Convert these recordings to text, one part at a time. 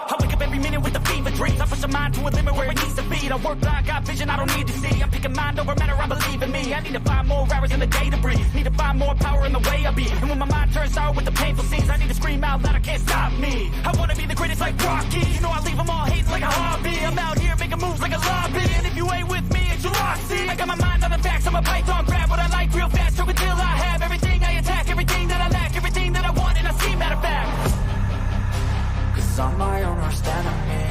I wake up every minute with the fever dreams. I push my mind to a limit where it needs to be. I work blind, got vision I don't need to see. I'm picking mind over matter, I believe in me. I need to find more hours in the day to breathe. Need to find more power in the way I be. And when my mind turns sour with the painful scenes, I need to scream out loud, I can't stop me. I wanna be the greatest like Rocky. You know I leave them all hating like a hobby. I'm out here making moves like a lobby. And if you ain't with me, it's your loss. See, I got my mind on the facts, I'm a python. Grab what I like real fast, choke until I have everything I attack. Everything that I lack, everything that I want, and I see matter of fact. Cause I'm my own worst enemy.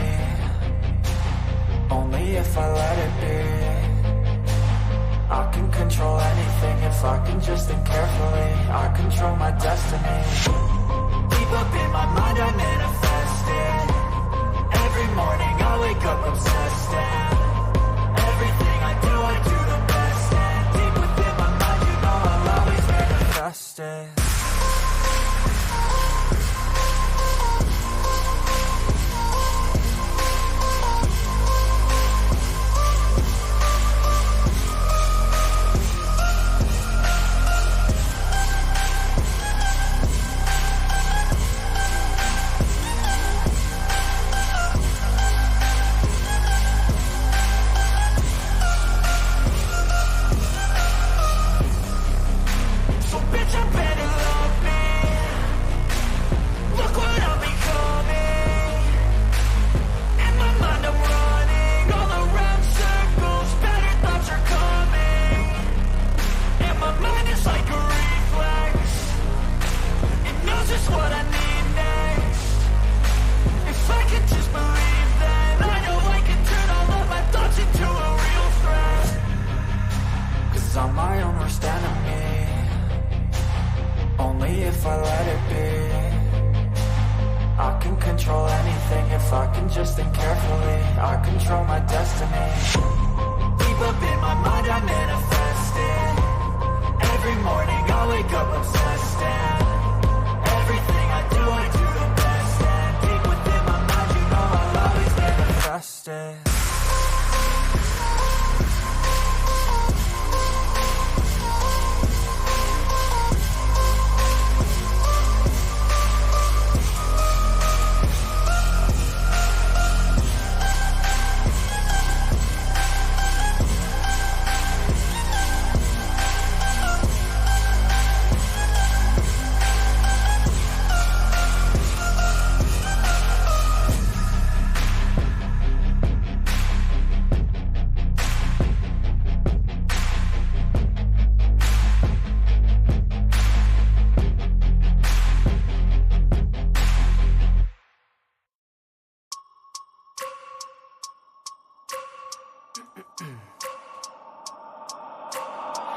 Only if I let it be. I can control anything if I can just think carefully. I control my destiny. Deep up in my mind I manifest it. Every morning I wake up obsessed, and everything I do the best. And deep within my mind, you know I'll always manifest it. I'm my own worst enemy. Only if I let it be. I can control anything if I can just think carefully. I control my destiny. Deep up in my mind I manifest it. Every morning I wake up obsessed, and everything I do the best. And deep within my mind, you know I'll always manifest it.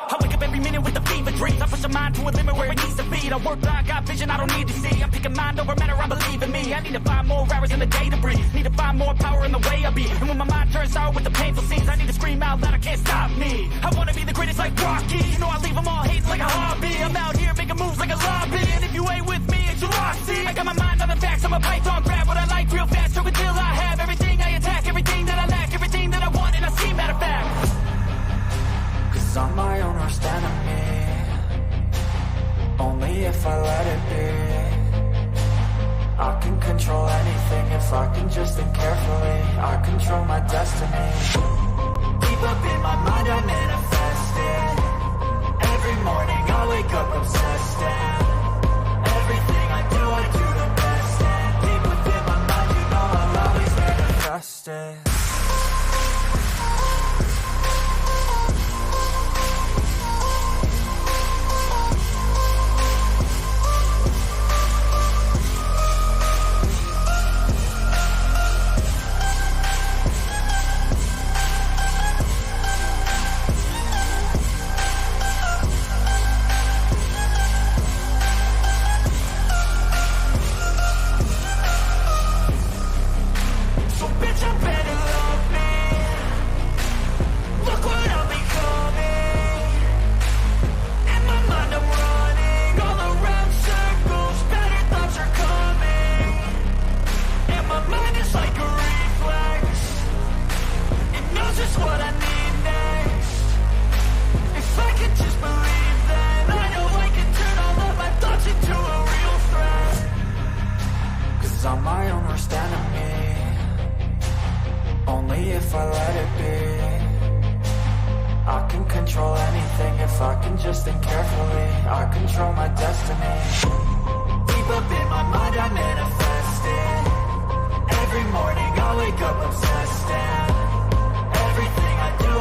I wake up every minute with the fever dreams. I push my mind to a limit where it needs to be. I work blind, got vision I don't need to see. I'm picking mind over matter, I believe in me. I need to find more hours in the day to breathe. Need to find more power in the way I be. And when my mind turns sour with the painful scenes, I need to scream out loud, I can't stop me. I wanna be the greatest like Rocky. You know I leave them all hating like a hobby. I'm out here making moves like a lobby. And if you ain't with me, it's your loss. See, I got my mind on the facts, I'm a python. Grab what I like real fast, choke until I have everything I attack. Everything that I lack, everything that I want, and I see matter of fact. Cause I'm my own worst enemy. Only if I let it be. I can control anything if I can just think carefully. I control my destiny. Deep up in my mind I manifest it. Every morning I wake up obsessed, and everything I do the best. And deep within my mind, you know I'll always manifest it. Bitch, I'm better. if I let it be. I can control anything if I can just think carefully. I control my destiny. Deep up in my mind I manifest it. Every morning I wake up obsessed, and everything I do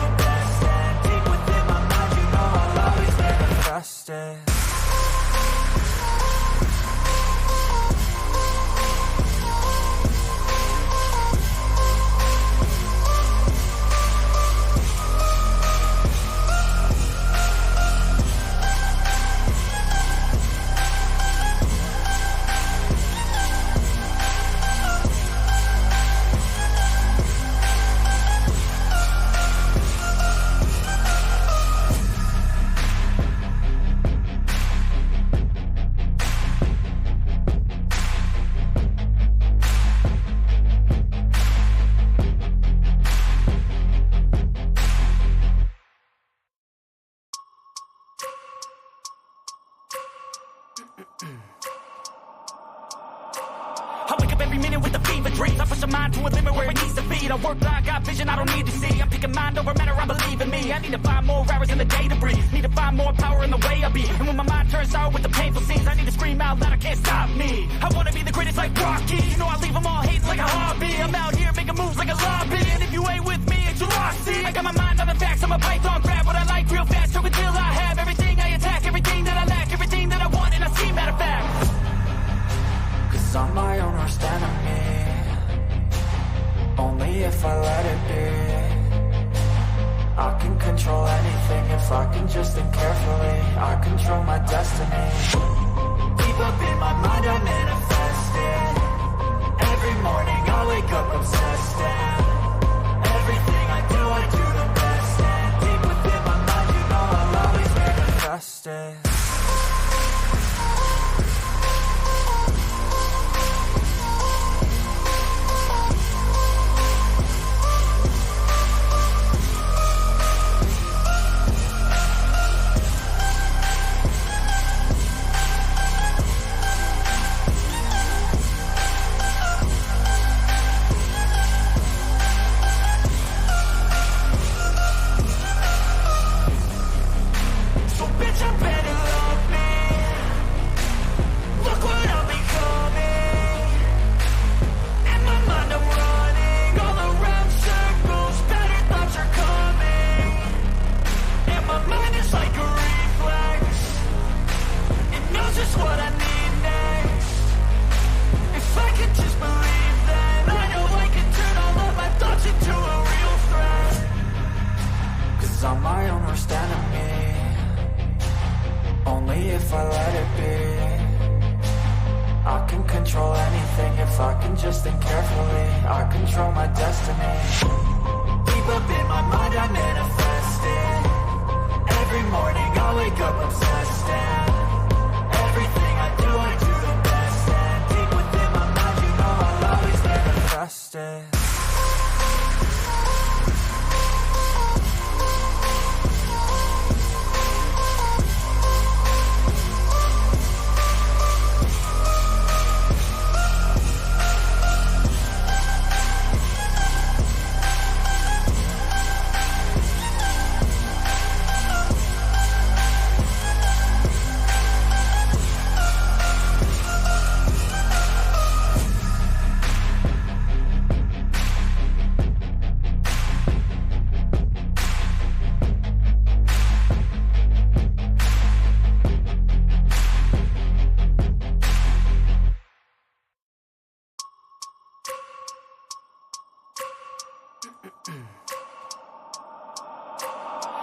the best. And deep within my mind, you know I'll always manifest it. I wake up every minute with the fever dreams. I push my mind to a limit where it needs to feed. I work blind, got vision I don't need to see. I'm picking mind over matter, I believe in me. I need to find more hours in the day to breathe. Need to find more power in the way I be. And when my mind turns sour with the painful scenes, I need to scream out loud, I can't stop me. I wanna be the greatest like Rocky. You know I leave them all hating like a hobby. I'm out here making moves like a lobby. And if you ain't with me, it's your loss. See, I got my mind on the facts, I'm a python. Grab what I like real fast, so until I have everything I attack, everything that I lack, everything that I want, and I see matter of fact. Cause I'm my own worst enemy. Only if I let it be. I can control anything if I can just think carefully. I control my destiny. Deep up in my mind I manifest it. Every morning I wake up obsessed, and everything I do the best. And deep within my mind, you know I'll always manifest it. I'm my own worst enemy. Only if I let it be. I can control anything if I can just think carefully. I control my destiny. Deep up in my mind I manifest it. Every morning I wake up obsessed, and everything I do the best. And deep within my mind, you know I'll always manifest it.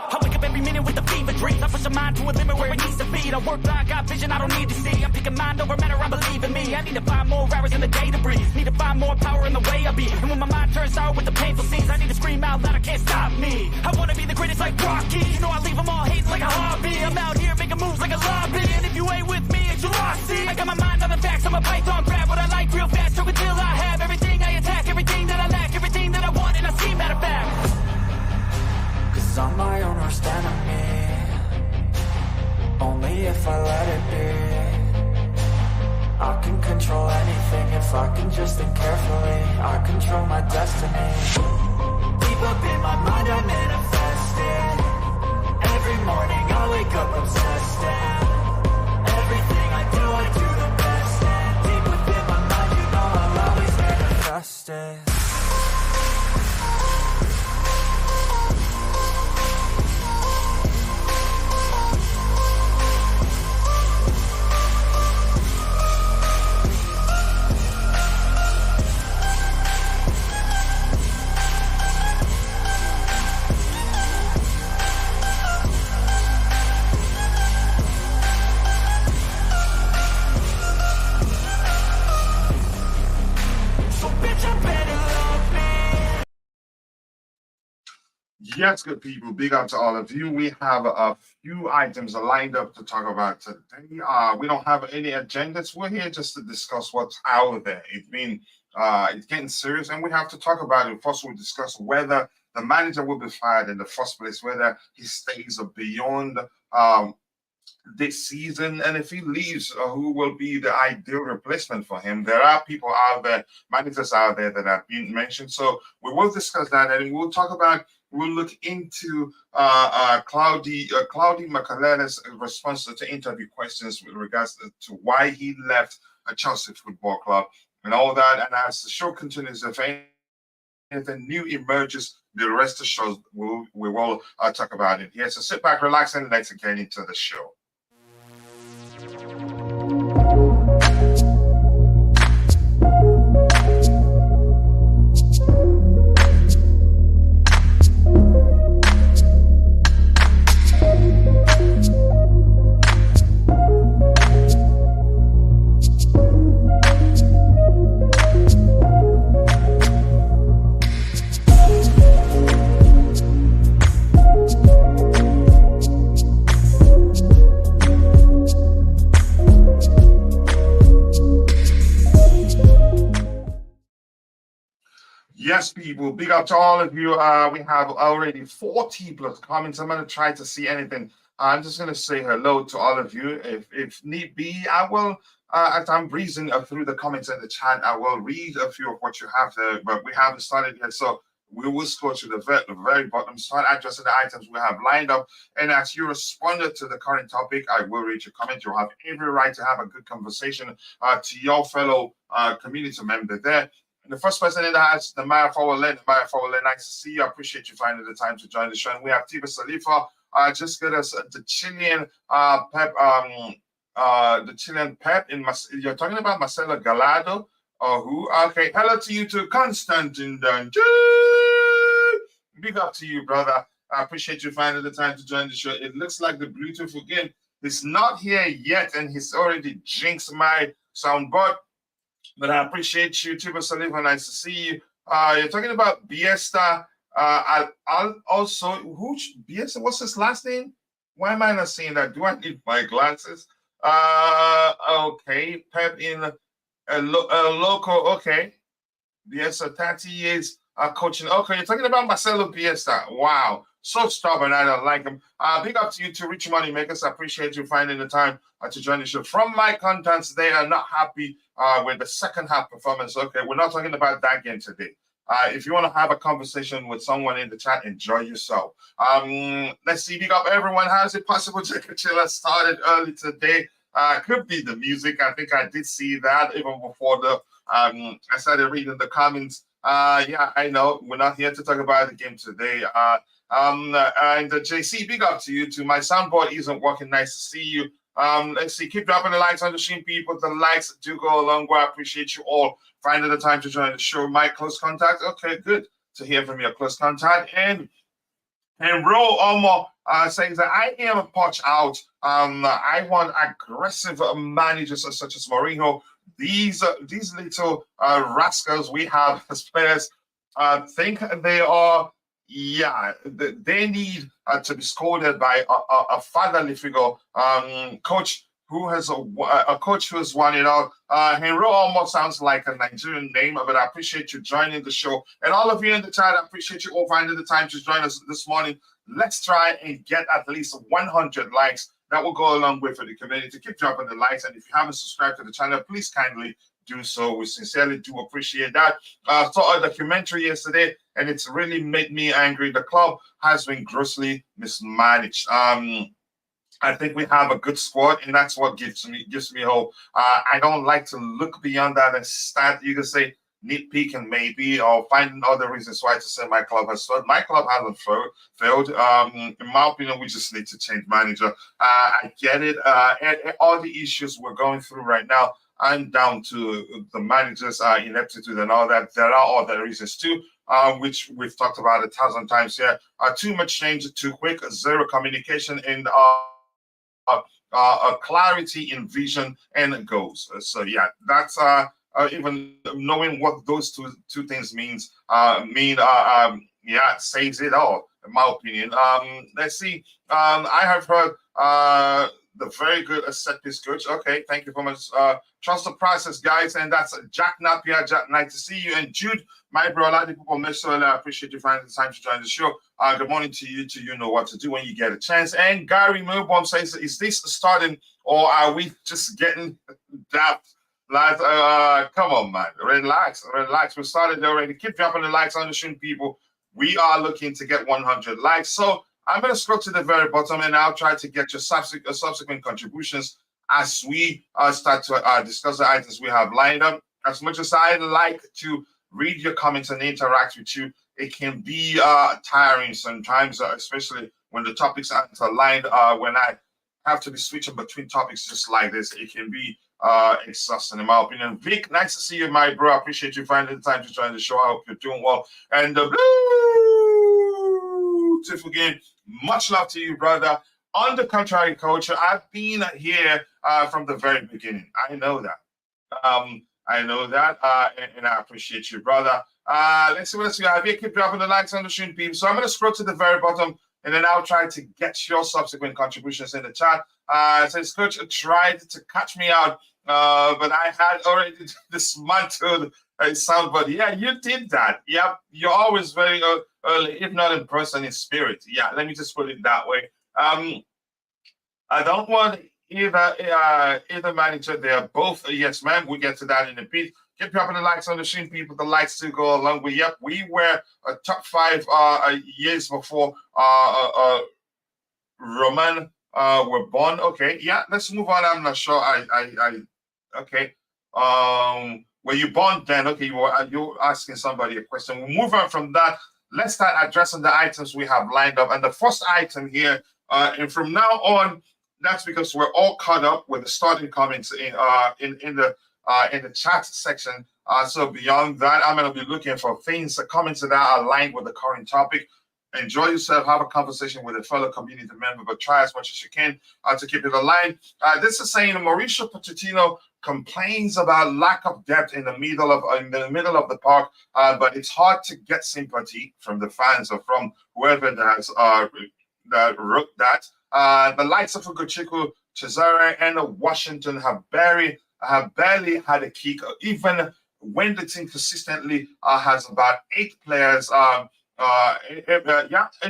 I wake up every minute with the fever dreams. I push my mind to a limit where it needs to feed. I work blind, got vision I don't need to see. I'm picking mind over matter, I believe in me. I need to find more hours in the day to breathe. Need to find more power in the way I be. And when my mind turns sour with the painful scenes, I need to scream out loud, I can't stop me. I wanna be the greatest like Rocky. You know I leave them all hating like a hobby. I'm out here making moves like a lobby. And if you ain't with me, it's your loss. See, I got my mind on the facts, I'm a python. Grab what I like real fast, so until I have everything I attack, everything that I lack, everything that I want, and I see matter of fact. Cause I'm my own worst enemy. Only if I let it be. I can control anything if I can just think carefully. I control my destiny. Yes, good people. Big up to all of you. We have a few items lined up to talk about today. We don't have any agendas. We're here just to discuss what's out there. It's getting serious, and we have to talk about it. First, we'll discuss whether the manager will be fired in the first place, whether he stays beyond um, this season, and if he leaves, who will be the ideal replacement for him? There are people out there, managers out there that have been mentioned. So we will discuss that, and we'll talk about. We'll look into Claudio Makelele's response to interview questions with regards to why he left a Chelsea Football Club and all that. And as the show continues, if anything new emerges, the rest of the show we will talk about it here. So sit back, relax, and let's get into the show. Yes, people, big up to all of you. We have already 40 plus comments. I'm going to try to see anything. I'm just going to say hello to all of you. If need be, I will, as I'm breezing through the comments in the chat, I will read a few of what you have there, but we haven't started yet. So we will scroll to the very bottom, start addressing the items we have lined up. And as you responded to the current topic, I will read your comment. You'll have every right to have a good conversation to your fellow community member there. And the first person in the house, the Maya Fowler, nice to see you. I appreciate you finding the time to join the show. And we have Tiba Salifa, just get us the Chilean Pep, you're talking about Marcelo Gallardo, or who? Okay, hello to you too, Constantine Dungy. Big up to you, brother. I appreciate you finding the time to join the show. It looks like the Bluetooth again is not here yet, and he's already jinxed my soundboard. But I appreciate you, Tiba Saliva. Nice to see you. You're talking about Biesta. I'll also, Biesta, what's his last name? Why am I not seeing that? Do I need my glasses? Okay. Pep in a local. Okay. Biesta, 30 years coaching. Okay, you're talking about Marcelo Biesta. Wow. So stubborn. I don't like him. Big up to you, to Rich Money Makers. I appreciate you finding the time to join the show. From my contacts, they are not happy with the second half performance. Okay, we're not talking about that game today. If you want to have a conversation with someone in the chat, enjoy yourself. Let's see. Big up everyone. How is it possible Jacob Chiller started early today? Could be the music. I think I did see that even before I started reading the comments. Yeah, I know we're not here to talk about the game today. And JC, big up to you too. My soundboard isn't working. Nice to see you. Let's see. Keep dropping the likes on the stream, people. The likes do go a long way. I appreciate you all finding the time to join the show. My close contact. Okay, good to hear from your close contact. And Ro Omo says that I am a punch out. I want aggressive managers such as Mourinho. These little rascals we have as players think they are. Yeah, they need to be scolded by a fatherly figure, coach who has a coach who has won it all. Henry almost sounds like a Nigerian name, but I appreciate you joining the show. And all of you in the chat, I appreciate you all finding the time to join us this morning. Let's try and get at least 100 likes. That will go a long way for the community. Keep dropping the likes. And if you haven't subscribed to the channel, please kindly do so. We sincerely do appreciate that. Saw a documentary yesterday, and it's really made me angry. The club has been grossly mismanaged. I think we have a good squad, and that's what gives me hope. I don't like to look beyond that and start, you can say, nitpicking maybe, or finding other reasons why to say my club has failed. My club hasn't failed. In my opinion, we just need to change manager. I get it. And all the issues we're going through right now, I'm down to the managers' ineptitude and all that. There are other reasons too, which we've talked about 1,000 times here. Too much change, too quick, zero communication, and clarity in vision and goals. So yeah, that's even knowing what those two things yeah, says it all. in my opinion. Let's see. I have heard the very good set piece coach. Okay, thank you very much. Trust the process, guys. And that's Jack Napier. Jack, nice to see you. And Jude, my bro, a lot of people miss you, and I appreciate you finding the time to join the show. Good morning to you, you know what to do when you get a chance. And Gary Milbaum says, is this starting or are we just getting daft? Like, come on, man. Relax. We started already. Keep dropping the likes on the stream, people. We are looking to get 100 likes. So I'm going to scroll to the very bottom, and I'll try to get your subsequent contributions as we start to discuss the items we have lined up. As much as I like to read your comments and interact with you, it can be tiring sometimes, especially when the topics aren't aligned. When I have to be switching between topics just like this, it can be exhausting in my opinion. Vic, nice to see you, my bro. I appreciate you finding the time to join the show. I hope you're doing well. And the beautiful game, much love to you, brother. On the contrary, coach, I've been here from the very beginning. I know that. And I appreciate you, brother. Let's see what else we have here. Keep dropping the likes on the stream, people. So I'm going to scroll to the very bottom, and then I'll try to get your subsequent contributions in the chat. It says, Coach tried to catch me out, but I had already dismantled somebody. Yeah, you did that. Yep, you're always very early, if not in person, in spirit. Yeah, let me just put it that way. I don't want either manager. They are both a yes man. We'll get to that in a bit. Keep dropping the likes on the stream, people. The likes to go along with. Yep, we were a top 5 years before Roman were born. Okay, yeah, let's move on. I'm not sure. Okay. Were you born then? Okay, you're asking somebody a question. We'll move on from that. Let's start addressing the items we have lined up. And the first item here, and from now on, that's because we're all caught up with the starting comments in the chat section. So beyond that, I'm going to be looking for things, comments that are aligned with the current topic. Enjoy yourself, have a conversation with a fellow community member, but try as much as you can to keep it aligned. This is saying Mauricio Pochettino complains about lack of depth in the middle of the park, but it's hard to get sympathy from the fans or from whoever that wrote that. The likes of Ugochukwu, Cesare, and Washington have barely had a kick, even when the team consistently has about 8 players. 8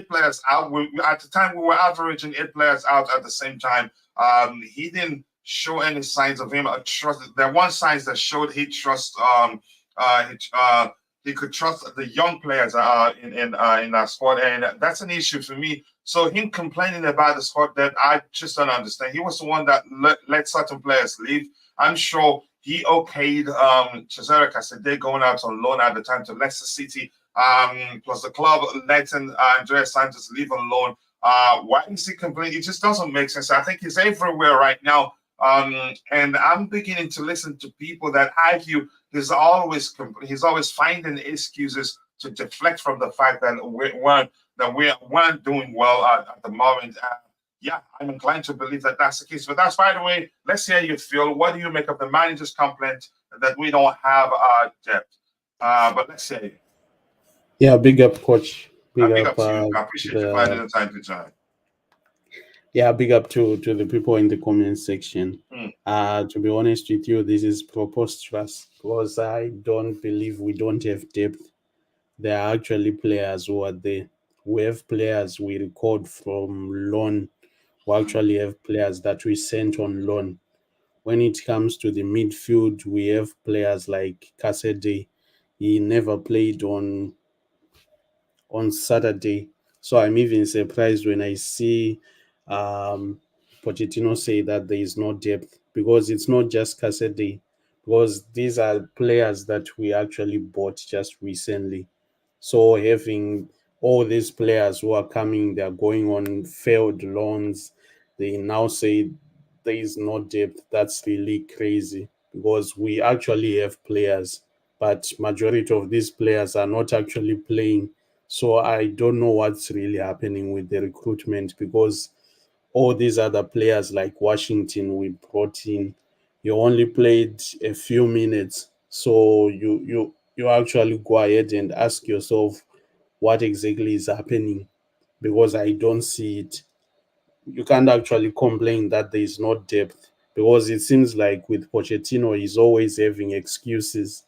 players out. At the time, we were averaging 8 players out at the same time. He didn't show any signs of him trust. There were signs that showed he trust. He could trust the young players in our squad, and that's an issue for me. So him complaining about the squad that I just don't understand. He was the one that let certain players leave. I'm sure he okayed Cesare Casade going out on loan at the time to Leicester City. Plus the club letting Andrea Sanchez leave on loan. Why is he complaining? It just doesn't make sense. I think he's everywhere right now. And I'm beginning to listen to people that argue he's always finding excuses to deflect from the fact that we weren't doing well at the moment. Yeah, I'm inclined to believe that that's the case. But that's, by the way, let's hear you feel. What do you make of the manager's complaint that we don't have depth? But let's say. Yeah, big up, coach. Big up to you. I appreciate you finding the time to join. Yeah, big up to the people in the comment section. To be honest with you, this is preposterous because I don't believe we don't have depth. There are actually players who are there. We have players we record from loan. We actually have players that we sent on loan. When it comes to the midfield, we have players like Casade. He never played on Saturday. So I'm even surprised when I see Pochettino say that there is no depth, because it's not just Casade, because these are players that we actually bought just recently. So having all these players who are coming, they're going on failed loans, they now say there is no depth. That's really crazy, because we actually have players, but majority of these players are not actually playing. So I don't know what's really happening with the recruitment, because all these other players like Washington we brought in, you only played a few minutes. So you actually go ahead and ask yourself what exactly is happening. because I don't see it. You can't actually complain that there is no depth, because it seems like with Pochettino, he's always having excuses.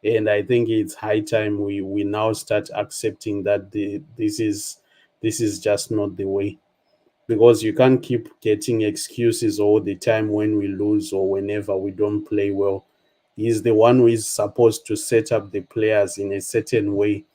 And I think it's high time we now start accepting that this is just not the way, because you can't keep getting excuses all the time when we lose or whenever we don't play well. He's the one who is supposed to set up the players in a certain way.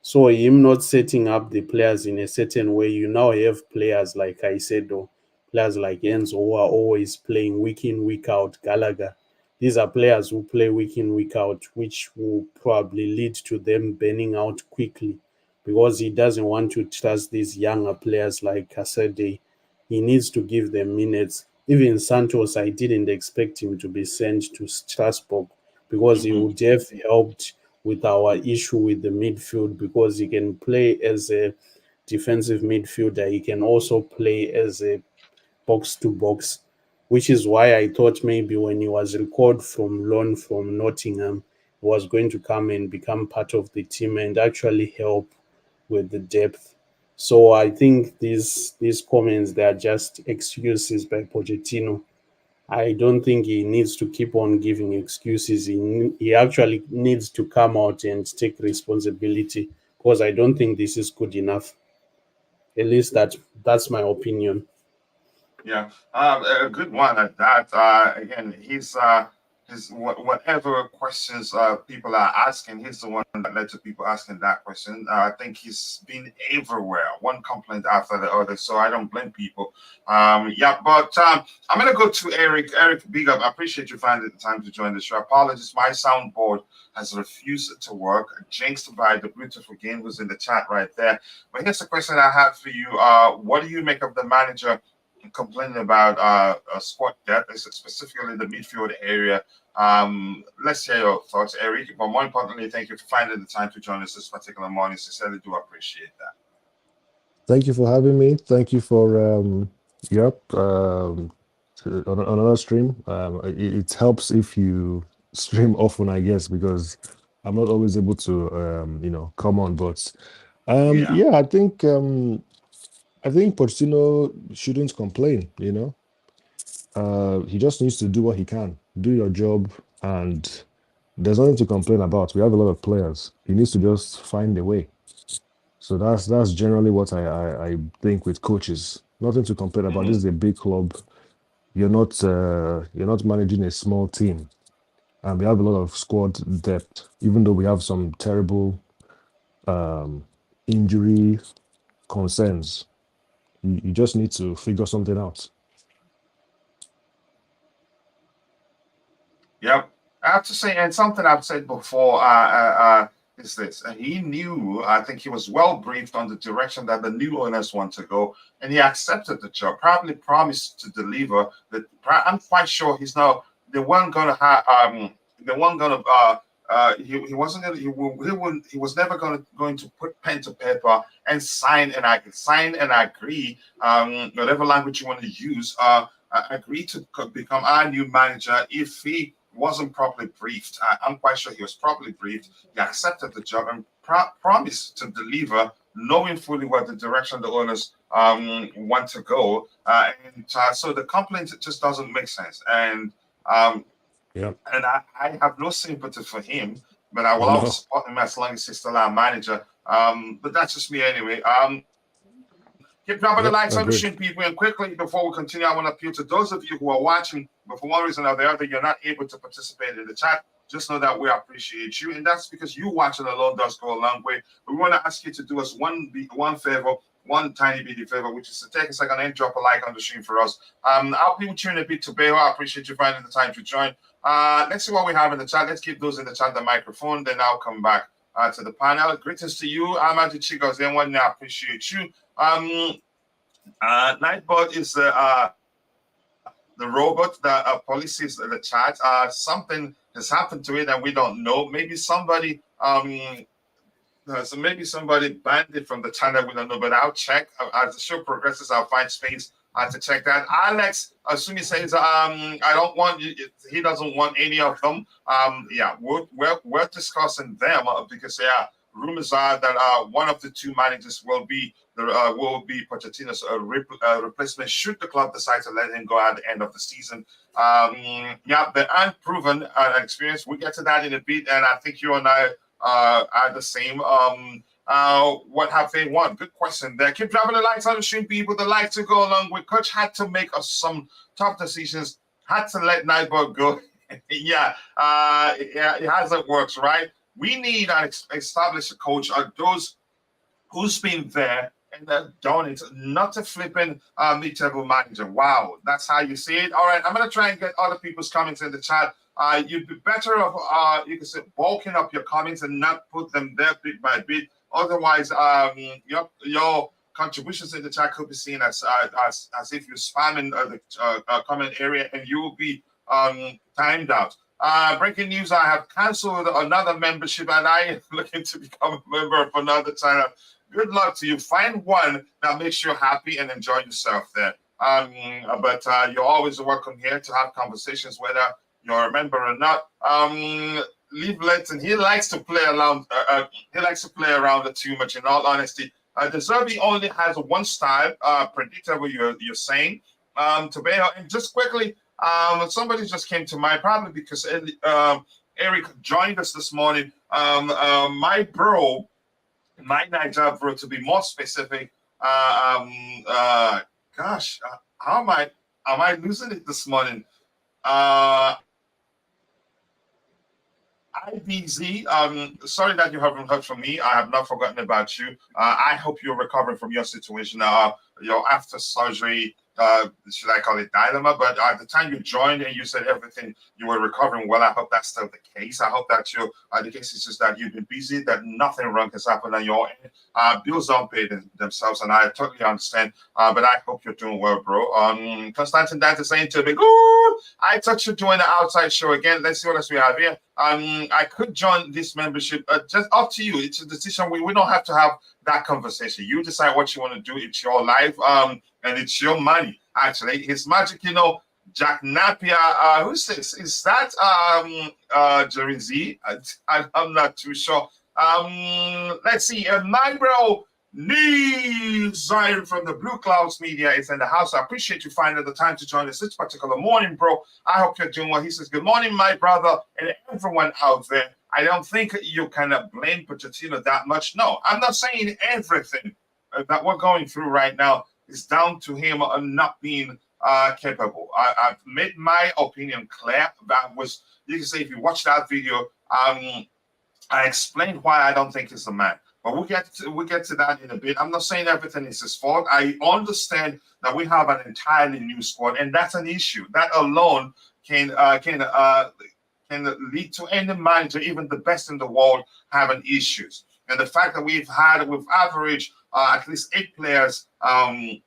So him not setting up the players in a certain way, you now have players like I said, or players like Enzo who are always playing week in, week out. Gallagher. These are players who play week in, week out, which will probably lead to them burning out quickly, because he doesn't want to trust these younger players like Casade. He needs to give them minutes. Even Santos, I didn't expect him to be sent to Strasbourg, because he Mhm. would have helped with our issue with the midfield, because he can play as a defensive midfielder. He can also play as a box to box, which is why I thought maybe when he was recalled from loan from Nottingham, he was going to come and become part of the team and actually help with the depth. So I think these comments, they are just excuses by Pochettino. I don't think he needs to keep on giving excuses. He actually needs to come out and take responsibility, because I don't think this is good enough. At least that's my opinion. Yeah, a good one at that. Again, whatever questions people are asking, he's the one that led to people asking that question. I think he's been everywhere, one complaint after the other. So I don't blame people. Yeah, but I'm gonna go to Eric. Eric, big up. I appreciate you finding the time to join the show. Apologies, my soundboard has refused to work. Jinxed by the beautiful game who's in the chat right there. But here's the question I have for you. What do you make of the manager complaining about squad depth, specifically the midfield area? Let's hear your thoughts, Eric. But more importantly, thank you for finding the time to join us this particular morning. Sincerely do appreciate that. Thank you for having me. Thank you for yep on another stream. It helps if you stream often, I guess, because I'm not always able to come on. But Yeah. yeah, I think Pochettino shouldn't complain. He just needs to do what he can, do your job, and there's nothing to complain about. We have a lot of players. He needs to just find a way. So that's generally what I think with coaches. Nothing to complain about. This Mhm. is a big club. You're not managing a small team, and we have a lot of squad depth. Even though we have some terrible injury concerns, you just need to figure something out. Yep. I have to say, and something I've said before is this. He knew, I think he was well briefed on the direction that the new owners want to go, and he accepted the job, probably promised to deliver. I'm quite sure he's now the one going to have, the one going to, he wasn't gonna, he wouldn't, he was never going to put pen to paper and sign and agree, whatever language you want to use, agree to become our new manager if he wasn't properly briefed. I'm quite sure he was properly briefed. He accepted the job and promised to deliver, knowing fully what the direction the owners want to go. So the complaint just doesn't make sense. Um, Yeah. and I have no sympathy for him, but I will always No. support him as long as he's still our manager. But that's just me anyway. Keep dropping the Yep. likes on the Agreed. stream, people. And quickly, before we continue, I want to appeal to those of you who are watching, but for one reason or the other, you're not able to participate in the chat. Just know that we appreciate you. And that's because you watching alone does go a long way. We want to ask you to do us one favor, one tiny bitty favor, which is to take a second and drop a like on the stream for us. I'll be with you in a bit to Beho. I appreciate you finding the time to join. Let's see what we have in the chat. Let's keep those in the chat, the microphone. Then I'll come back to the panel. Greetings to you. I'm Adi Chigos. Then I appreciate you. Nightbot is the robot that policies the chat. Something has happened to it and we don't know. Maybe somebody maybe somebody banned it from the channel. We don't know, but I'll check as the show progresses. I'll find space to check that. Alex Asumi says, I don't want you. He doesn't want any of them. Yeah, we're discussing them because rumors are that one of the two managers will be Pochettino's replacement should the club decide to let him go at the end of the season. Yeah, the unproven experience. We'll get to that in a bit, and I think you and I are the same. What have they won? Good question there. Keep dropping the likes on the stream, people. The like to go along with. Coach had to make some tough decisions. Had to let Nyborg go. Yeah, it hasn't worked, right? We need an established coach, those who's been there and done it, not a flipping mid-table manager. Wow, that's how you see it. All right, I'm going to try and get other people's comments in the chat. You'd be better off, you can say, bulking up your comments and not put them there bit by bit. Otherwise, your contributions in the chat could be seen as if you're spamming the comment area, and you will be timed out. Breaking news, I have cancelled another membership and I am looking to become a member of another channel. Good luck to you. Find one that makes you happy and enjoy yourself there. But you're always welcome here to have conversations, whether you're a member or not. Leave Lenton, he likes to play around. He likes to play around too much. In all honesty, De Zerbi only has one style. Predictable, you're saying. Tobago, and just quickly. Somebody just came to mind, probably because Eric joined us this morning. My Niger bro, to be more specific. Gosh, how am I losing it this morning? IBZ, sorry that you haven't heard from me. I have not forgotten about you. I hope you're recovering from your situation, your after surgery. Should I call it dilemma? But at the time you joined and you said everything, you were recovering well. I hope that's still the case. I hope that the case is just that you've been busy, that nothing wrong has happened on your end. Bills don't pay themselves, and I totally understand. But I hope you're doing well, bro. Constantine Dante saying to me, "Ooh, I thought you're doing the outside show again." Let's see what else we have here. I could join this membership. Just up to you. It's a decision. We don't have to have that conversation. You decide what you want to do. It's your life. And it's your money, actually. His Magic, Jack Napier. Who says, is that Jerry Z? I'm not too sure. Let's see. My bro, Zion from the Blue Clouds Media is in the house. I appreciate you finding the time to join us this particular morning, bro. I hope you're doing well. He says, good morning, my brother, and everyone out there. I don't think you can blame Pochettino that much. No, I'm not saying everything that we're going through right now is down to him not being capable. I've made my opinion clear. That was, you can say, if you watch that video, I explained why I don't think he's the man. But we'll get to that in a bit. I'm not saying everything is his fault. I understand that we have an entirely new squad, and that's an issue. That alone can lead to any manager, even the best in the world, having issues. And the fact that we've averaged at least 8 players, 8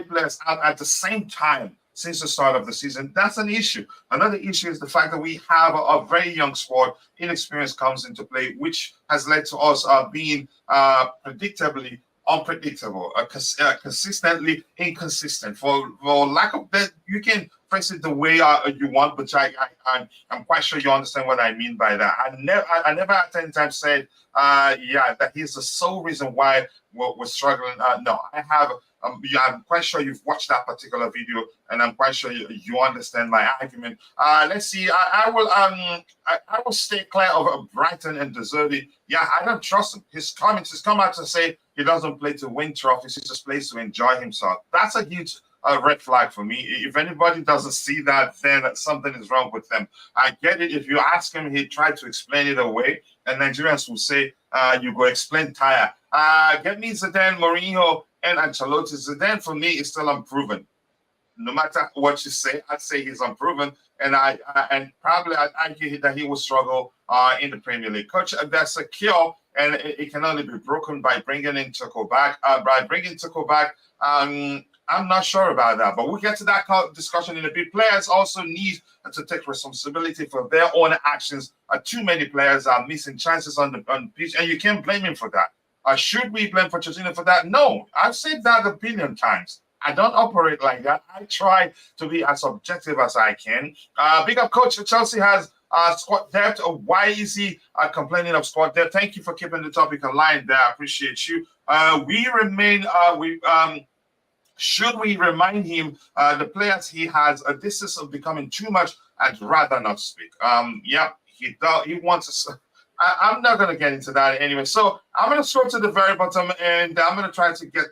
players out at the same time since the start of the season, that's an issue. Another issue is the fact that we have a very young squad. Inexperience comes into play, which has led to us being predictably unpredictable, consistently inconsistent. For lack of that, you can phrase it the way you want, but I'm quite sure you understand what I mean by that. I never at any time said, that he's the sole reason why we're struggling. No, I have. I'm quite sure you've watched that particular video, and I'm quite sure you understand my argument. Let's see. I will stay clear of Brighton and De Zerbi. Yeah, I don't trust him. His comments has come out to say he doesn't play to win trophies. He just plays to enjoy himself. That's a huge red flag for me. If anybody doesn't see that, then something is wrong with them. I get it. If you ask him, he tried to explain it away, and Nigerians will say, "You go explain tire." Get me Zidane, Mourinho, and Ancelotti. Zidane for me is still unproven. No matter what you say, I'd say he's unproven, and I'd argue that he will struggle in the Premier League. Coach, that's a cure, and it can only be broken by bringing in Tuchel back. I'm not sure about that, but we'll get to that discussion in a bit. Players also need to take responsibility for their own actions. Too many players are missing chances on the pitch, and you can't blame him for that. Should we blame Pochettino for that? No, I've said that a billion times. I don't operate like that. I try to be as objective as I can. Big up, coach. Chelsea has Squad depth. Why is he complaining of squad depth? Thank you for keeping the topic aligned there. I appreciate you. We remain. Should we remind him the players he has a distance of becoming too much? I'd rather not speak. Yeah, he wants us. I'm not going to get into that anyway. So I'm going to scroll to the very bottom, and I'm going to try to get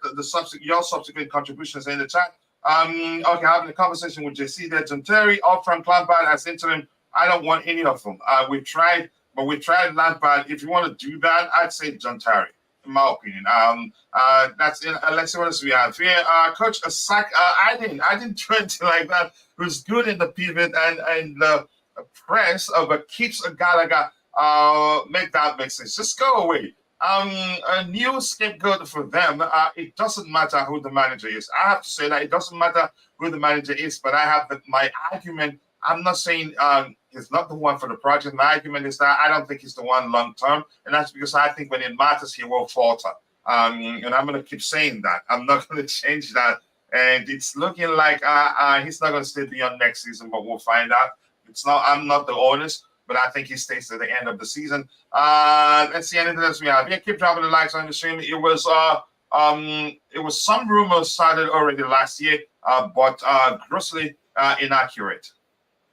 your subsequent contributions in the chat. Okay, having a conversation with JC there. John Terry, up from Lampard as interim. I don't want any of them. We've tried Lampard. If you want to do that, I'd say John Terry, in my opinion. That's in. Let's see what else we have here. Coach Asak. I didn't do anything like that. It was good in the pivot and the press, but keeps a Gallagher. Make that make sense. Just go away. A new scapegoat for them. It doesn't matter who the manager is. I have to say that it doesn't matter who the manager is, but I have my argument. I'm not saying he's not the one for the project. My argument is that I don't think he's the one long term, and that's because I think when it matters, he will falter. And I'm going to keep saying that. I'm not going to change that. And it's looking like he's not going to stay beyond next season, but we'll find out. I'm not the honest, but I think he stays to the end of the season. Let's see anything else we have. Yeah, keep dropping the likes on the stream. It was some rumors started already last year, but grossly inaccurate.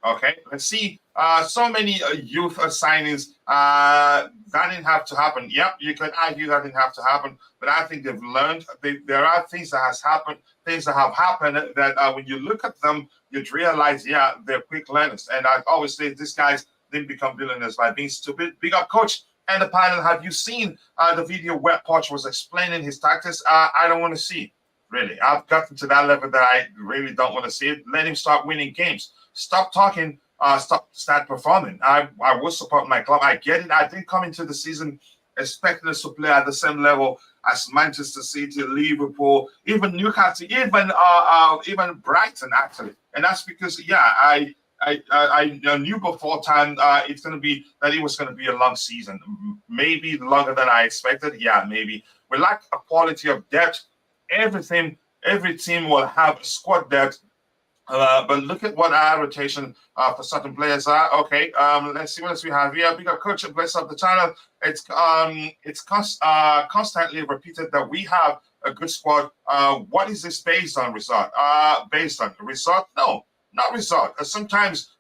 Okay, let's see. So many youth signings that didn't have to happen. Yep, you could argue that didn't have to happen, but I think they've learned. There are things that have happened that when you look at them, you'd realize, yeah, they're quick learners. And I always say these guys didn't become billionaires by being stupid. Big up, coach and the panel. Have you seen the video where Poch was explaining his tactics? I don't want to see. Really, I've gotten to that level that I really don't want to see it. Let him start winning games. Stop talking. Start performing. I will support my club. I get it. I didn't come into the season expecting us to play at the same level as Manchester City, Liverpool, even Newcastle, even Brighton actually. And that's because I knew before time it was going to be a long season, maybe longer than I expected. Yeah, maybe we lack a quality of depth. Every team will have squad depth. But look at what our rotation for certain players are. Okay, let's see what else we have here. Big up coach and bless up the channel. It's constantly repeated that we have a good squad. What is this based on? Result? Based on result? No, not result. Sometimes,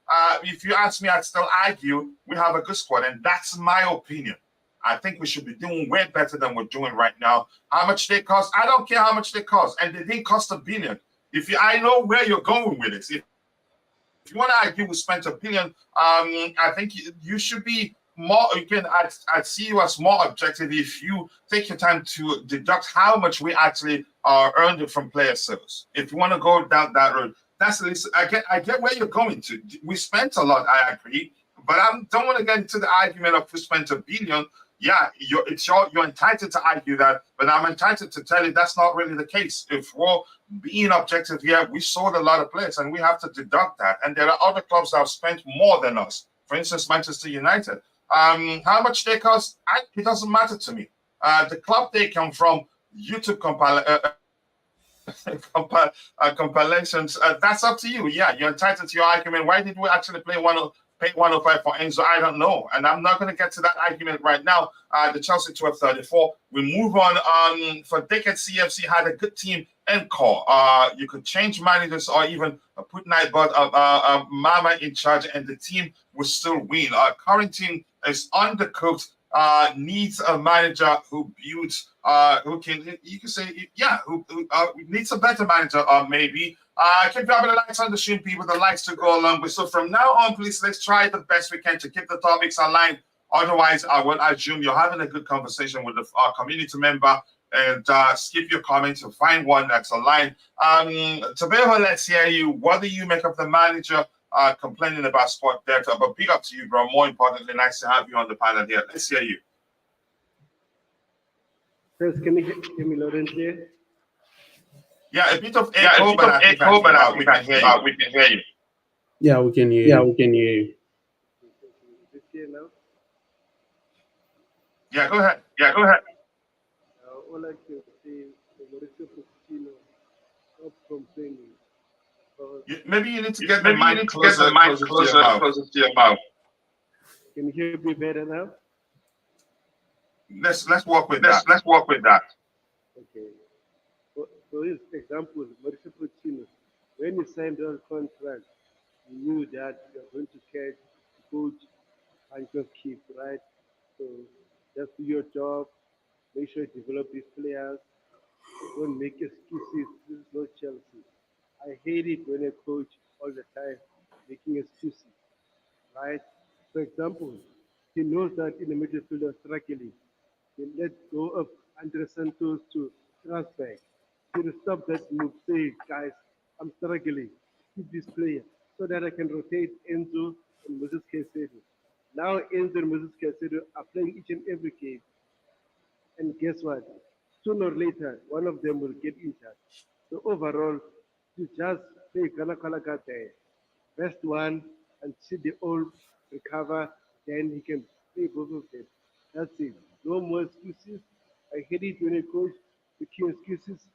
if you ask me, I'd still argue we have a good squad, and that's my opinion. I think we should be doing way better than we're doing right now. How much they cost? I don't care how much they cost, and they didn't cost $1 billion. I know where you're going with it. If you want to argue we spent $1 billion, I think you should be more. Again, I'd see you as more objective if you take your time to deduct how much we actually earned it from player sales. If you want to go down that road, that's the least. I get where you're going to. We spent a lot. I agree, but I don't want to get into the argument of we spent $1 billion. Yeah, you're entitled to argue that, but I'm entitled to tell you that's not really the case. If we're being objective here, we sold a lot of players, and we have to deduct that. And there are other clubs that have spent more than us. For instance, Manchester United. How much they cost? It doesn't matter to me. The club they come from, YouTube compilations. That's up to you. Yeah, you're entitled to your argument. Why did we actually pay 105 for Enzo? I don't know, and I'm not going to get to that argument right now. The Chelsea 1234. We move on. For decades, CFC had a good team and core. You could change managers or even put Nightbot Mama in charge, and the team will still win. Our current team is undercooked. Needs a manager who builds. Who needs a better manager, maybe. Keep dropping the likes on the stream, people. The likes to go along with. So from now on, please, let's try the best we can to keep the topics aligned. Otherwise, I will assume you're having a good conversation with our community member and skip your comments and find one that's aligned. Tabeho, let's hear you. What do you make of the manager complaining about sport depth? But big up to you, bro. More importantly, nice to have you on the panel here. Let's hear you. Chris, can you hear me loud and clear? Yeah, a bit of echo, but we can hear you. We can hear you. Yeah, we can hear you. We can hear you. Is it clear now? Yeah, go ahead. All I can say is Mauricio Pochettino, stop complaining. Maybe you need to get the mic closer to your mouth. Can you hear me better now? Let's work with that. Let's work with that. Okay. For example, Mauricio Pochettino, when you signed that contract, you knew that you're going to catch the coach and just keep, right? So just do your job, make sure you develop these players, don't make excuses. This is not Chelsea. I hate it when a coach all the time making excuses, right? For example, he knows that in the midfield are struggling. He let go of Andre Santos to transfer. He will stop that move, say, guys, I'm struggling. Keep this player so that I can rotate Enzo and Moses Caicedo. Now Enzo and Moses Caicedo are playing each and every game. And guess what? Sooner or later, one of them will get injured. So overall, to just play Kala there, best one, and see the all recover, then he can play both of them. That's it. No more excuses. I hate it when a coach making excuses.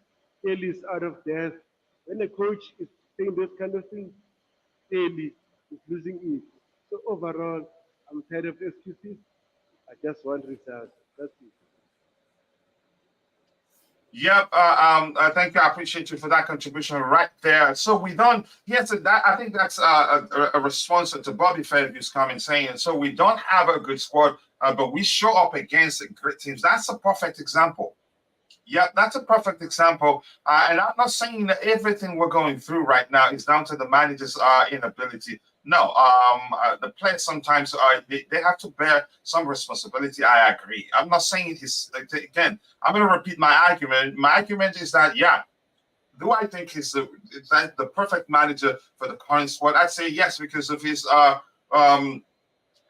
Early is out of depth. When a coach is saying those kind of things, early is losing it. So overall, I'm tired of excuses. I just want results. That's it. Yep. Thank you. I appreciate you for that contribution right there. So we don't. Yes, that I think that's a response to Bobby Fairview's comment saying. And so we don't have a good squad, but we show up against great teams. That's a perfect example. Yeah, that's a perfect example. And I'm not saying that everything we're going through right now is down to the manager's inability. No, the players sometimes they have to bear some responsibility. I agree. I'm not saying he's again. I'm going to repeat my argument. My argument is that do I think he's the perfect manager for the current squad? I'd say yes because of his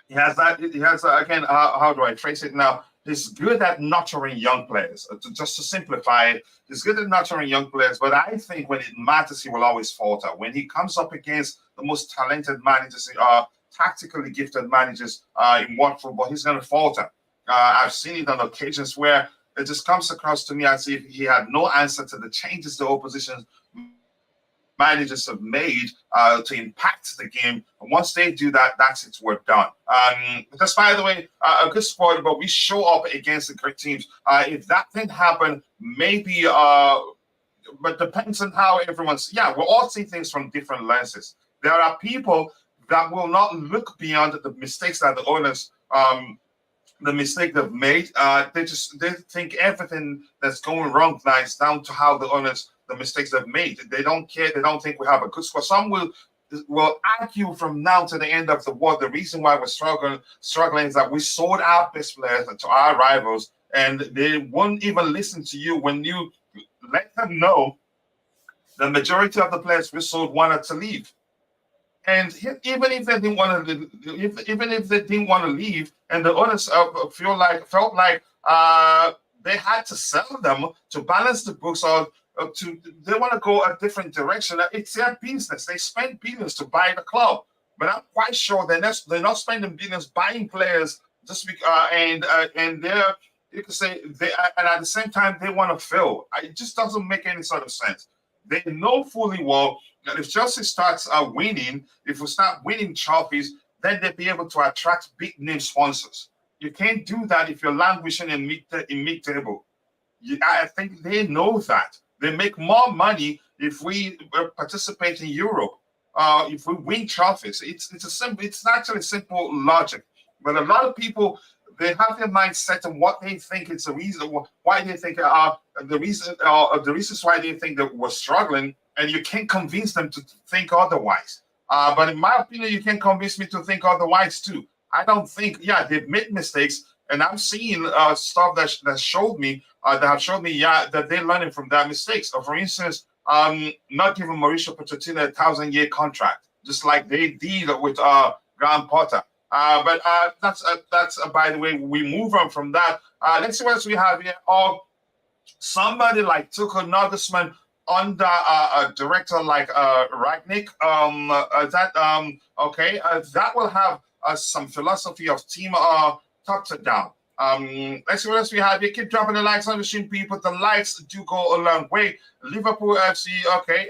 he has that. He has again. How do I trace it now? He's good at nurturing young players. Just to simplify it, he's good at nurturing young players. But I think when it matters, he will always falter. When he comes up against the most talented managers, tactically gifted managers in world football, he's going to falter. I've seen it on occasions where it just comes across to me as if he had no answer to the changes the opposition managers have made to impact the game. And once they do that, that's its work done. That's, by the way, a good squad, but we show up against the great teams. If that didn't happen, maybe, but depends on how everyone's, we'll all see things from different lenses. There are people that will not look beyond the mistakes that the owners, the mistake they've made. They think everything that's going wrong now is down to how the owners, the mistakes they've made. They don't care. They don't think we have a good squad. Some will argue from now to the end of the war. The reason why we're struggling is that we sold our best players to our rivals, and they won't even listen to you when you let them know the majority of the players we sold wanted to leave. And even if they didn't want to, even if they didn't want to leave, and the owners felt like they had to sell them to balance the books, or they want to go a different direction. It's their business. They spend billions to buy the club, but I'm quite sure they're not spending billions buying players just because, and they're, you could say they, and at the same time they want to fill. It just doesn't make any sort of sense. They know fully well that if Chelsea starts winning, if we start winning trophies, then they'll be able to attract big name sponsors. You can't do that if you're languishing in mid-table. I think they know that. They make more money if we participate in Europe, if we win trophies. It's actually simple logic. But a lot of people, they have their mind set on what they think is the reason why they think the reasons why they think that we're struggling, and you can't convince them to think otherwise. But in my opinion, you can convince me to think otherwise too. I don't think, they've made mistakes, and I'm seeing stuff that have showed me, that they're learning from their mistakes. So for instance, not giving Mauricio Pochettino a 1,000-year contract, just like they did with Graham Potter. But that's by the way, we move on from that. Let's see what else we have here. Somebody like Tuchel Nagelsmann under a director like Ragnick. That will have some philosophy of team top to down. Let's see what else we have here. Keep dropping the likes on the stream, people. The likes do go a long way. Liverpool FC, okay.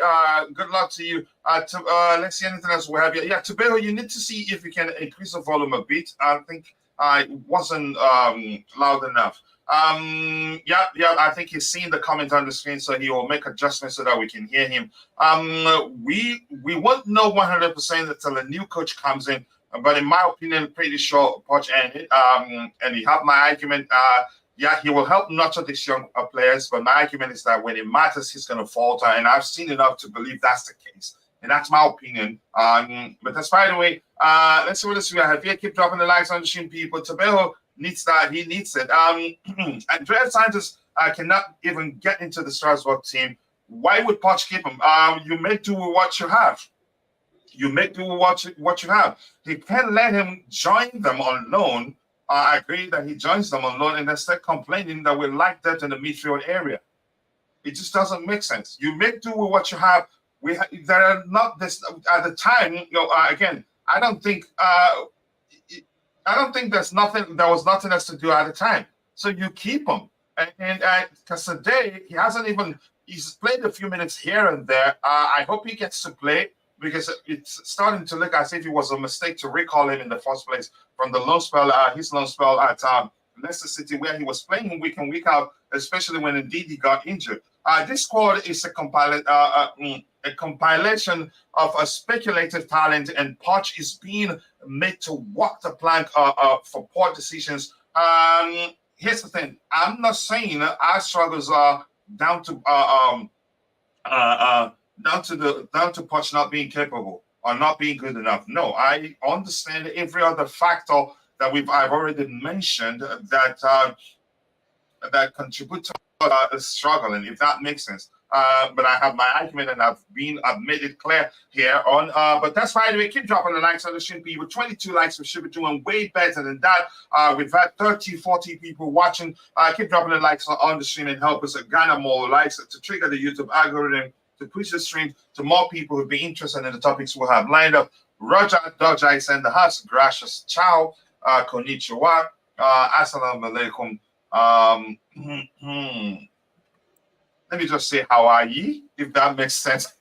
Good luck to you. Let's see anything else we have here. Yeah, Tobago, you need to see if you can increase the volume a bit. I think it wasn't loud enough. Yeah, I think he's seen the comment on the screen, so he will make adjustments so that we can hear him. We won't know 100% until a new coach comes in. But in my opinion, pretty sure Poch and he helped my argument. Yeah, he will help nurture these young players, but my argument is that when it matters, he's going to falter, and I've seen enough to believe that's the case, and that's my opinion. But that's by the way. Let's see what else we have here. Keep dropping the likes on the stream, people. Tobago needs that. He needs it. Andrea Santos cannot even get into the Strasbourg team. Why would Poch keep him? You make do with what you have. You make do what you have. He can't let him join them on loan. I agree that he joins them on loan and then start complaining that we lack depth in the midfield area. It just doesn't make sense. You make do with what you have. There are not this at the time. Again, I don't think there was nothing else to do at the time. So you keep him, and because today he's played a few minutes here and there. I hope he gets to play, because it's starting to look as if it was a mistake to recall him in the first place from the loan spell, his loan spell at Leicester City, where he was playing week in, week out, especially when indeed he got injured. This squad is a compilation of a speculative talent, and Poch is being made to walk the plank for poor decisions. Here's the thing. I'm not saying our struggles are down to Poch not being capable or not being good enough. No, I understand every other factor that I've already mentioned that contribute to struggling, if that makes sense. But I have my argument, and I've made it clear here on. But that's why we keep dropping the likes on the stream. With 22 likes, we should be doing way better than that. We've had 30, 40 people watching. Keep dropping the likes on the stream and help us garner more likes to trigger the YouTube algorithm to push the stream to more people who'd be interested in the topics we'll have lined up. Roger Dodger is in the house. Gracias. Ciao. Konnichiwa. Assalamu alaikum. Let me just say how are ye, if that makes sense.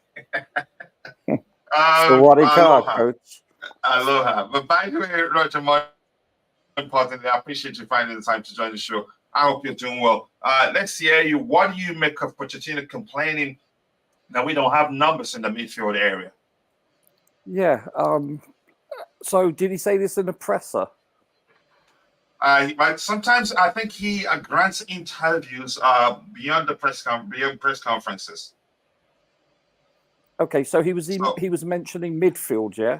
So what he got, coach? Aloha. But by the way, Roger, more importantly, I appreciate you finding the time to join the show. I hope you're doing well. Let's hear you. What do you make of Pochettino complaining that we don't have numbers in the midfield area? Yeah. So did he say this in the presser? But sometimes I think he grants interviews beyond press conferences. Okay, so he was mentioning midfield, yeah.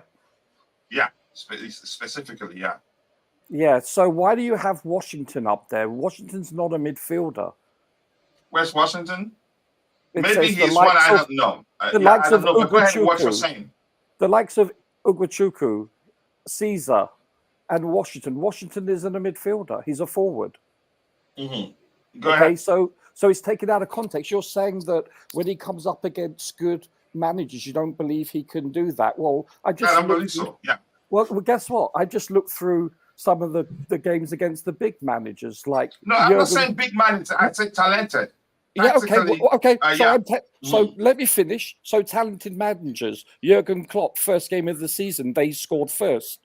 Yeah, specifically, yeah. Yeah. So why do you have Washington up there? Washington's not a midfielder. Where's Washington? It Maybe he's one. I don't know. I don't know. But go ahead and what you're saying. The likes of Uguachukwu, Caesar, and Washington. Washington isn't a midfielder. He's a forward. Mm-hmm. Go ahead. So he's taken out of context. You're saying that when he comes up against good managers, you don't believe he can do that. Well, I don't believe so. Yeah. Well, guess what? I just looked through some of the games against the big managers. Like I'm not saying big managers. I said talented. Yeah, okay. So let me finish. So talented managers, Jurgen Klopp, first game of the season, they scored first.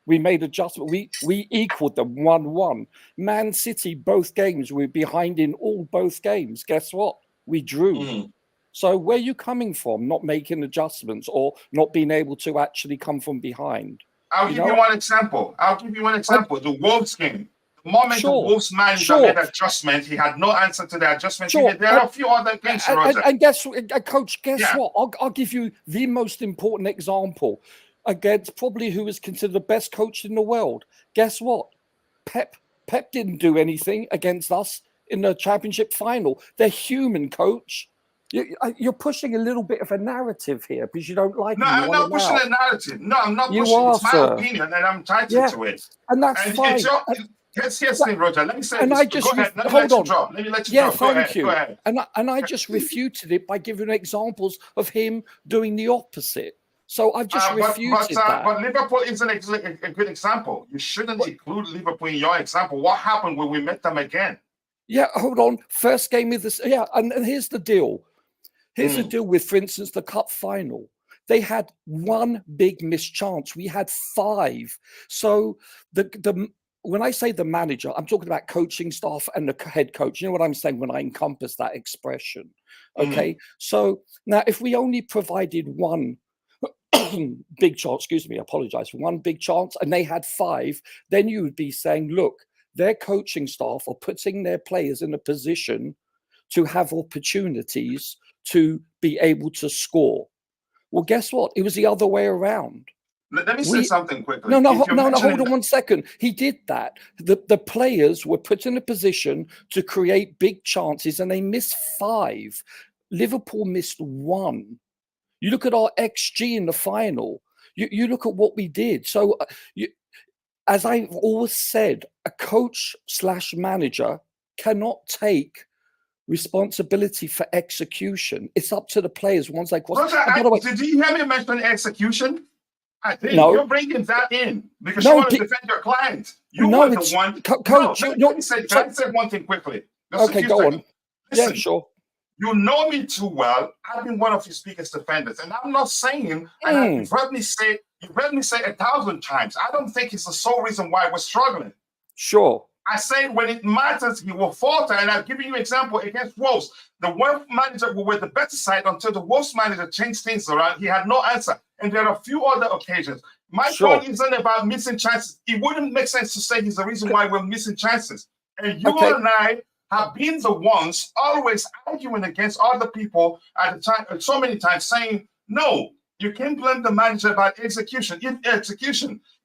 We made adjustment. We equaled them 1-1. Man City, both games, we were behind in both games. Guess what? We drew. So where are you coming from? Not making adjustments or not being able to actually come from behind? I'll give you one example. The Wolves game. The moment the Wolves manager made adjustment, he had no answer to the adjustment. There are a few other games, Roger. And Coach, guess what? I'll give you the most important example against probably who is considered the best coach in the world. Guess what? Pep didn't do anything against us in the championship final. They're human, Coach. You're pushing a little bit of a narrative here because you don't like. No, I'm not pushing a narrative. No, I'm not pushing. It's my opinion, and I'm entitled to it. And that's fine. Here's the thing, Roger. Let me say and this. I just hold on. Let me let you drop. Thank you. Go ahead. And I just refuted it by giving examples of him doing the opposite. So I've just refuted that. But Liverpool isn't a good example. You shouldn't include Liverpool in your example. What happened when we met them again? Yeah, hold on. First game with this. Yeah, and here's the deal. Here's the deal with, for instance, the cup final. They had one big missed chance. We had 5. So when I say the manager, I'm talking about coaching staff and the head coach. You know what I'm saying when I encompass that expression? Okay. So now if we only provided one big chance, I apologize, one big chance, and they had 5, then you would be saying, look, their coaching staff are putting their players in a position to have opportunities to be able to score. Well, guess what? It was the other way around. Let me say something quickly. No, hold on 1 second. He did that. The players were put in a position to create big chances, and they missed 5. Liverpool missed 1. You look at our XG in the final. You look at what we did. So, as I've always said, a coach/manager cannot take responsibility for execution. It's up to the players once they cross. Did you hear me mention execution? I think you're bringing that in because you want to defend your client. You want the one. Coach, let me say one thing quickly. Okay, go on. Listen, yeah, sure. You know me too well. I've been one of his biggest defenders, and I'm not saying. And you've heard me say 1,000 times. I don't think it's the sole reason why we're struggling. Sure. I say when it matters, he will falter. And I've given you an example against Wolves. The Wolves manager were the better side until the Wolves manager changed things around. He had no answer. And there are a few other occasions. My point isn't about missing chances. It wouldn't make sense to say he's the reason why we're missing chances. And you and I have been the ones always arguing against other people at the time, so many times saying, no, you can't blame the manager about execution.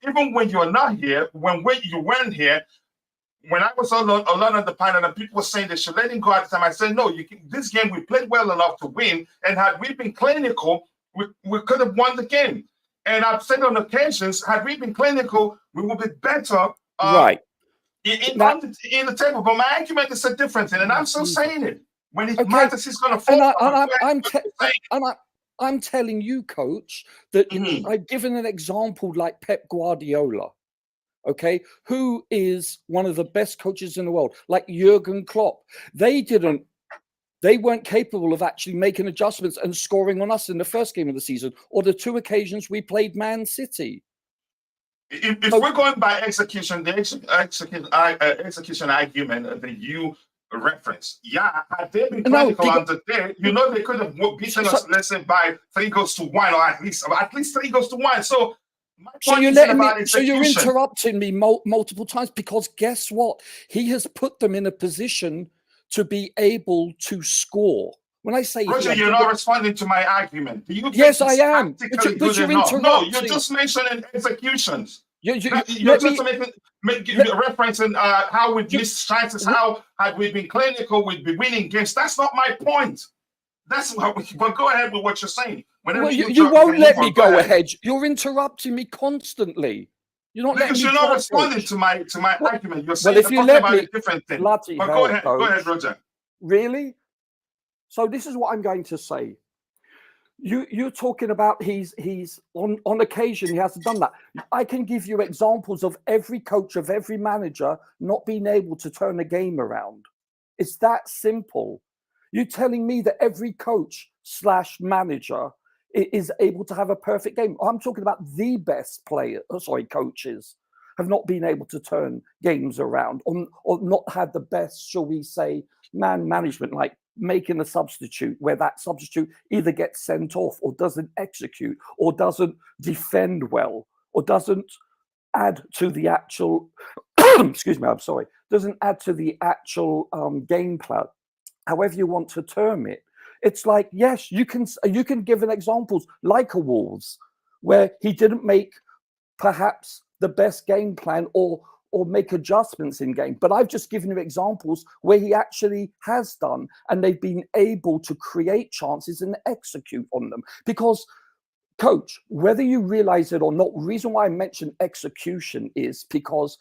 Even when you're not here, when you weren't here, when I was alone on the panel and people were saying they should let him go at the time, I said, no, this game we played well enough to win. And had we been clinical, we could have won the game. And I've said on occasions, had we been clinical, we would be better in the table. But my argument is a different thing, and I'm still saying it. When it matters, he's going to fall. I'm telling you, Coach, that I've given an example like Pep Guardiola. Okay, who is one of the best coaches in the world, like Jurgen Klopp. They weren't capable of actually making adjustments and scoring on us in the first game of the season, or the 2 occasions we played Man City. If we're going by execution, the execution argument that you reference, had they been clinical on the day, they could have beaten us, let's say, by 3-1, or at least 3-1. So you're interrupting me multiple times because guess what? He has put them in a position to be able to score. When I say Roger, you're not responding to my argument. Do you think yes, I am. But you're interrupting. No, you're just mentioning executions. You're just referencing how we missed chances. How had we been clinical, we'd be winning games. That's not my point. But go ahead with what you're saying. You won't let me go ahead. You're interrupting me constantly. You're not because you're not responding to my argument. You're saying about a different thing. But go ahead, Roger. Really? So this is what I'm going to say. You're talking about he's on occasion he hasn't done that. I can give you examples of every coach, of every manager not being able to turn a game around. It's that simple. You're telling me that every coach/manager is able to have a perfect game. I'm talking about the best coaches have not been able to turn games around or not had the best, shall we say, man management, like making a substitute where that substitute either gets sent off or doesn't execute or doesn't defend well or doesn't add to the actual, doesn't add to the actual game plan. However you want to term it. It's like, yes, you can give an examples like a Wolves, where he didn't make perhaps the best game plan or make adjustments in game. But I've just given you examples where he actually has done, and they've been able to create chances and execute on them. Because, Coach, whether you realize it or not, the reason why I mention execution is because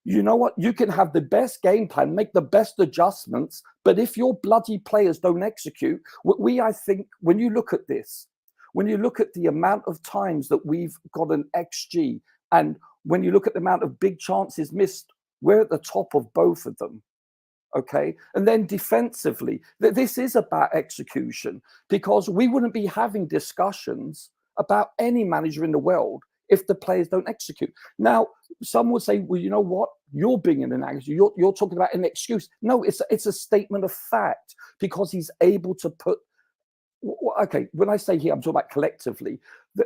you know what? You can have the best game plan, make the best adjustments, but if your bloody players don't execute, I think when you look at this, when you look at the amount of times that we've got an XG, and when you look at the amount of big chances missed, we're at the top of both of them. Okay. And then defensively, this is about execution, because we wouldn't be having discussions about any manager in the world if the players don't execute. Now, some would say, well, you know what? You're being an analogy. You're talking about an excuse. No, it's a statement of fact, because he's able to put. Okay, when I say here, I'm talking about collectively.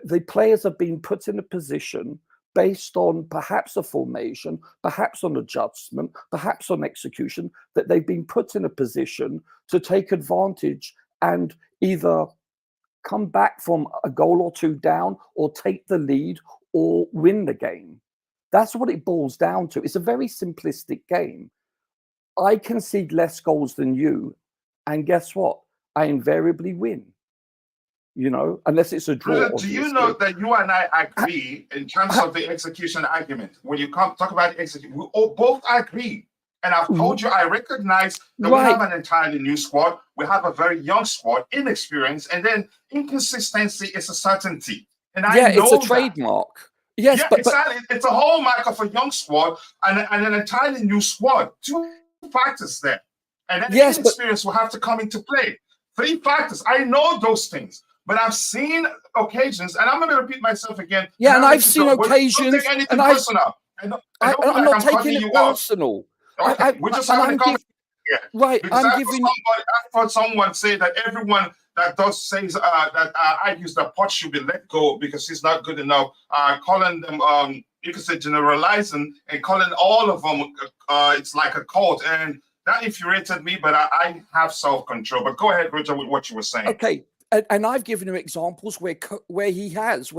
The players have been put in a position based on perhaps a formation, perhaps on adjustment, perhaps on execution, that they've been put in a position to take advantage and either come back from a goal or two down, or take the lead, or win the game. That's what it boils down to. It's a very simplistic game. I concede less goals than you, and guess what? I invariably win. You know, unless it's a draw. Do you know that you and I agree in terms of the execution argument? When you talk about the execution, we all both agree. And I've told you, I recognize that we have an entirely new squad. We have a very young squad, inexperienced, and then inconsistency is a certainty. And I know it's a trademark. Yes, yeah, it's a hallmark of a young squad and an entirely new squad. 2 factors there. And then inexperience will have to come into play. 3 factors. I know those things. But I've seen occasions, and I'm going to repeat myself again. Yeah, and I've seen occasions, don't take anything personal. I'm not taking it personal. Okay, we're just having a conversation. Right, I heard someone say that everyone that says that argues that Poch should be let go because he's not good enough, calling them, you could say generalizing and calling all of them, it's like a cult. And that infuriated me, but I have self-control. But go ahead, Roger, with what you were saying. Okay. And I've given you examples where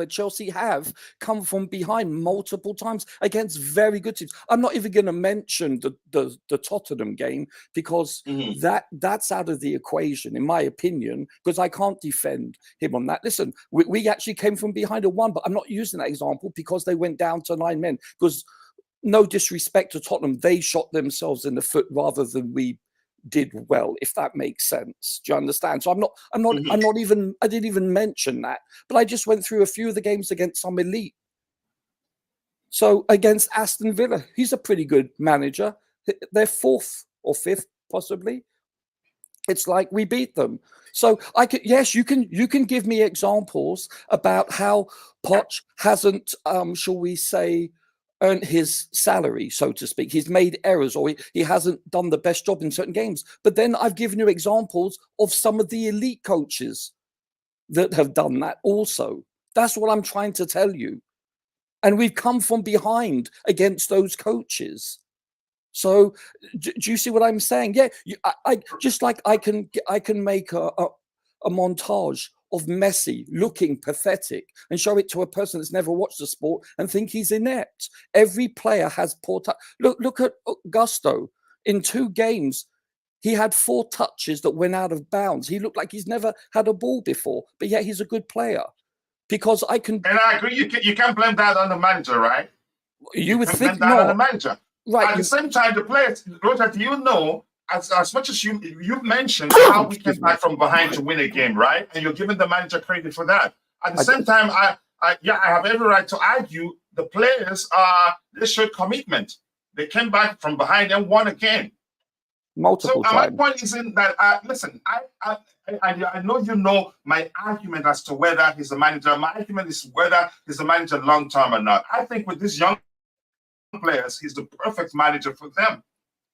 Chelsea have come from behind multiple times against very good teams. I'm not even going to mention the Tottenham game, because that's out of the equation, in my opinion, because I can't defend him on that. Listen, we actually came from behind and won, but I'm not using that example because they went down to 9 men. Because no disrespect to Tottenham, they shot themselves in the foot rather than we did well, if that makes sense. Do you understand? So I didn't even mention that, but I just went through a few of the games against some elite. So against Aston Villa, he's a pretty good manager. They're 4th or 5th, possibly. It's like we beat them. So you can give me examples about how Poch hasn't, shall we say, earned his salary, so to speak. He's made errors, or he hasn't done the best job in certain games. But then I've given you examples of some of the elite coaches that have done that also. That's what I'm trying to tell you. And we've come from behind against those coaches. So do you see what I'm saying? Yeah, I just like I can make a montage of Messi looking pathetic and show it to a person that's never watched the sport and think he's inept. Every player has poor touch. Look at Gusto. In 2 games, he had 4 touches that went out of bounds. He looked like he's never had a ball before, but yet he's a good player. Because I can... And I agree, you can't blame that on the manager, right? You would think not. On the manager. Right. At the same time, the players, Roger, do you know, as much as you've mentioned how we came back from behind to win a game, right? And you're giving the manager credit for that. At the same time, I have every right to argue the players they showed commitment. They came back from behind and won again. Multiple times. My point is in that listen, I know you know my argument as to whether he's a manager. My argument is whether he's a manager long term or not. I think with these young players, he's the perfect manager for them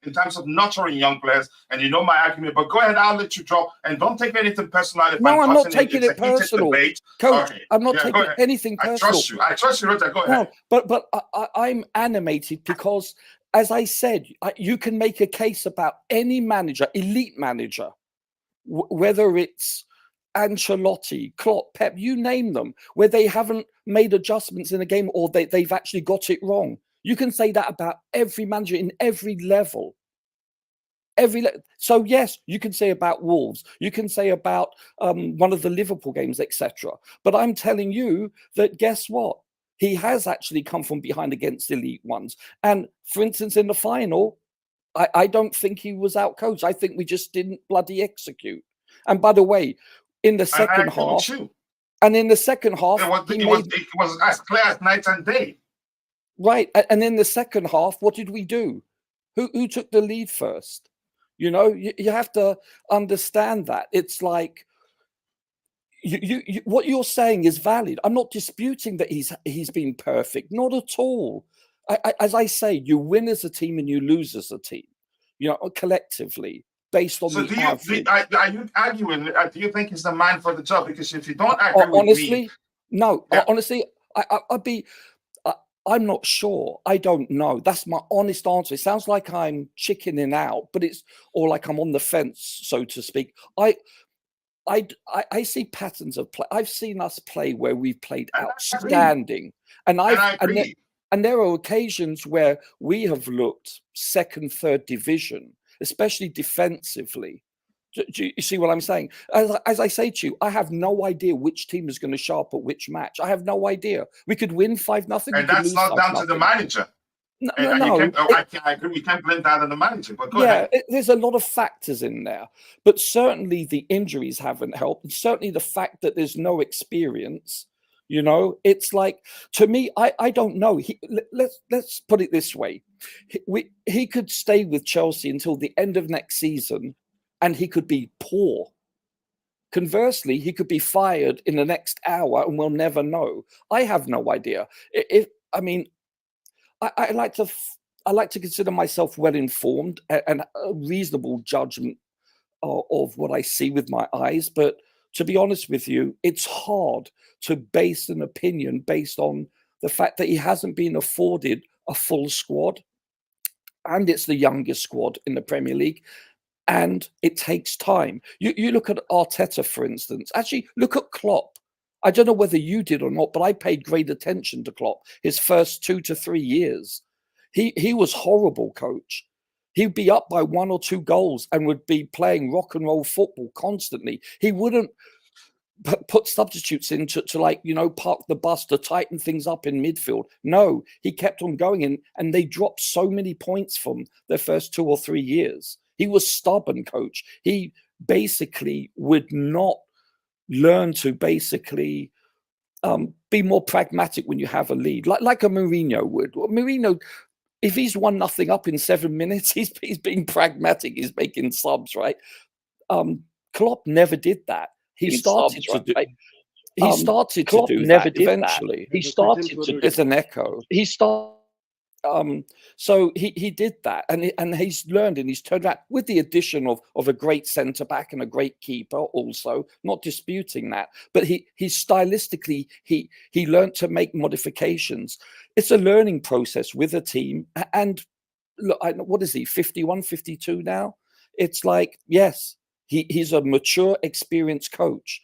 in terms of nurturing young players. And you know my argument, but go ahead, I'll let you drop and don't take anything personal. No, I'm not taking it personal. Coach, okay. I'm not taking anything personal. I trust you, Roger. Go ahead. No, but I'm animated because, as I said, you can make a case about any manager, elite manager, whether it's Ancelotti, Klopp, Pep, you name them, where they haven't made adjustments in a game or they've actually got it wrong. You can say that about every manager in every level. So yes, you can say about Wolves, you can say about one of the Liverpool games, etc. But I'm telling you that guess what? He has actually come from behind against elite ones. And for instance, in the final, I don't think he was outcoached. I think we just didn't bloody execute. And by the way, in the second half, And in the second half, it was as clear as night and day. Right. And in the second half, what did we do? Who took the lead first? You know, you have to understand that. It's like what you're saying is valid. I'm not disputing that he's been perfect. Not at all. As I say, you win as a team and you lose as a team, you know, collectively. Based on so the average. are you arguing? Do you think he's the man for the job? Because if you don't agree with me, no. Yeah. Honestly, I'm not sure. I don't know. That's my honest answer. It sounds like I'm chickening out, but or like I'm on the fence, so to speak. I see patterns of play. I've seen us play where we've played outstanding, and I agree. And there are occasions where we have looked second, third division, especially defensively. Do you see what I'm saying? As I say to you, I have no idea which team is going to show up at which match. I have no idea. We could win 5-0. And that's not down to the manager. No. I agree. We can't blame that on the manager. But go ahead. There's a lot of factors in there. But certainly the injuries haven't helped. And certainly the fact that there's no experience. You know, it's like, to me, I don't know. Let's put it this way. He could stay with Chelsea until the end of next season and he could be poor. Conversely, he could be fired in the next hour and we'll never know. I have no idea. I like to consider myself well informed and a reasonable judgment of what I see with my eyes. But to be honest with you, it's hard to base an opinion based on the fact that he hasn't been afforded a full squad. And it's the youngest squad in the Premier League. And it takes time. You look at Arteta, for instance. Actually, look at Klopp. I don't know whether you did or not, but I paid great attention to Klopp his first 2 to 3 years. He was horrible, coach. He'd be up by 1 or 2 goals and would be playing rock and roll football constantly. He wouldn't put substitutes in to like, you know, park the bus to tighten things up in midfield. No, he kept on going in and they dropped so many points from their first 2 or 3 years. He was stubborn, coach. He basically would not learn to basically be more pragmatic when you have a lead, like a Mourinho would. Mourinho, if he's 1-0 up in 7 minutes, he's being pragmatic. He's making subs, right? Klopp never did that. He started to do that eventually. He started to do. There's an echo. So he did that, and he's learned and he's turned around with the addition of a great centre back and a great keeper. Also, not disputing that, but he stylistically he learned to make modifications. It's a learning process with a team. And look, what is he? 51, 52 now? It's like, yes, he's a mature, experienced coach.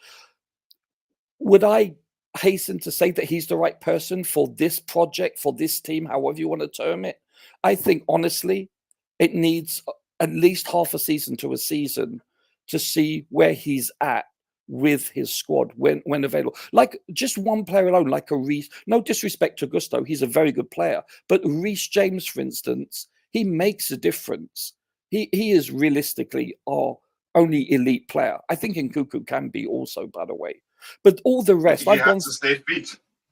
Would I hasten to say that he's the right person for this project, for this team, however you want to term it? I think, honestly, it needs at least half a season to a season to see where he's at with his squad when available. Like just one player alone, like a Reece. No disrespect to Gusto, he's a very good player. But Reece James, for instance, he makes a difference. He is realistically our only elite player. I think Nkunku can be also, by the way. But all the rest, I've gone to stay fit.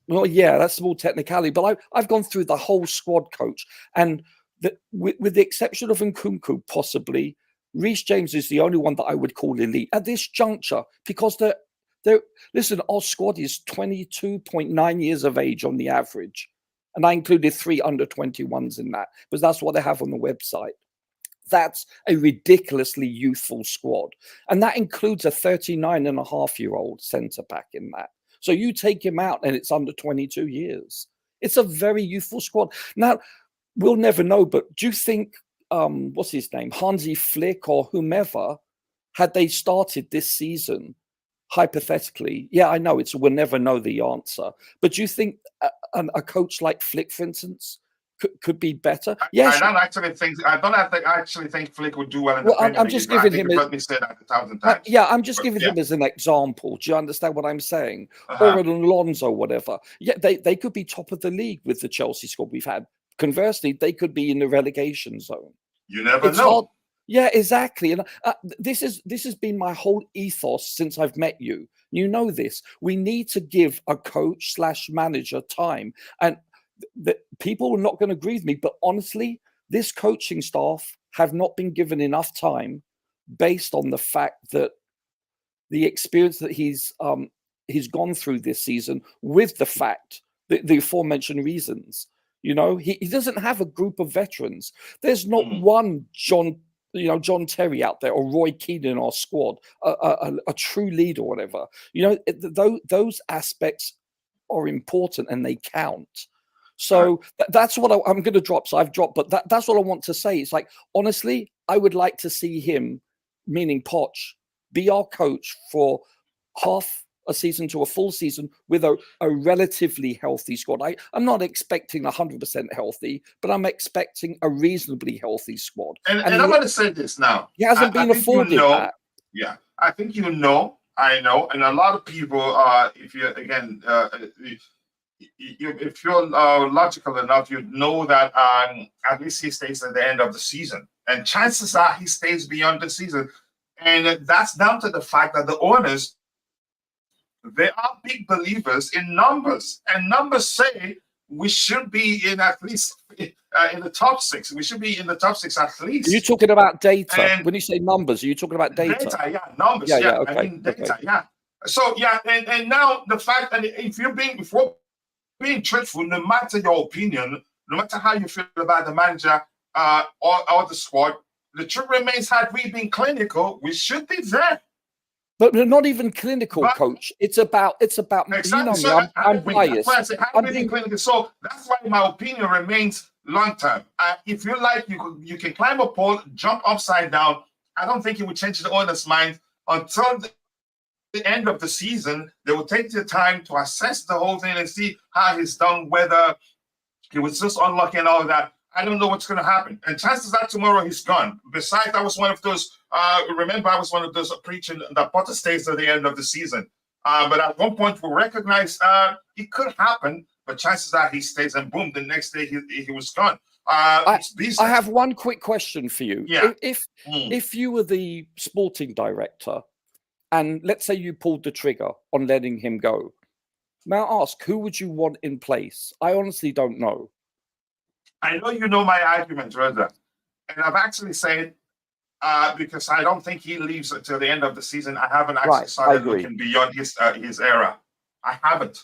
Well, yeah, that's small technicality. But I've gone through the whole squad, coach, and with the exception of Nkunku, possibly Reece James is the only one that I would call elite at this juncture because listen, our squad is 22.9 years of age on the average, and I included 3 under-21s in that because that's what they have on the website. That's a ridiculously youthful squad. And that includes a 39-and-a-half-year-old centre-back in that. So you take him out and it's under 22 years. It's a very youthful squad. Now, we'll never know, but do you think, what's his name, Hansi Flick or whomever, had they started this season, hypothetically, yeah, I know we'll never know the answer, but do you think a coach like Flick, for instance, could be better? Yes. I don't actually think Flick would do well in the Premier League. I'm just giving him. You've heard me say that 1,000 times. I'm just giving him as an example. Do you understand what I'm saying? Or an Alonso, whatever. Yeah, they could be top of the league with the Chelsea squad we've had. Conversely, they could be in the relegation zone. You never know. Yeah, exactly. And this has been my whole ethos since I've met you. You know this. We need to give a coach / manager time. And people are not going to agree with me, but honestly, this coaching staff have not been given enough time based on the fact that the experience that he's gone through this season, with the fact that the aforementioned reasons. You know, he doesn't have a group of veterans. There's not one John Terry out there or Roy Keane in our squad, a true leader or whatever. You know, those aspects are important and they count. So that's what I'm going to drop. So I've dropped, but that's what I want to say. It's like, honestly, I would like to see him, meaning Poch, be our coach for half a season to a full season with a relatively healthy squad. I'm not expecting 100% healthy, but I'm expecting a reasonably healthy squad. And I'm going to say this now. He hasn't been afforded that. Yeah, I think I know, and a lot of people, if you're, again, if you're logical enough, you know that at least he stays at the end of the season. And chances are he stays beyond the season. And that's down to the fact that the owners, they are big believers in numbers. And numbers say we should be in at least in the top 6. We should be in the top 6 at least. Are you talking about data? And when you say numbers, are you talking about data? Data, yeah, numbers. Yeah, okay, I mean data, okay. Yeah. So yeah, and now the fact that if we're being truthful, no matter your opinion, no matter how you feel about the manager or the squad, the truth remains, had we been clinical, we should be there. But not even clinical, coach. It's about exactly. You know me, so I'm biased. I'm being clinical. So that's why my opinion remains long term. If you like, you can climb a pole, jump upside down. I don't think it would change the owner's mind until the end of the season. They will take the time to assess the whole thing and see how he's done, whether he was just unlucky and all of that. I don't know what's going to happen. And chances are tomorrow he's gone. Besides, I was one of those, remember, I was one of those preaching that Potter stays at the end of the season. But at one point we recognized it could happen, but chances are he stays, and boom, the next day he was gone. I have one quick question for you. Yeah. If you were the sporting director, and let's say you pulled the trigger on letting him go, may I ask, who would you want in place? I honestly don't know. I know you know my argument, Rosa, and I've actually said because I don't think he leaves until the end of the season. I haven't actually started looking beyond his era. I haven't,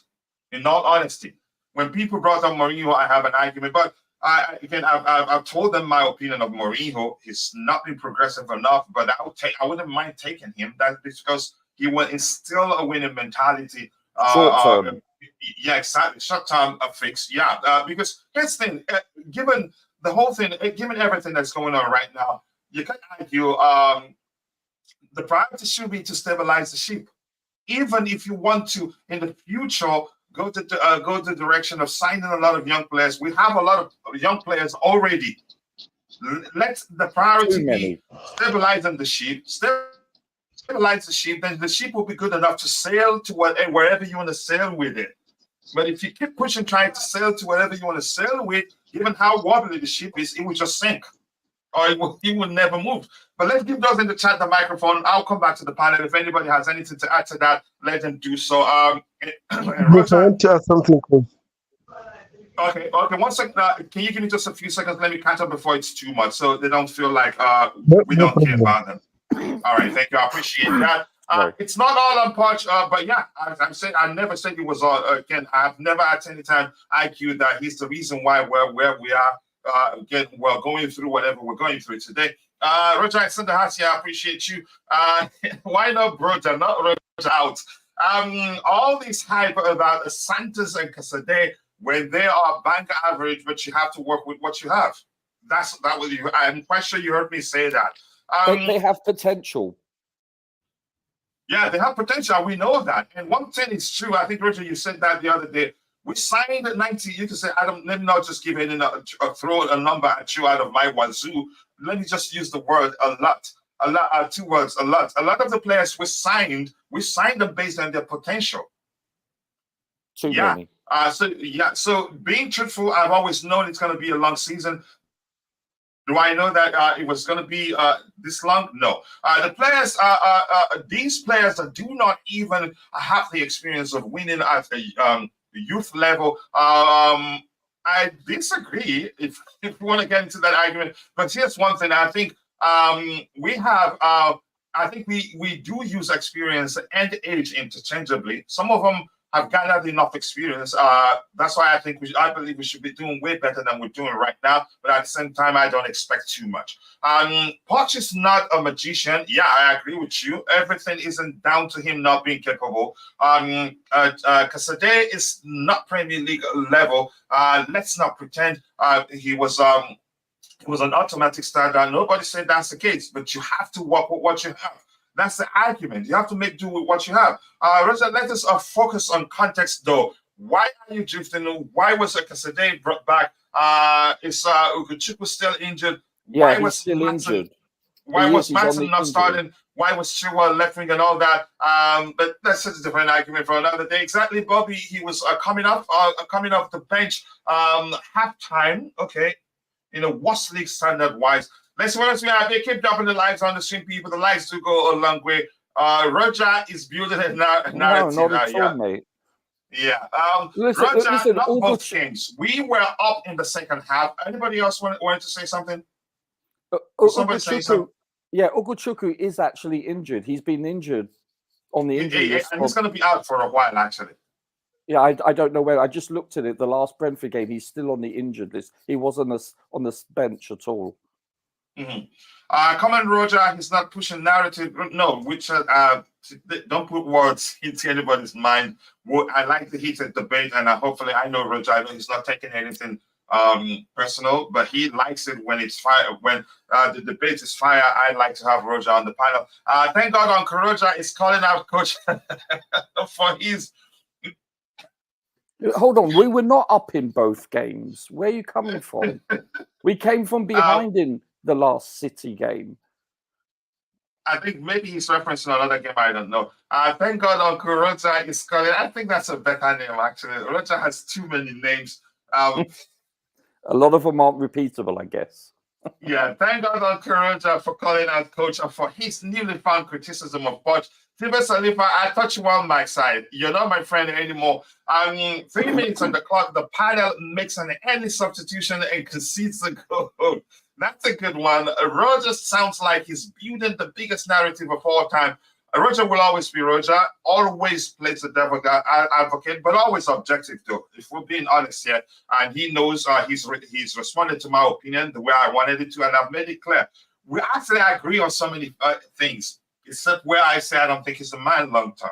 in all honesty. When people brought up Mourinho, I have an argument, but I've told them my opinion of Mourinho. He's not been progressive enough, but I wouldn't mind taking him. That's because he will instill a winning mentality. Short term. Yeah, exactly. Short-term fix. Yeah, because here's the thing. Given the whole thing, given everything that's going on right now, you can argue the priority should be to stabilize the ship. Even if you want to, in the future, go the direction of signing a lot of young players. We have a lot of young players already. Let the priority be stabilizing the ship. Stabilize the ship, then the ship will be good enough to sail to wherever you want to sail with it. But if you keep pushing, trying to sail to whatever you want to sail with, given how wobbly the ship is, it will just sink, or it will never move. But let's give those in the chat the microphone. I'll come back to the panel. If anybody has anything to add to that, let them do so. Roger, I want to add something, Chris. Okay. 1 second. Can you give me just a few seconds? Let me catch up before it's too much, so they don't feel like we don't care about them. All right, thank you. I appreciate that. It's not all on Poch, but yeah, I never said it was all. Again, I've never at any time argued that he's the reason why we're where we are. Again, we're going through whatever we're going through today. Roger Sandahasi, I appreciate you. Why not Roger? Not Roger out. All this hype about Santos and Casade, when they are bank average, but you have to work with what you have. That was you. I'm quite sure you heard me say that. They have potential. Yeah, they have potential. We know that. And one thing is true. I think, Roger, you said that the other day. We signed at 90. You can say, Adam, let me not just give any throw a number at you out of my wazoo. Let me just use the word a lot. Two words, a lot. A lot of the players we signed them based on their potential. Too many. So being truthful, I've always known it's going to be a long season. Do I know that it was going to be this long? No. The players, these players that do not even have the experience of winning at a youth level. I disagree if you want to get into that argument. But here's one thing: I think we have. I think we do use experience and age interchangeably. Some of them have gathered enough experience. That's why I believe we should be doing way better than we're doing right now. But at the same time, I don't expect too much. Poch is not a magician. Yeah, I agree with you. Everything isn't down to him not being capable. Kasade is not Premier League level. Let's not pretend he was an automatic starter. Nobody said that's the case, but you have to work with what you have. That's the argument. You have to make do with what you have. Roger, let us focus on context, though. Why are you drifting? Why was Kasade brought back? Is Ugochukwu still injured? Yeah, he's still injured. Why was Manson not starting? Why was Chilwell left wing and all that? But that's just a different argument for another day. Exactly, Bobby. He was coming off the bench halftime. Okay, in a worst league standard wise. Let's see what they keep dropping the lights on the stream, people. The lights do go a long way. Roger is building a narrative. No, not at all, mate. Yeah. Roger, not both games. We were up in the second half. Anybody else wanted to say something? Somebody say something? Yeah, Ugochukwu is actually injured. He's been injured on the injury list. And he's going to be out for a while, actually. Yeah, I don't know where. I just looked at it. The last Brentford game, he's still on the injured list. He wasn't on the bench at all. Mm-hmm. Comment Roger, he's not pushing narrative. No, which don't put words into anybody's mind. I like the heated debate, and hopefully I know Roger. I know he's not taking anything personal, but he likes it when it's fire. When the debate is fire, I like to have Roger on the panel. Thank God Uncle Roger is calling out Coach for his. Hold on, we were not up in both games. Where are you coming from? We came from behind in the last City game. I think maybe he's referencing another game. I don't know. Thank God Uncle Roger is calling. I think that's a better name, actually. Roger has too many names. A lot of them aren't repeatable, I guess. Yeah, thank God Uncle Roger for calling out Coach and for his newly found criticism of Poch. Tiba Salifa, I thought you were on my side. You're not my friend anymore. 3 minutes on the clock, the panel makes an early substitution and concedes a goal. That's a good one. Roger sounds like he's building the biggest narrative of all time. Roger will always be Roger, always plays the devil advocate, but always objective, though, if we're being honest here. And he knows he's responded to my opinion the way I wanted it to, and I've made it clear. We actually agree on so many things, except where I say I don't think he's a man long term.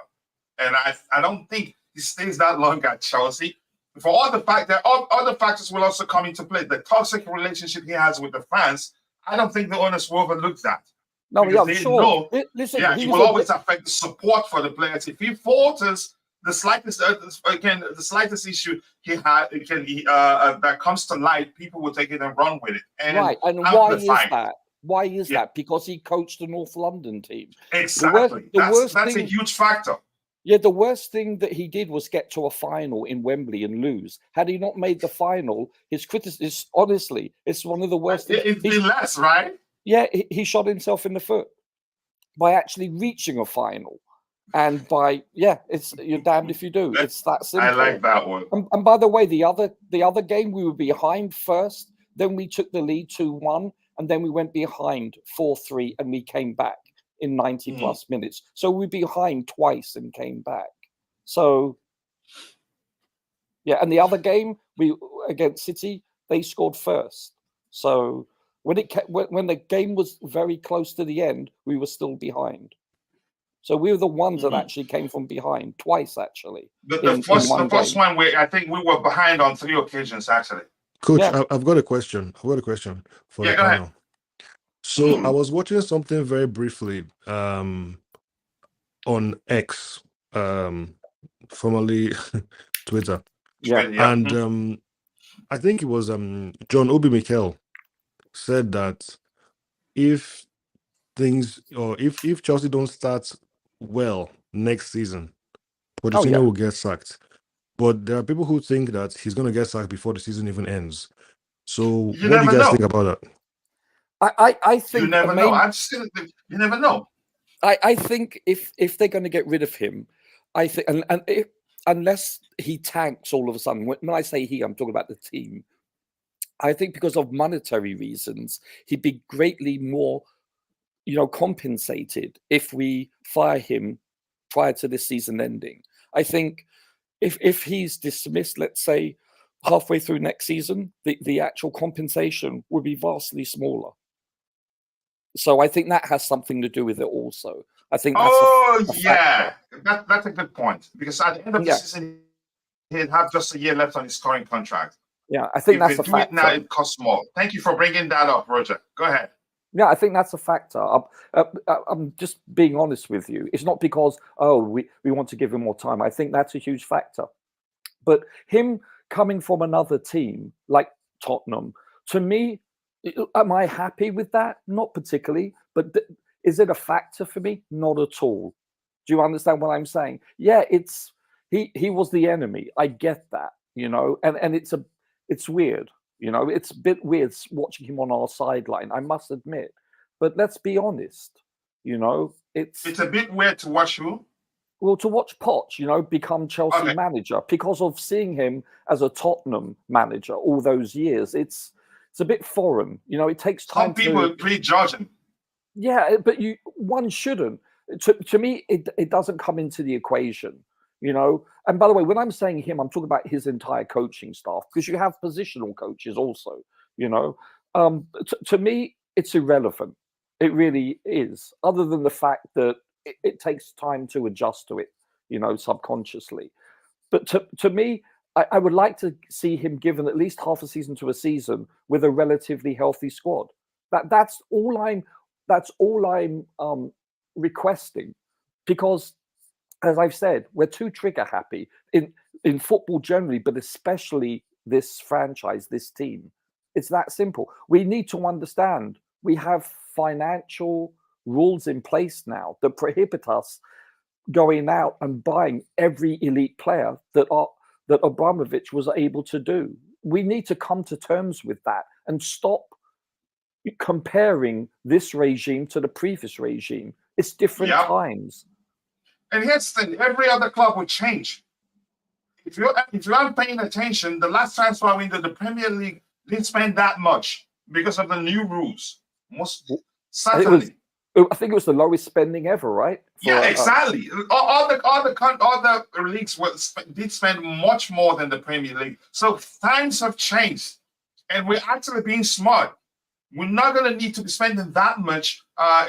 And I don't think he stays that long at Chelsea. For all the fact that other factors will also come into play, the toxic relationship he has with the fans, I don't think the owners will overlook that. No, yeah, I'm sure. Listen, yeah, he will always affect the support for the players. If he falters, the slightest issue he had, that comes to light, people will take it and run with it. And right, and why is that? Why is that? Because he coached the North London team. Exactly. That's a huge factor. Yeah, the worst thing that he did was get to a final in Wembley and lose. Had he not made the final, his criticism, honestly, it's one of the worst things. It'd be less, right? Yeah, he shot himself in the foot by actually reaching a final. And you're damned if you do. It's that simple. I like that one. And by the way, the other game, we were behind first, then we took the lead 2-1, and then we went behind 4-3, and we came back in 90 plus minutes. So we were behind twice and came back. So, yeah, and the other game, we against City, they scored first. So when the game was very close to the end, we were still behind. So we were the ones that actually came from behind twice, actually. The first one, I think we were behind on 3 occasions, actually. Coach, yeah. I've got a question. For the panel. Ahead. So I was watching something very briefly on X, formerly Twitter. Yeah. And I think it was John Obi Mikel said that if Chelsea don't start well next season, Pochettino will get sacked. But there are people who think that he's going to get sacked before the season even ends. So what do you guys think about that? I think you never know. You never know. I think if they're going to get rid of him, I think unless he tanks all of a sudden. When I say he, I'm talking about the team. I think because of monetary reasons, he'd be greatly more, compensated if we fire him prior to this season ending. I think if he's dismissed, let's say halfway through next season, the actual compensation would be vastly smaller. So I think that has something to do with it also. I think that's that's a good point, because at the end of the season he'll have just a year left on his current contract. Yeah, I think that's a factor. Now it costs more. Thank you for bringing that up, Roger. Go ahead. Yeah, I think that's a factor. I'm just being honest with you. It's not because, we want to give him more time. I think that's a huge factor. But him coming from another team like Tottenham, to me, am I happy with that? Not particularly. But is it a factor for me? Not at all. Do you understand what I'm saying? Yeah, he was the enemy. I get that, and it's weird. It's a bit weird watching him on our sideline, I must admit. But let's be honest, it's a bit weird to watch who? Well, to watch Poch, become Chelsea manager, because of seeing him as a Tottenham manager all those years. It's a bit foreign. It takes time. Some people prejudge him. Yeah, but one shouldn't. To me, it doesn't come into the equation. And by the way, when I'm saying him, I'm talking about his entire coaching staff, because you have positional coaches also. To me, it's irrelevant. It really is, other than the fact that it takes time to adjust to it, subconsciously. But to me, I would like to see him given at least half a season to a season with a relatively healthy squad. That's all I'm requesting, because, as I've said, we're too trigger happy in football generally, but especially this franchise, this team. It's that simple. We need to understand we have financial rules in place now that prohibit us going out and buying every elite player that Abramovich was able to do. We need to come to terms with that and stop comparing this regime to the previous regime. It's different times. And here's the thing: every other club would change. If you aren't paying attention, the last transfer window, the Premier League didn't spend that much because of the new rules. Certainly. I think it was the lowest spending ever, right? Exactly. All the leagues did spend much more than the Premier League. So times have changed, and we're actually being smart. We're not going to need to be spending that much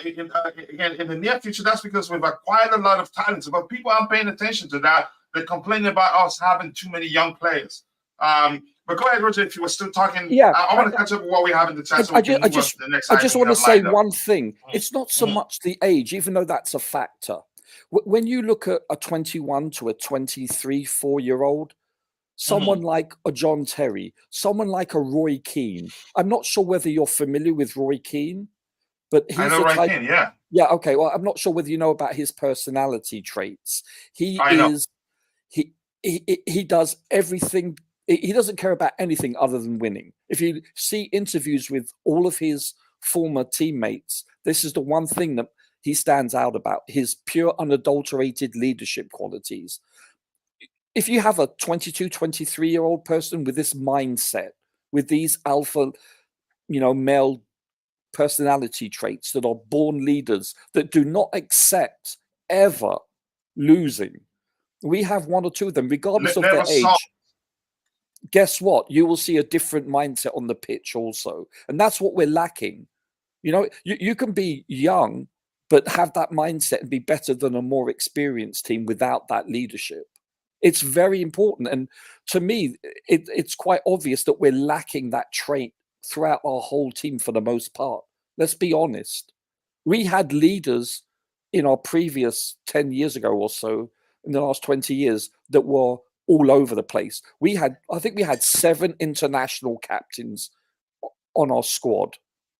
in the near future. That's because we've acquired a lot of talents, but people aren't paying attention to that. They're complaining about us having too many young players. But go ahead, Roger, if you were still talking. Yeah, I want to catch up with what we have in the chat. I just want to say one thing. It's not so much the age, even though that's a factor. When you look at a 21 to a 23, 4-year-old, someone like a John Terry, someone like a Roy Keane. I'm not sure whether you're familiar with Roy Keane, but he's Roy Keane, yeah. Yeah, okay. Well, I'm not sure whether you know about his personality traits. He does everything. He doesn't care about anything other than winning. If you see interviews with all of his former teammates, this is the one thing that he stands out about: his pure, unadulterated leadership qualities. If you have a 22, 23-year-old person with this mindset, with these alpha, male personality traits that are born leaders, that do not accept ever losing, we have one or two of them, regardless of their age. Guess what? You will see a different mindset on the pitch also. And that's what we're lacking. You can be young, but have that mindset and be better than a more experienced team without that leadership. It's very important. And to me, it's quite obvious that we're lacking that trait throughout our whole team for the most part. Let's be honest. We had leaders in our previous 10 years ago or so, in the last 20 years, that were all over the place. I think we had 7 international captains on our squad,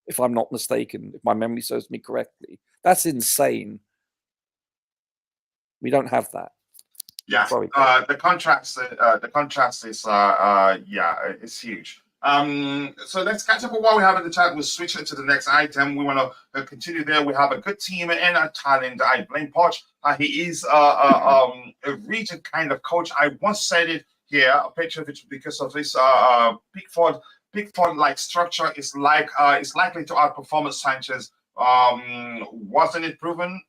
if I'm not mistaken, if my memory serves me correctly. That's insane. We don't have that. Yeah, the contrast is it's huge. So let's catch up with what we have in the chat. We'll switch it to the next item. We want to continue there. We have a good team and a talent. I blame Poch. He is a rigid kind of coach. I once said it here, Petrovic, because of this Pickford-like structure is likely to outperform Sanchez. Wasn't it proven?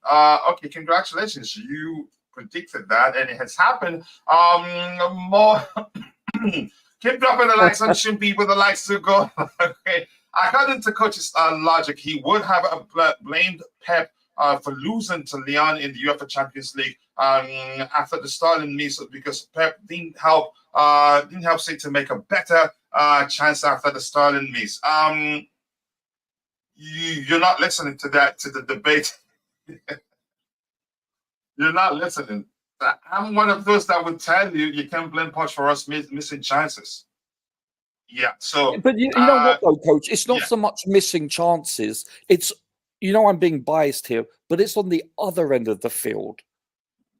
Okay, congratulations. You predicted that, and it has happened. More. Keep dropping the likes on Shim people. The likes to go. Okay. According to coach's logic, he would have blamed Pep for losing to Lyon in the UEFA Champions League after the Sterling miss, because Pep didn't help City to make a better chance after the Sterling miss. You're not listening to the debate. You're not listening. I'm one of those that would tell you can't blame Poch for us missing chances. Yeah. So, but you know what, though, Coach? It's not so much missing chances. It's, I'm being biased here, but it's on the other end of the field.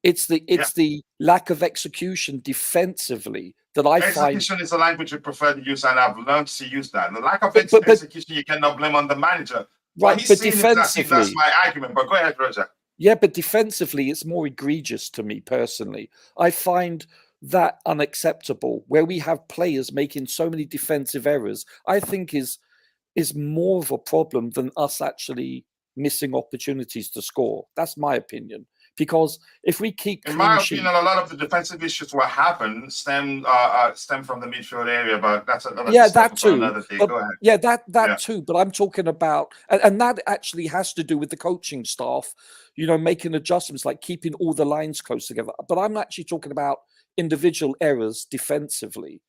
It's the lack of execution defensively that I find. Execution is a language we prefer to use, and I've learned to use that. The lack of execution you cannot blame on the manager. Right, but defensively, that's my argument. But go ahead, Roger. Yeah, but defensively, it's more egregious to me personally. I find that unacceptable, where we have players making so many defensive errors. I think is more of a problem than us actually missing opportunities to score. That's my opinion. Because if we keep, in my opinion, a lot of the defensive issues what happened stem from the midfield area, but that's another that too. Another thing. But, go ahead. Yeah, that too. But I'm talking about, and that actually has to do with the coaching staff, making adjustments, like keeping all the lines close together. But I'm actually talking about individual errors defensively.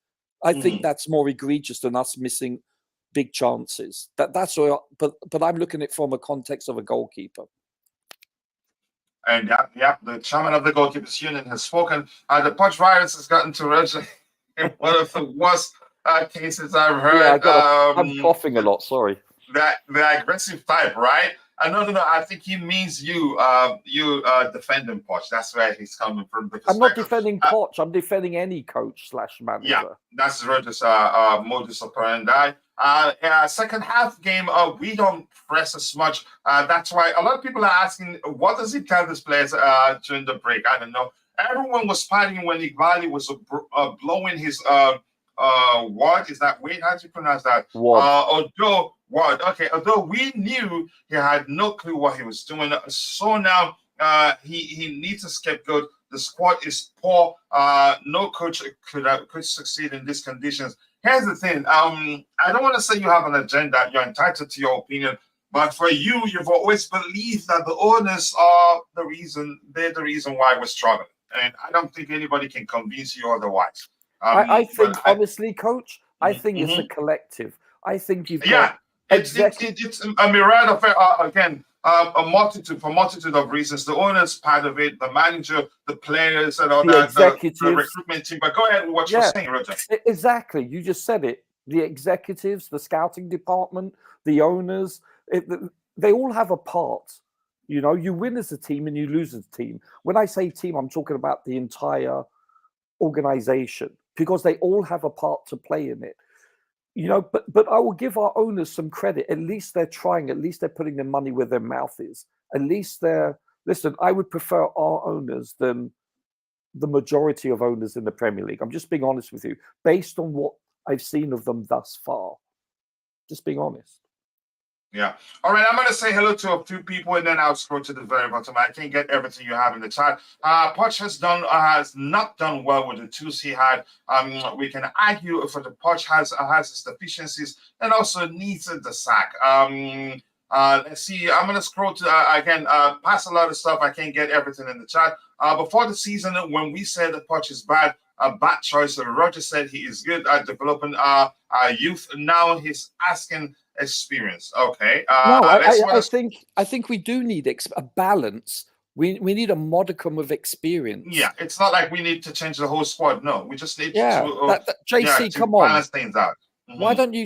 I think that's more egregious than us missing big chances. That's all. But I'm looking at it from a context of a goalkeeper. And the chairman of the Goalkeepers Union has spoken. The Poch virus has gotten to Roger in one of the worst cases I've heard. I'm coughing a lot. Sorry. The aggressive type, right? No. I think he means you defending Poch. That's where he's coming from. I'm not defending Poch. I'm defending any coach / manager. Yeah, that's Roger's modus operandi. Second half game, we don't press as much. That's why a lot of people are asking, what does he tell these players during the break? I don't know. Everyone was fighting when Ighali was blowing his what is that? Wait, how do you pronounce that? Although we knew he had no clue what he was doing. So now he needs a scapegoat. The squad is poor. No coach could succeed in these conditions. Here's the thing. I don't want to say you have an agenda. You're entitled to your opinion. But for you've always believed that the owners are the reason. They're the reason why we're struggling. And I don't think anybody can convince you otherwise. I think, honestly, Coach, I think it's a collective. I think you've got... It's a myriad of, again, a multitude of reasons. The owners, part of it, the manager, the players, and all that, the recruitment team. But go ahead with what you're saying, Roger. Exactly. You just said it. The executives, the scouting department, the owners, they all have a part. You win as a team and you lose as a team. When I say team, I'm talking about the entire organization, because they all have a part to play in it. But I will give our owners some credit. At least they're trying. At least they're putting their money where their mouth is. At least listen, I would prefer our owners than the majority of owners in the Premier League. I'm just being honest with you, based on what I've seen of them thus far. Just being honest. Yeah. All right. I'm going to say hello to a few people, and then I'll scroll to the very bottom. I can't get everything you have in the chat. Poch has not done well with the tools he had. We can argue for the Poch has its deficiencies and also needs the sack. Let's see. I'm going to scroll to again. Past a lot of stuff. I can't get everything in the chat. Before the season, when we said that Poch is bad, a bad choice. Roger said he is good at developing our youth. Now he's asking experience. Okay. I think we do need a balance. We need a modicum of experience. Yeah, it's not like we need to change the whole squad. No, we just need to JC, to come balance things out. Why don't you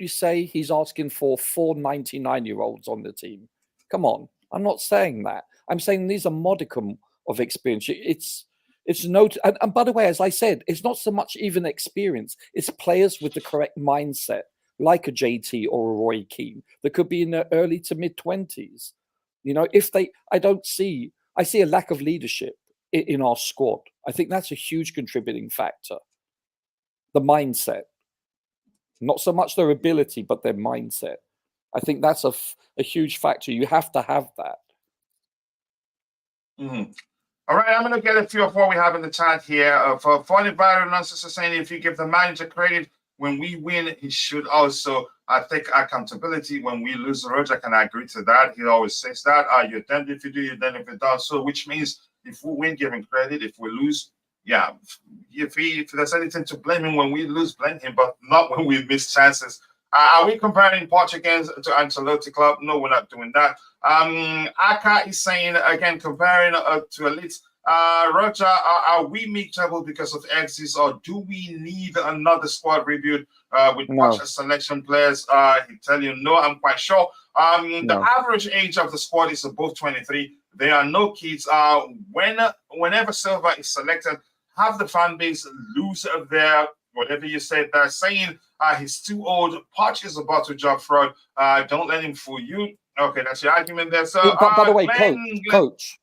say he's asking for 4 99-year-olds on the team? Come on. I'm not saying that. I'm saying these are modicum of experience. It's no, and by the way, as I said, it's not so much even experience. It's players with the correct mindset, like a JT or a Roy Keane, that could be in their early to mid 20s. You know, I see a lack of leadership in our squad. I think that's a huge contributing factor. The mindset, not so much their ability, but their mindset. I think that's a huge factor. You have to have that. Mm-hmm. All right, I'm going to get a few of what we have in the chat here. For Funny Byron Nonsense saying, if you give the manager credit when we win, he should also take accountability when we lose. Roger can agree to that. He always says that. You're damned if you do, you're damned if you don't. So, which means if we win, give him credit. If we lose, yeah, if there's anything to blame him when we lose, blame him, but not when we miss chances. Are we comparing Portugal to Ancelotti club? No, we're not doing that. Aka is saying, again, comparing to Elite. Roger, are we mid-table because of exits, or do we need another squad rebuild with much selection players? He tell you, no, I'm quite sure. The average age of the squad is above 23. There are no kids. Whenever Silva is selected, have the fan base lose their whatever you said. They're saying he's too old. Poch is about to job fraud. Don't let him fool you. Okay, that's your argument there. So, by the way, coach,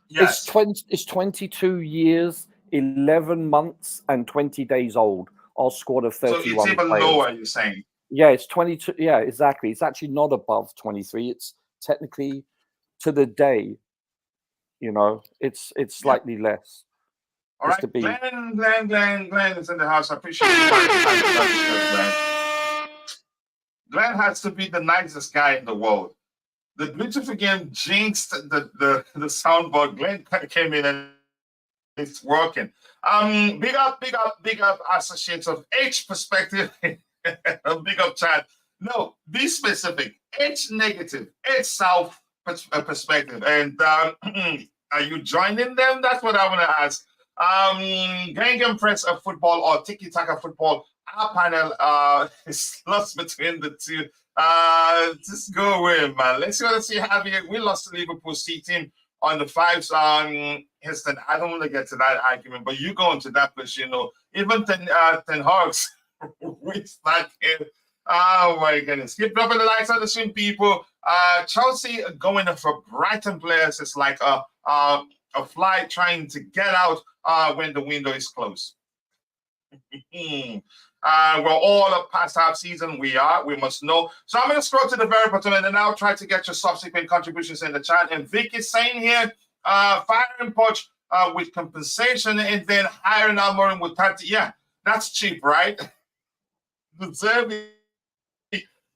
yes, it's 22 years, 11 months, and 20 days old. Our squad of 31 So it's even players. lower, you're saying? Yeah, it's 22. Yeah, exactly. It's actually not above 23. It's technically to the day. You know, it's slightly less. All right, Glenn is in the house. I appreciate you. Glenn has to be the nicest guy in the world. The Bluetooth again jinxed the soundboard. Glenn came in and it's working. Big up, associates of H perspective. Big up, chat. No, be specific. H negative, H south perspective. And are you joining them? That's what I want to ask. Gangan Press of football or Tiki Taka football. Our panel is lost between the two. Just go away, man. Let's see how we lost to Liverpool C team on the fives. Houston, I don't want to get to that argument, but you go into that place, you know. Even Ten Hogs, we start here. Oh my goodness. Keep dropping the lights on the stream, people. Chelsea going for Brighton players is like a fly trying to get out when the window is closed. We're all past half season. We must know. So I'm going to scroll to the very bottom and then I'll try to get your subsequent contributions in the chat. And Vic is saying here, firing Poch with compensation and then hiring Amorim with 30. Yeah, that's cheap, right? De Zerbi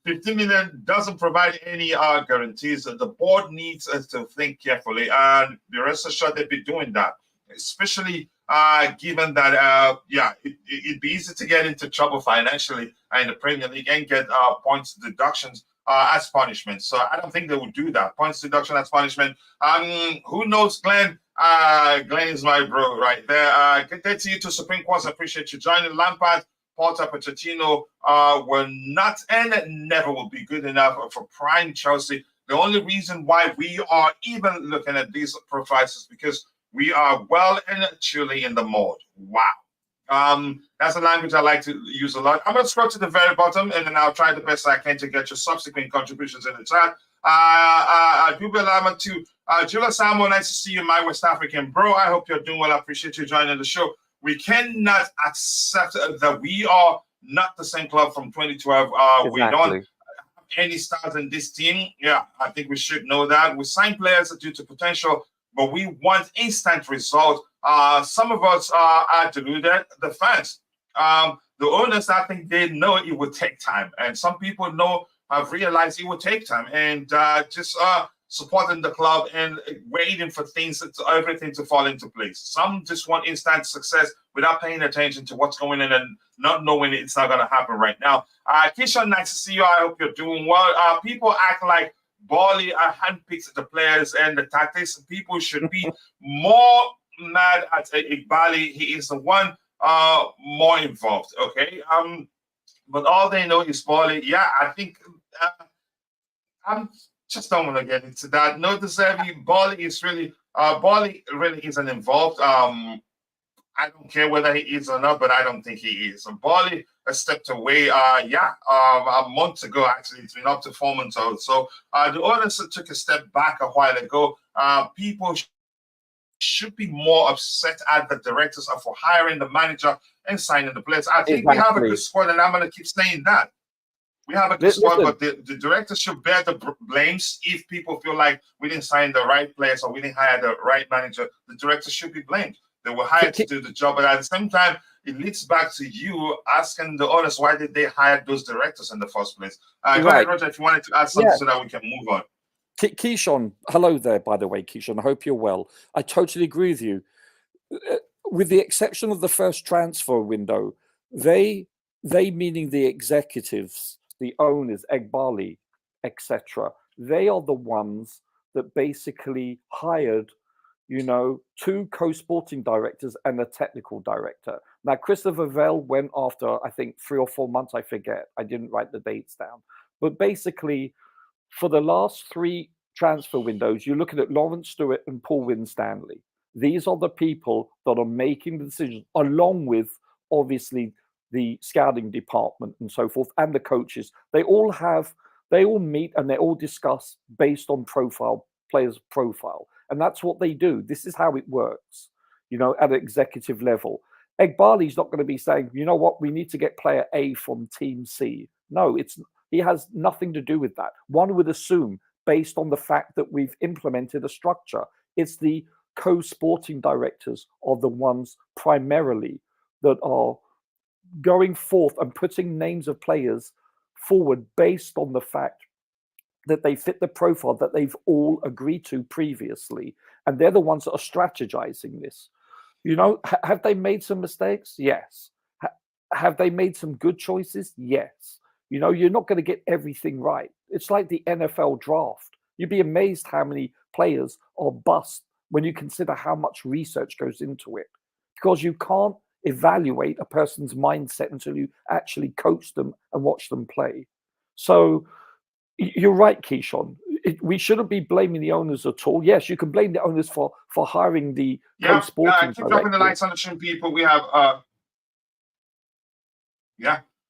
15 million doesn't provide any guarantees. The board needs us to think carefully, and the rest assured they'll be doing that, especially given that, it'd be easy to get into trouble financially in the Premier League and get points deductions as punishment. So I don't think they would do that. Points deduction as punishment. Who knows, Glenn? Glenn is my bro right there. Good day to you, to Supreme Court. I appreciate you joining. Lampard, Porter, Pochettino were not and never will be good enough for prime Chelsea. The only reason why we are even looking at these profiles is because we are well and truly in the mode. Wow. That's a language I like to use a lot. I'm going to scroll to the very bottom, and then I'll try the best I can to get your subsequent contributions in the chat. Julia Samuel, nice to see you, my West African bro. I hope you're doing well. I appreciate you joining the show. We cannot accept that we are not the same club from 2012. Exactly. We don't have any stars in this team. Yeah, I think we should know that. We sign players due to potential, but we want instant results. Some of us are deluded. The fans, the owners, I think they know it would take time. And some people have realized it would take time. And just supporting the club and waiting for everything to fall into place. Some just want instant success without paying attention to what's going on and not knowing it's not going to happen right now. Kishan, nice to see you. I hope you're doing well. People act like Bali handpicks the players and the tactics. People should be more mad at Igbali. He is the one more involved. Okay. But all they know is Bali. Yeah, I think I'm just don't want to get into that. No, De Zerbi, Bali really isn't involved. I don't care whether he is or not, but I don't think he is. And Bali has stepped away, a month ago, actually. It's been up to 4 months old. So the owners took a step back a while ago. People should be more upset at the directors for hiring the manager and signing the players. I think we have a good squad, and I'm going to keep saying that. We have a good squad, but the directors should bear the blames if people feel like we didn't sign the right players or we didn't hire the right manager. The directors should be blamed. They were hired to do the job, but at the same time, it leads back to you asking the owners why did they hire those directors in the first place. Go ahead, Roger, if you wanted to add something so that we can move on. Keyshawn, hello there, by the way, Keyshawn. I hope you're well. I totally agree with you. With the exception of the first transfer window, they meaning the executives, the owners, Egbali, etc., they are the ones that basically hired, 2 co-sporting directors and a technical director. Now, Christopher Vell went after, I think, 3 or 4 months, I forget. I didn't write the dates down. But basically, for the last 3 transfer windows, you're looking at Lawrence Stewart and Paul Winstanley. These are the people that are making the decisions, along with, obviously, the scouting department and so forth, and the coaches. They all meet and they all discuss based on players' profile. And that's what they do. This is how it works, at an executive level. Egbali's not going to be saying, you know what, we need to get player A from team C. No, he has nothing to do with that. One would assume, based on the fact that we've implemented a structure, it's the co-sporting directors are the ones primarily that are going forth and putting names of players forward based on the fact that they fit the profile that they've all agreed to previously. And they're the ones that are strategizing this. Have they made some mistakes? Yes. Have they made some good choices? Yes. You're not going to get everything right. It's like the NFL draft. You'd be amazed how many players are bust when you consider how much research goes into it, because you can't evaluate a person's mindset until you actually coach them and watch them play. So you're right, Keyshawn. We shouldn't be blaming the owners at all. Yes, you can blame the owners for hiring the co-sporting keep dropping the lights on the stream, people. We have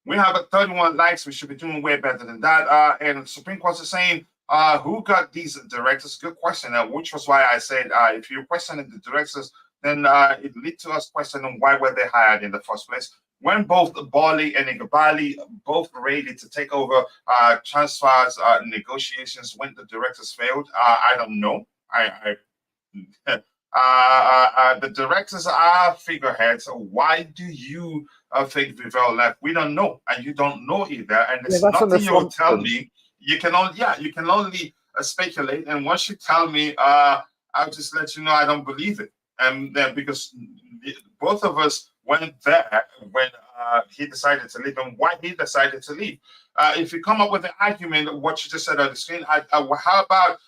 we have 31 likes. We should be doing way better than that. And Supreme Court is saying, who got these directors? Good question. Which was why I said, if you're questioning the directors, then it leads to us questioning why were they hired in the first place. When both Bali and Egbali both ready to take over transfers negotiations when the directors failed, I don't know. The directors are figureheads. Why do you think Vivell left? We don't know, and you don't know either. And there's nothing you'll tell me. You can only speculate. And once you tell me, I'll just let you know I don't believe it. And because both of us went there when he decided to leave, and why he decided to leave. If you come up with an argument, what you just said on the screen, how about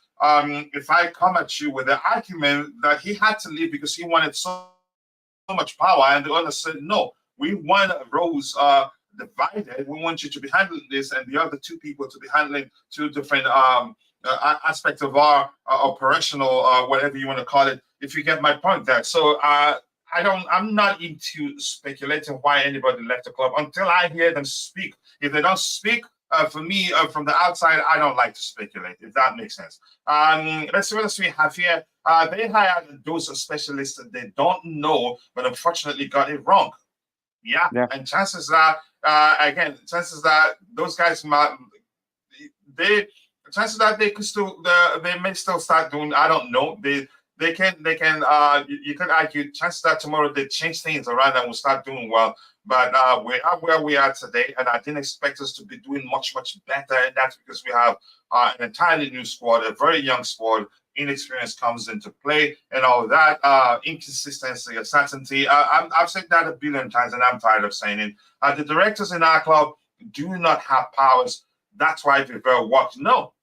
if I come at you with the argument that he had to leave because he wanted so much power, and the owner said, no, we want roles divided. We want you to be handling this, and the other 2 people to be handling 2 different aspects of our operational, whatever you want to call it. If you get my point there. So I'm not into speculating why anybody left the club until I hear them speak. If they don't speak, for me, from the outside, I don't like to speculate, if that makes sense. Let's see what else we have here. They hired those specialists that they don't know, but unfortunately got it wrong. Yeah. And chances are, chances that those guys chances that they could still, they may still start doing, I don't know. They can you can argue chances that tomorrow they change things around and we'll start doing well. But we are where we are today, and I didn't expect us to be doing much better. And that's because we have an entirely new squad, a very young squad. Inexperience comes into play, and all that inconsistency, uncertainty. I've said that a billion times, and I'm tired of saying it. The directors in our club do not have powers. That's why Vivell worked. No.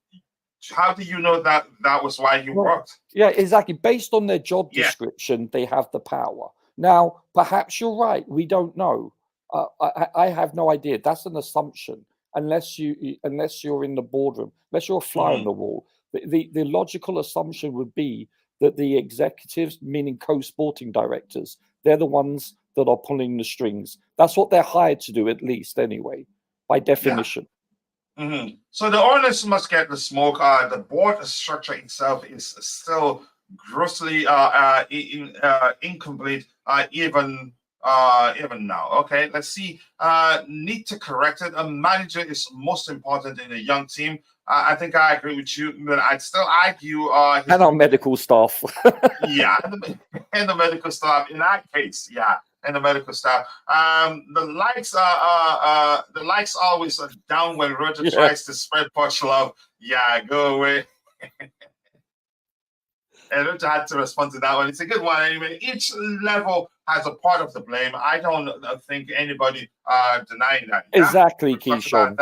How do you know that was why he worked? Yeah, exactly. Based on their job description, they have the power. Now, perhaps you're right. We don't know. I have no idea. That's an assumption. Unless you're in the boardroom, unless you're a fly on the wall. The logical assumption would be that the executives, meaning co-sporting directors, they're the ones that are pulling the strings. That's what they're hired to do, at least anyway, by definition. Yeah. Mm-hmm. So the owners must get the smoke. The board structure itself is still grossly incomplete, even now. Okay, let's see. Need to correct it. A manager is most important in a young team. I think I agree with you, but I'd still argue. And our medical staff. Yeah, and the medical staff in that case, yeah. And the medical staff. The likes always are down when Roger tries to spread Poch love. Yeah, go away. And Roger had to respond to that one. It's a good one anyway. Each level has a part of the blame. I don't think anybody denying that. Yeah? Exactly, Keyshawn.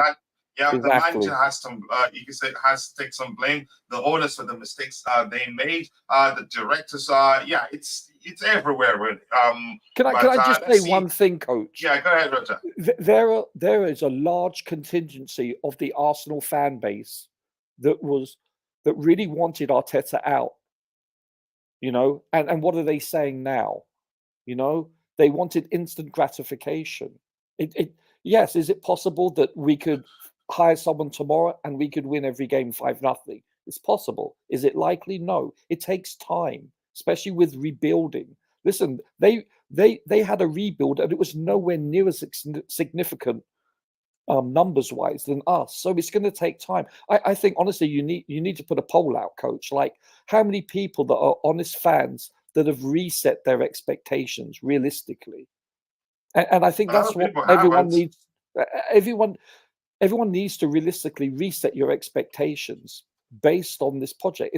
Yeah, exactly. The manager has some. You can say has to take some blame. The owners for the mistakes they made. The directors are. Yeah, it's everywhere. Really. Can I just say one thing, Coach? Yeah, go ahead, Roger. There is a large contingency of the Arsenal fan base that really wanted Arteta out. You know, and what are they saying now? You know, they wanted instant gratification. Yes, is it possible that we could hire someone tomorrow and we could win every game 5-0? It's possible. Is it likely? No. It takes time, especially with rebuilding. Listen, they had a rebuild and it was nowhere near as significant numbers wise than us. So it's going to take time. I think honestly, you need to put a poll out, Coach. Like, how many people that are honest fans that have reset their expectations realistically? And I think that's what everyone needs. Everyone needs to realistically reset your expectations based on this project.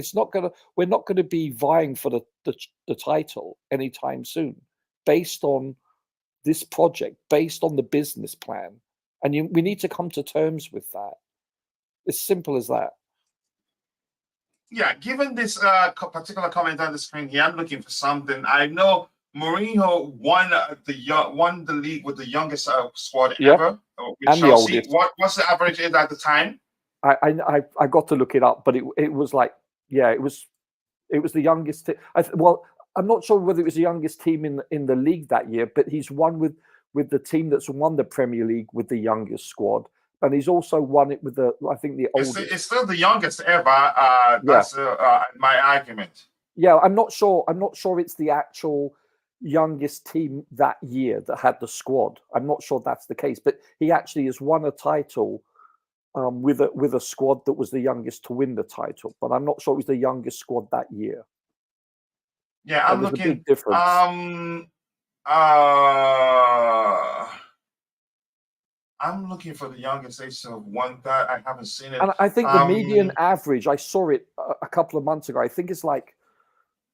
We're not gonna be vying for the title anytime soon, based on this project, based on the business plan. And we need to come to terms with that. It's simple as that. Yeah, given this particular comment on the screen here, I'm looking for something. I know Mourinho won the league with the youngest squad ever with Chelsea. What's the average age at the time? I got to look it up, but it was like, yeah, it was the youngest. Well, I'm not sure whether it was the youngest team in the league that year, but he's won with the team that's won the Premier League with the youngest squad. And he's also won it with the oldest. It's still the youngest ever. That's my argument. Yeah, I'm not sure it's the actual youngest team that year that had the squad. I'm not sure that's the case, but he actually has won a title with a squad that was the youngest to win the title. But I'm not sure it was the youngest squad that year. Yeah, I'm looking. A big difference. I'm looking for the youngest age of one that I haven't seen it. And I think the median average, I saw it a couple of months ago. I think it's like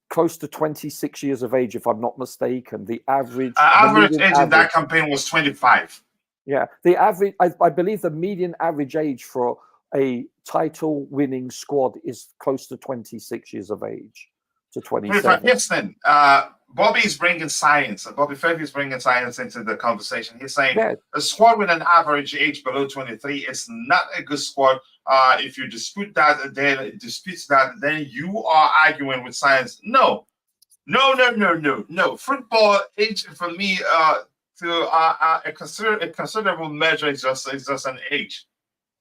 close to 26 years of age, if I'm not mistaken. The average age in that campaign was 25. Yeah, the average. I believe the median average age for a title-winning squad is close to 26 years of age to 27. Yes, then. Bobby's bringing science. Bobby Fairview is bringing science into the conversation. He's saying a squad with an average age below 23 is not a good squad. If you dispute that, then you are arguing with science. No. Football age for me a considerable measure is just an age.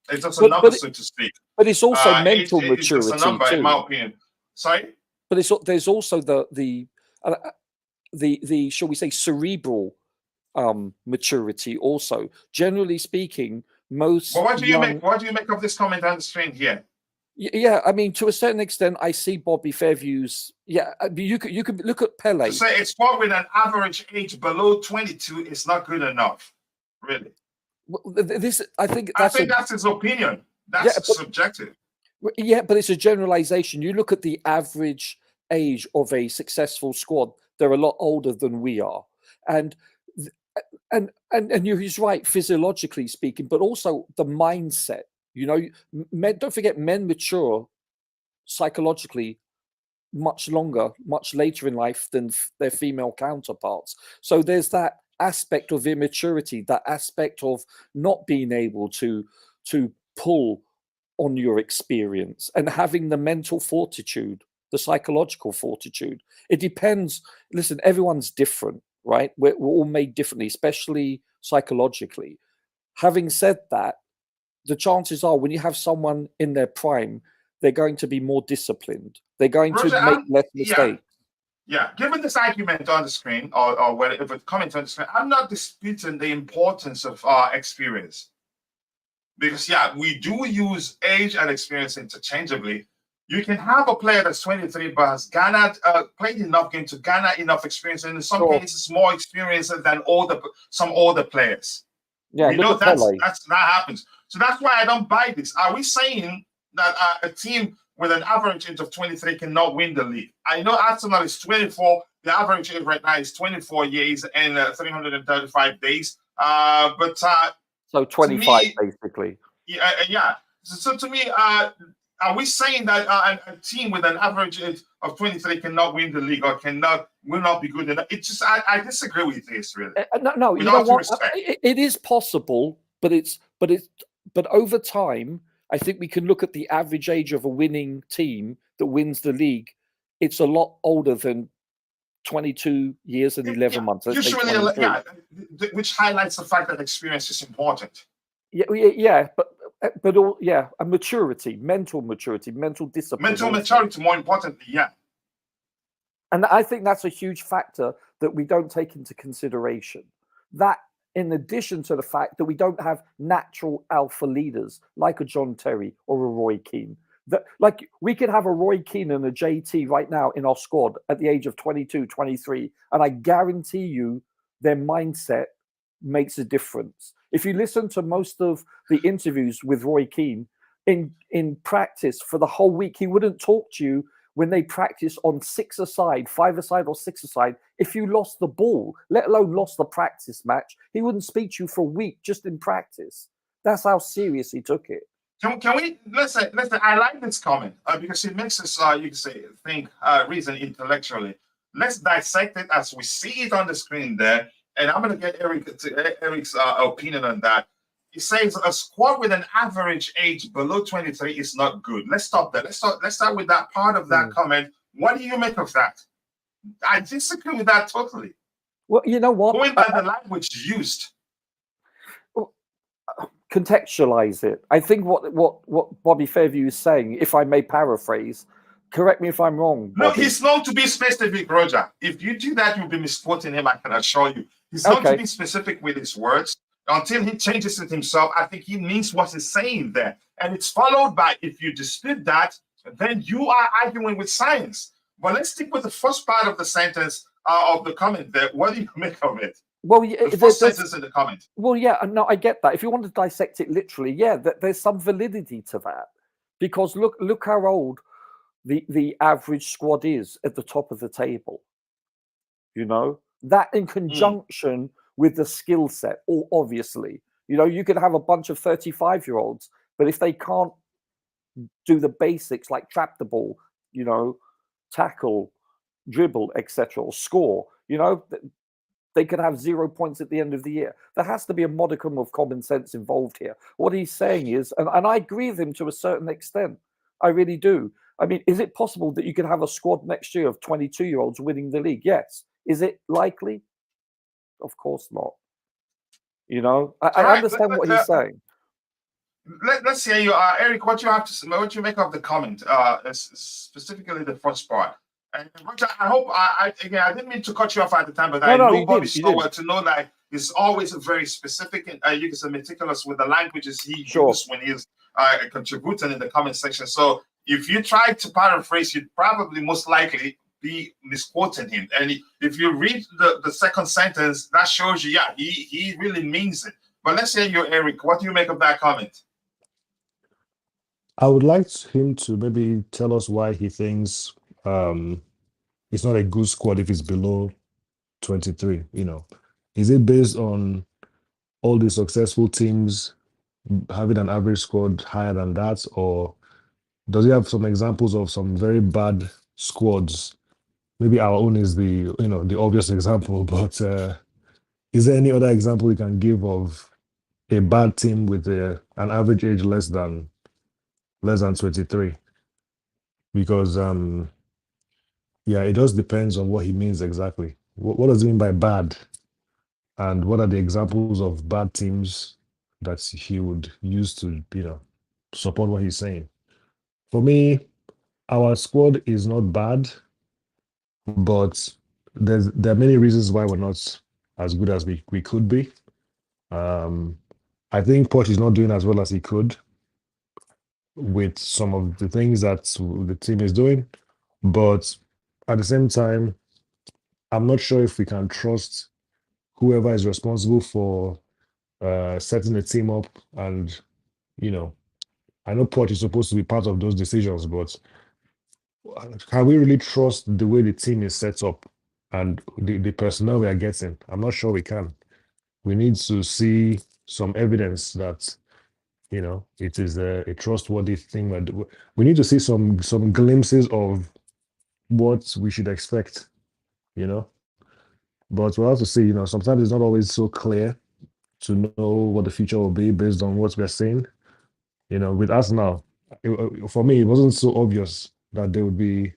It's just a number, so to speak. But it's also mental maturity. It's just a number, too. In my opinion. Sorry. But there's also the shall we say cerebral maturity also. Generally speaking, most. But what do you make of this comment on the screen here? Yeah, I mean, to a certain extent, I see Bobby Fairview's. Yeah, you could look at Pele. To say it's squad with an average age below 22 is not good enough, really. I think that's his opinion. That's subjective. Yeah, but it's a generalization. You look at the average age of a successful squad; they're a lot older than we are, and he's right physiologically speaking, but also the mindset. You know, don't forget, men mature psychologically much later in life than their female counterparts. So there's that aspect of immaturity, that aspect of not being able to pull on your experience and having the mental fortitude the psychological fortitude. It depends. Listen, everyone's different, right? We're all made differently, especially psychologically. Having said that, the chances are when you have someone in their prime, they're going to be more disciplined. They're going to make less mistakes. Yeah, given this argument on the screen, or whatever comment on the screen, I'm not disputing the importance of experience. Because, we do use age and experience interchangeably. You can have a player that's 23 but has played enough games to garner enough experience, and in some cases more experience than some older players. Yeah, we know that happens. So that's why I don't buy this. Are we saying that a team with an average age of 23 cannot win the league? I know Arsenal is 24. The average age right now is 24 years and 335 days. So 25, basically. Yeah. So to me, are we saying that a team with an average age of 23 cannot win the league or will not be good enough? It's just I disagree with this, really. No. You know what? It is possible, but over time, I think we can look at the average age of a winning team that wins the league. It's a lot older than 22 years and 11 months. Usually, which highlights the fact that experience is important. But a maturity, mental discipline. Mental maturity, more importantly, yeah. And I think that's a huge factor that we don't take into consideration. That, in addition to the fact that we don't have natural alpha leaders like a John Terry or a Roy Keane. Like, we could have a Roy Keane and a JT right now in our squad at the age of 22, 23, and I guarantee you their mindset makes a difference. If you listen to most of the interviews with Roy Keane, in practice for the whole week, he wouldn't talk to you when they practice on 6-a-side, 5-a-side or 6-a-side. If you lost the ball, let alone lost the practice match, he wouldn't speak to you for a week just in practice. That's how serious he took it. Can we listen? I like this comment because it makes us, you can say, think, reason intellectually. Let's dissect it as we see it on the screen there, and I'm going to get Eric's opinion on that. He says a squad with an average age below 23 is not good. Let's stop there. Let's start with that part of that comment. What do you make of that? I disagree with that totally. Well, you know what? Going by the language used. Contextualize it. I think what Bobby Fairview is saying, if I may paraphrase, correct me if I'm wrong, Bobby. No, he's known to be specific, Roger. If you do that, you'll be misquoting him, I can assure you. He's known to be specific with his words. Until he changes it himself, I think he means what he's saying there. And it's followed by, if you dispute that, then you are arguing with science. But let's stick with the first part of the sentence of the comment there. What do you make of it? Well, the first sentence in the comment. Well, no, I get that. If you want to dissect it literally, there's some validity to that. Because look how old the average squad is at the top of the table. You know? That in conjunction with the skill set, or obviously, you could have a bunch of 35-year-olds, but if they can't do the basics like trap the ball, tackle, dribble, etc., or score, they could have 0 points at the end of the year. There has to be a modicum of common sense involved here. What he's saying is, and I agree with him to a certain extent, I really do. I mean, is it possible that you could have a squad next year of 22-year-olds winning the league? Yes. Is it likely? Of course not. I understand what he's saying. Let's hear you, Eric. What you make of the comment, specifically the first part. And Roger, I hope I didn't mean to cut you off at the time, but I know Bobby so well to know that he's always very specific and you can say meticulous with the languages he uses when he's contributing in the comment section. So if you try to paraphrase, you'd probably most likely be misquoting him. And if you read the second sentence, that shows you, he really means it. But let's hear you, Eric. What do you make of that comment? I would like him to maybe tell us why he thinks it's not a good squad if it's below 23. Is it based on all the successful teams having an average squad higher than that, or does he have some examples of some very bad squads? Maybe our own is the obvious example, but is there any other example you can give of a bad team with an average age less than 23? Because Yeah, it just depends on what he means exactly. What does he mean by bad? And what are the examples of bad teams that he would use to, support what he's saying? For me, our squad is not bad, but there are many reasons why we're not as good as we could be. I think Poch is not doing as well as he could with some of the things that the team is doing, but at the same time, I'm not sure if we can trust whoever is responsible for setting the team up. And I know Poch is supposed to be part of those decisions, but can we really trust the way the team is set up and the personnel we are getting? I'm not sure we can. We need to see some evidence that it is a trustworthy thing. We need to see some glimpses of what we should expect. But we'll have to see. Sometimes it's not always so clear to know what the future will be based on what we're seeing. With us now, for me, it wasn't so obvious that they would be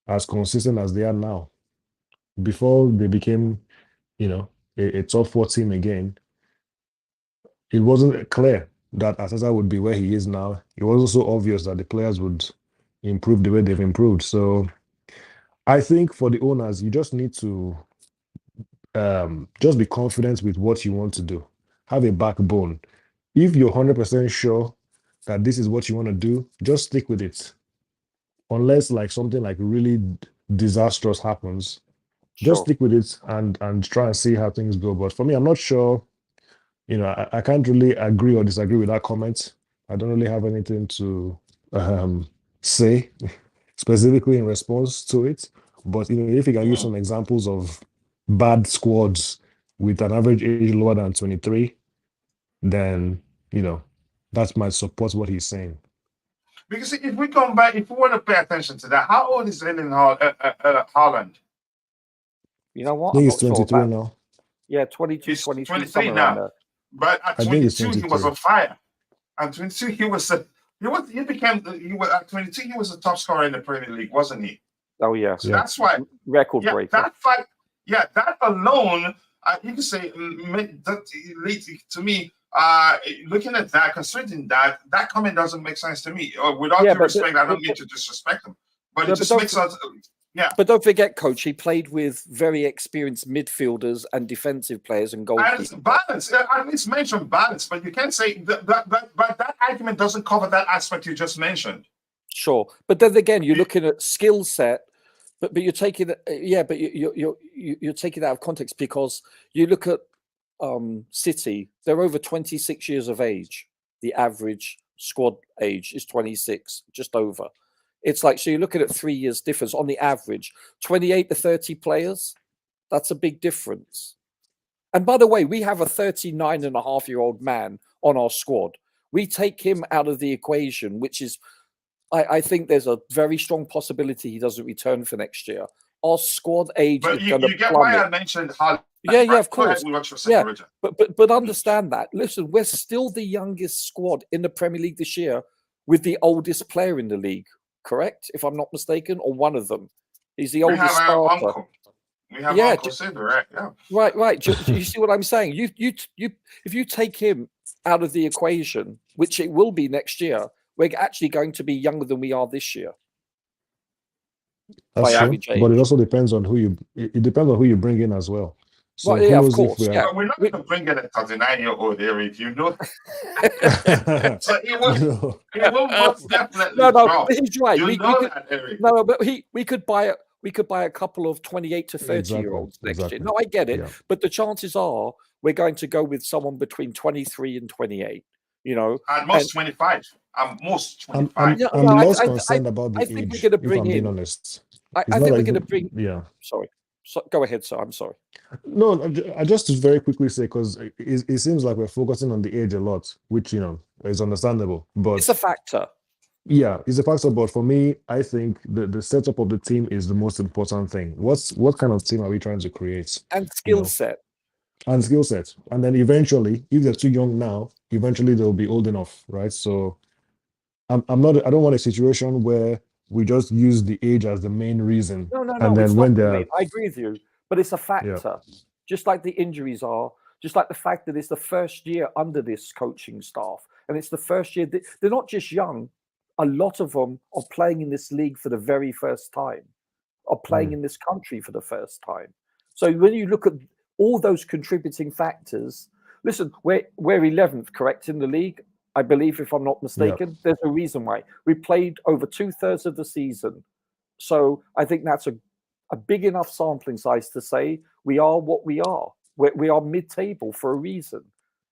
as consistent as they are now. Before they became, a top 4 team again, it wasn't clear that Arteta would be where he is now. It wasn't so obvious that the players would improve the way they've improved. So I think for the owners, you just need to just be confident with what you want to do. Have a backbone. If you're 100% sure that this is what you want to do, just stick with it. Unless something really disastrous happens, just stick with it and try and see how things go. But for me, I'm not sure. I can't really agree or disagree with that comment. I don't really have anything to say specifically in response to it. But if you can use some examples of bad squads with an average age lower than 23, then that might support what he's saying. Because if we come back, if we want to pay attention to that, how old is Erling Haaland? You know what? I think he's 23 now. Yeah, 22, He's 23 now. But at 22, he was on fire. At 22, he was at 22, he was a top scorer in the Premier League, wasn't he? Oh yeah. So that's why record breaker. That fact, that alone, you can say that to me. Looking at that, considering that comment doesn't make sense to me. Without due respect, I don't mean to disrespect him, but it just makes sense. Yeah. But don't forget, Coach, he played with very experienced midfielders and defensive players and goalkeepers. And balance. I least mentioned balance, but you can't say but that argument doesn't cover that aspect you just mentioned. Sure, but then again, you're looking at skill set, but you're taking you're taking that out of context because you look at City. They're over 26 years of age. The average squad age is 26, just over. It's so you're looking at 3 years difference on the average. 28 to 30 players, that's a big difference. And by the way, we have a 39-and-a-half-year-old man on our squad. We take him out of the equation, which is, I think there's a very strong possibility he doesn't return for next year. Our squad age is going to plummet. You get why I mentioned how. Yeah, of course. Yeah, but understand that. Listen, we're still the youngest squad in the Premier League this year with the oldest player in the league. Correct, if I'm not mistaken, or one of them. He's the oldest starter. We have Uncle Sid, right? Yeah. Right. Do you see what I'm saying? If you take him out of the equation, which it will be next year, we're actually going to be younger than we are this year. That's true, but it also depends on who you bring in as well. So well, yeah, of course. We're not going to bring in a 39-year-old, Eric. You know. So it will most definitely. No, he's right. We could buy a couple of 28 to 30-year-olds next year. No, I get it, but the chances are we're going to go with someone between 23 and 28. At most 25. I'm most 25. I'm less concerned about the age. Think we're going to bring being honest. I think we're going to bring. Yeah. Sorry. So, go ahead, sir. I'm sorry. No, I just to very quickly say, because it seems like we're focusing on the age a lot, which is understandable, but it's a factor. Yeah, it's a factor. But for me, I think the setup of the team is the most important thing. What kind of team are we trying to create? And skill set. And skill set, and then eventually, if they're too young now, eventually they'll be old enough, right? So, I don't want a situation where we just use the age as the main reason. No, and then it's when not. I agree with you, but it's a factor. Just like the injuries are, just like the fact that it's the first year under this coaching staff, and it's the first year. They're not just young. A lot of them are playing in this league for the very first time, are playing in this country for the first time. So when you look at all those contributing factors, listen, we're 11th, correct, in the league, I believe, if I'm not mistaken. There's a reason why. We played over 2/3 of the season. So I think that's a big enough sampling size to say we are what we are. We are mid-table for a reason.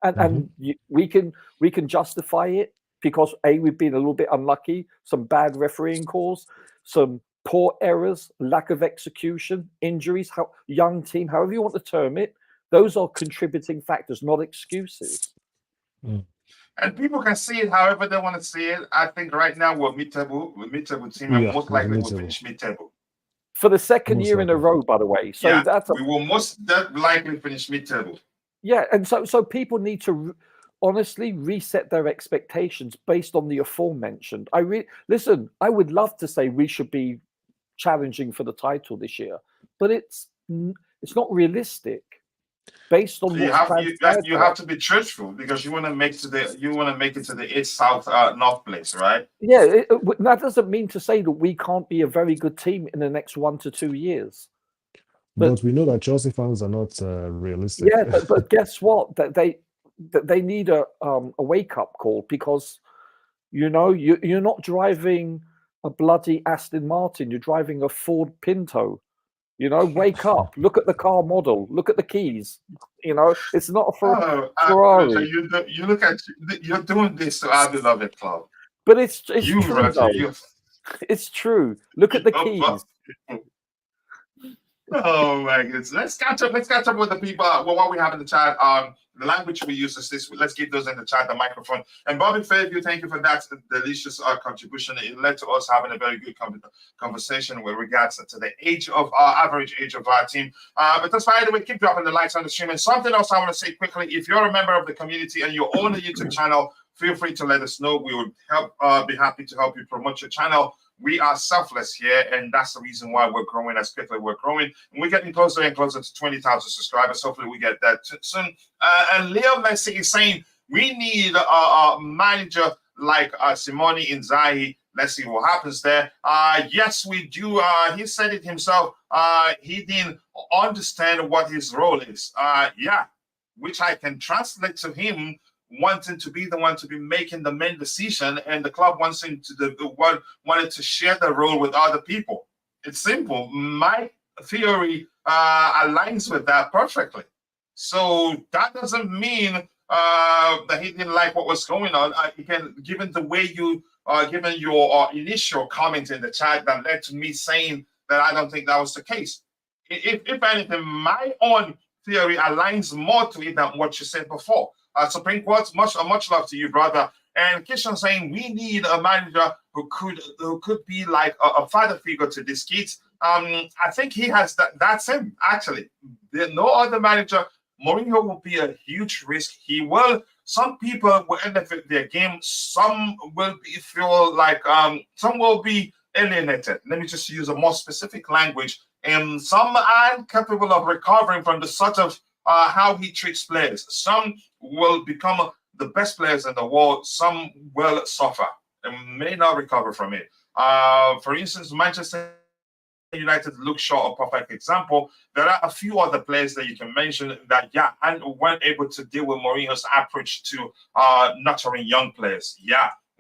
And we can justify it because we've been a little bit unlucky, some bad refereeing calls, some poor errors, lack of execution, injuries, young team, however you want to term it. Those are contributing factors, not excuses. And people can see it however they want to see it. I think right now we're mid-table team, and most likely we'll finish mid-table. For the second year in a row, by the way. So we will most likely finish mid-table. Yeah, and so people need to honestly reset their expectations based on the aforementioned. Listen, I would love to say we should be challenging for the title this year, but it's not realistic. Based on you have to be truthful because you want to make it to the east, south, north place, right? Yeah, that doesn't mean to say that we can't be a very good team in the next 1 to 2 years. But we know that Chelsea fans are not realistic. Yeah, but guess what? That they need a wake up call because you're not driving a bloody Aston Martin. You're driving a Ford Pinto. Wake up. Look at the car model. Look at the keys. It's not a Ferrari. You're doing this to our beloved club. But it's true. It's true. Look at the keys. Oh my goodness. Let's catch up with the people. What we have in the chat. The language we use is this. Let's give those in the chat the microphone. And Bobby Fairview, thank you for that delicious contribution. It led to us having a very good conversation with regards to the average age of our team. But that's fine. Anyway, keep dropping the likes on the stream. And something else I want to say quickly: if you're a member of the community and you own a YouTube channel, feel free to let us know. We would be happy to help you promote your channel. We are selfless here, and that's the reason why we're growing as quickly as we're growing. And we're getting closer and closer to 20,000 subscribers. Hopefully, we get that soon. And Leo Messi is saying we need a manager like Simone Inzaghi. Let's see what happens there. Yes, we do. He said it himself. He didn't understand what his role is. Which I can translate to him wanting to be the one to be making the main decision, and the club wants him wanted to share the role with other people. It's simple. My theory aligns with that perfectly. So that doesn't mean that he didn't like what was going on. Given the way given your initial comment in the chat that led to me saying that I don't think that was the case. If anything, my own theory aligns more to it than what you said before. Supreme Court, much love to you, brother. And Kishan saying we need a manager who could be like a father figure to these kids. I think he has that. That's him, actually. There's no other manager. Mourinho will be a huge risk. He will. Some people will elevate their game. Some will feel like some will be alienated. Let me just use a more specific language. And some are capable of recovering from the sort of how he treats players. Some will become the best players in the world. Some will suffer and may not recover from it. For instance, Manchester United look short a perfect example. There are a few other players that you can mention that, and weren't able to deal with Mourinho's approach to nurturing young players.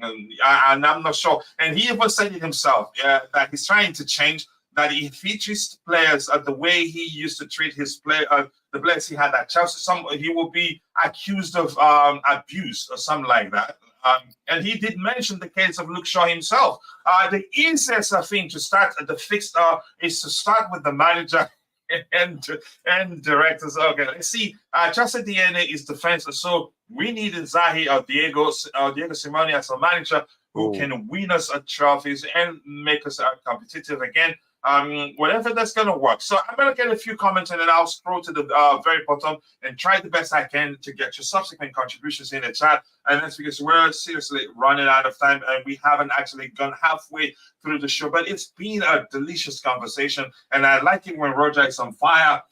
And I'm not sure. And he even said it himself that he's trying to change. That if he treats players the way he used to treat his the players he had at Chelsea, he will be accused of abuse or something like that. And he did mention the case of Luke Shaw himself. The easiest thing to start the fix is to start with the manager and directors. Okay, let's see. Chelsea DNA is defense, so we need Inzaghi or Diego Simeone as a manager who can win us trophies and make us competitive again. Whatever that's going to work. So I'm going to get a few comments and then I'll scroll to the very bottom and try the best I can to get your subsequent contributions in the chat. And that's because we're seriously running out of time and we haven't actually gone halfway through the show. But it's been a delicious conversation. And I like it when Roger is on fire,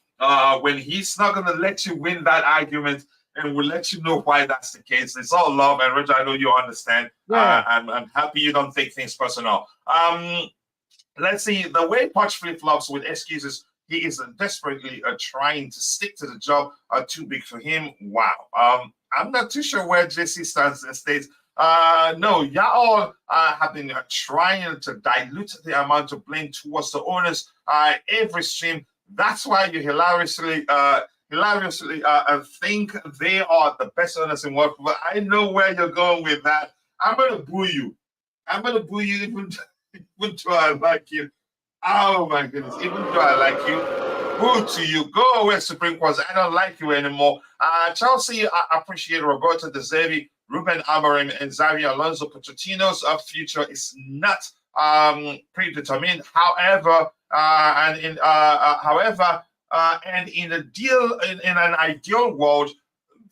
when he's not going to let you win that argument. And we'll let you know why that's the case. It's all love. And Roger, I know you understand. Yeah. I'm happy you don't take things personal. Let's see, the way Poch flip-flops with excuses, he is desperately trying to stick to the job, too big for him. Wow. I'm not too sure where JC stands these days. No, y'all have been trying to dilute the amount of blame towards the owners every stream. That's why you hilariously think they are the best owners in world. But I know where you're going with that. I'm going to boo you. Even though I like you. Oh my goodness, even though I like you, boo to you. Go away, Supreme Court. I don't like you anymore. Chelsea, I appreciate Roberto De Zerbi, Rúben Amorim, and Xabi Alonso. Pochettino's future is not predetermined. However, and in an ideal world,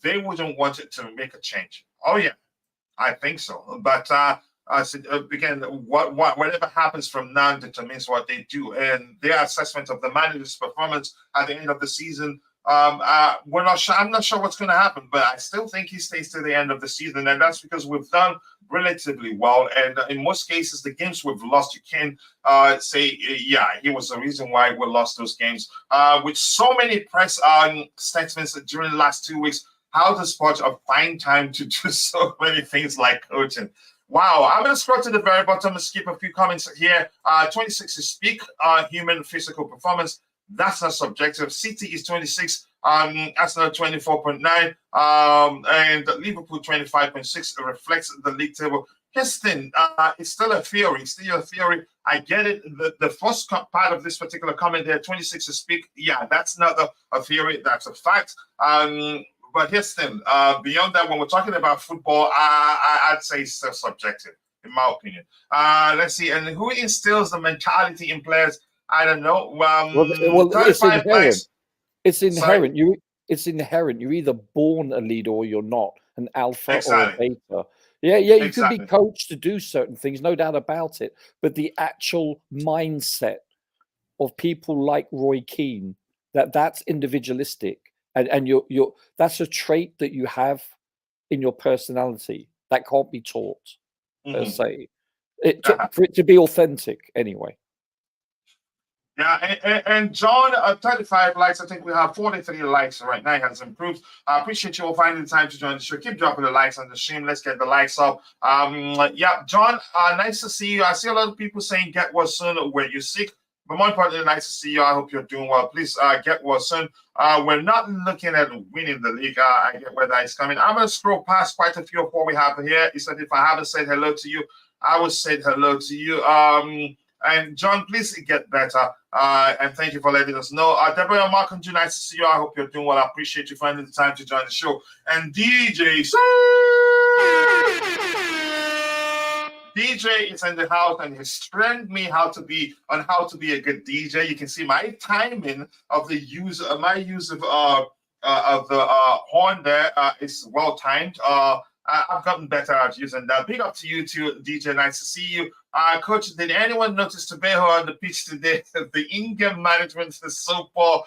they wouldn't want it to make a change. Oh yeah, I think so. But again, whatever happens from now determines what they do, and their assessment of the manager's performance at the end of the season. We're not sure. I'm not sure what's going to happen, but I still think he stays to the end of the season, and that's because we've done relatively well. And in most cases, the games we've lost, you can say, yeah, he was the reason why we lost those games. With so many press statements during the last 2 weeks, how does Poch find time to do so many things like coaching? Wow, I'm going to scroll to the very bottom and skip a few comments here. 26 is peak human physical performance. That's not subjective. City is 26. Arsenal 24.9. And Liverpool 25.6 reflects the league table. Houston, it's still a theory. I get it. The first part of this particular comment there, 26 is peak. Yeah, that's not a theory. That's a fact. But Houston, beyond that, when we're talking about football, I'd say it's still subjective, in my opinion. Let's see. And who instills the mentality in players? I don't know. Well, it's inherent. It's inherent. Sorry? It's inherent. You're either born a leader or you're not, an alpha Exactly. or a beta. Yeah, you Exactly. can be coached to do certain things, no doubt about it. But the actual mindset of people like Roy Keane, that's individualistic. And you're that's a trait that you have in your personality that can't be taught, per se. For it to be authentic, anyway. Yeah, and John, 35 likes. I think we have 43 likes right now. It has improved. I appreciate you all finding the time to join the show. Keep dropping the likes on the stream. Let's get the likes up. Yeah, John, nice to see you. I see a lot of people saying get well soon. Were you sick? But more importantly, nice to see you. I hope you're doing well. Please get well soon. We're not looking at winning the league. I get where that is coming. I'm going to scroll past quite a few of what we have here. He said, if I haven't said hello to you, I will say hello to you. And John, please get better. And thank you for letting us know. Deborah Markham, nice to see you. I hope you're doing well. I appreciate you finding the time to join the show. And DJ is in the house and he's trained me how to be a good DJ. You can see my timing of the use of the horn there is well timed. I've gotten better at using that. Big up to you too, DJ. Nice to see you. Coach, did anyone notice Tobeho on the pitch today? The in-game management is so poor.